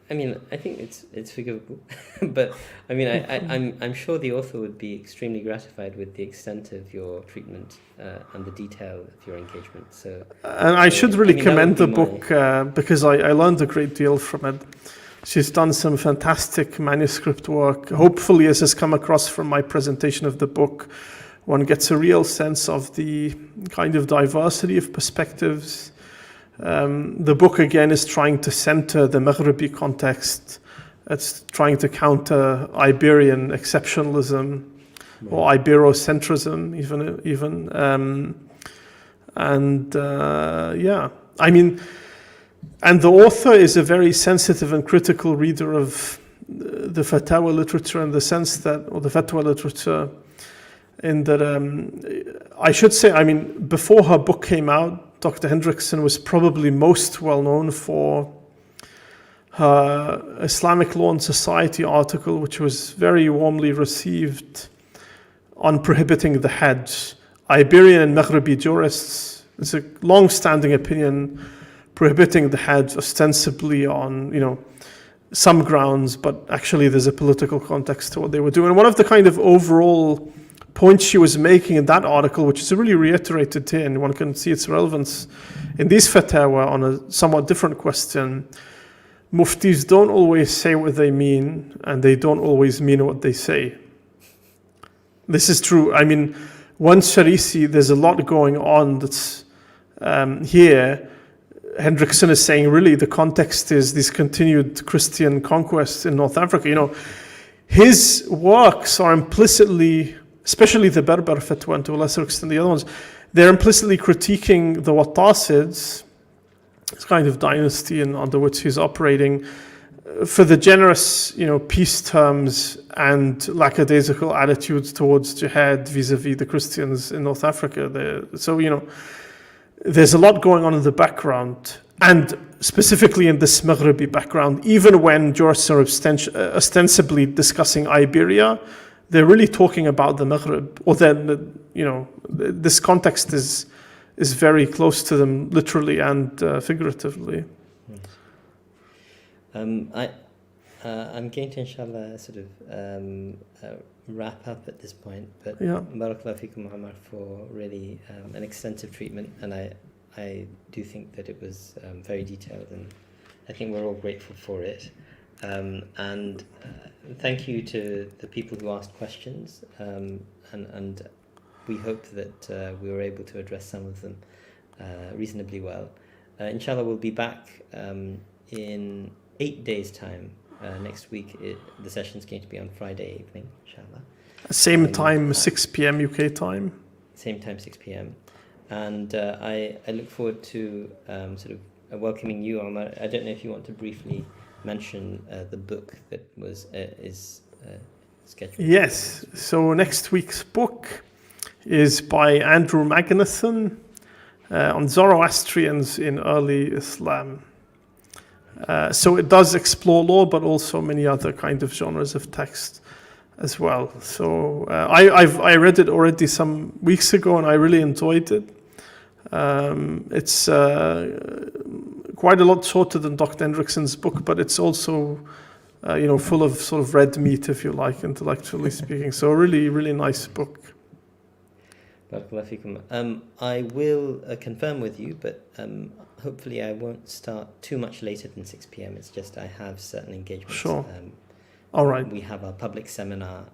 I think it's forgivable, but I'm sure the author would be extremely gratified with the extent of your treatment and the detail of your engagement. So, and I should really commend the book because I learned a great deal from it. She's done some fantastic manuscript work. Hopefully, as has come across from my presentation of the book, one gets a real sense of the kind of diversity of perspectives. The book again is trying to center the Maghribi context. It's trying to counter Iberian exceptionalism or Iberocentrism, even. And the author is a very sensitive and critical reader of the Fatawa literature, in the sense that, or the Fatwa literature, in that I should say, before her book came out, Dr. Hendrickson was probably most well known for her Islamic Law and Society article, which was very warmly received, on prohibiting the Hajj. Iberian and Maghribi jurists, it's a long-standing opinion, prohibiting the Hajj ostensibly on, some grounds, but actually there's a political context to what they were doing. And one of the kind of overall point she was making in that article, which is really reiterated here, and one can see its relevance in these fatwa on a somewhat different question. Muftis don't always say what they mean, and they don't always mean what they say. This is true. I mean, one Sharisi, there's a lot going on that's here. Hendrickson is saying, really, the context is this continued Christian conquest in North Africa. You know, his works are implicitly, especially the Berber fatwa and to a lesser extent the other ones, they're implicitly critiquing the Wattasids, this kind of dynasty under which he's operating, for the generous, peace terms and lackadaisical attitudes towards jihad vis-a-vis the Christians in North Africa. So, there's a lot going on in the background, and specifically in this Maghribi background. Even when jurists are ostensibly discussing Iberia, they're really talking about the Maghrib, or then, this context is very close to them, literally and figuratively. I'm going to, inshallah, sort of wrap up at this point, but barakallahu fikum, Omar, for really an extensive treatment, and I do think that it was very detailed, and I think we're all grateful for it. And thank you to the people who asked questions, and we hope that we were able to address some of them reasonably well. Inshallah, we'll be back in 8 days' time. Next week, the session's going to be on Friday evening, inshallah. Same time, 6 p.m. UK time. Same time, 6 p.m. And I look forward to sort of welcoming you, Omar. I don't know if you want to briefly mention the book that is scheduled. Yes. So next week's book is by Andrew Magnuson on Zoroastrians in early Islam. So it does explore law, but also many other kind of genres of text as well. So I read it already some weeks ago, and I really enjoyed it. It's quite a lot shorter than Dr. Hendrickson's book, but it's also full of sort of red meat, if you like, intellectually speaking. So a really, really nice book. I will confirm with you, but hopefully I won't start too much later than 6 p.m. It's just I have certain engagements. Sure. All right. We have our public seminar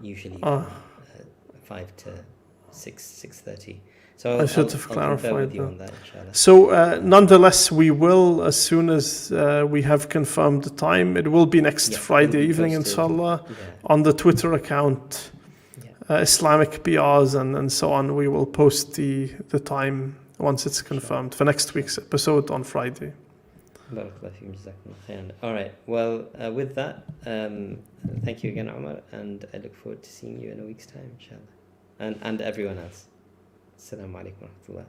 usually 5 to 6:30. So I should have clarified you on that, inshallah. So nonetheless, we will, as soon as we have confirmed the time, it will be next Friday evening, inshallah, on the Twitter account. Islamic PRs and so on. We will post the time once it's confirmed for next week's episode on Friday. All right. Well, with that, thank you again, Omar, and I look forward to seeing you in a week's time, inshallah, and everyone else. Assalamu alaikum wa rahmatullah.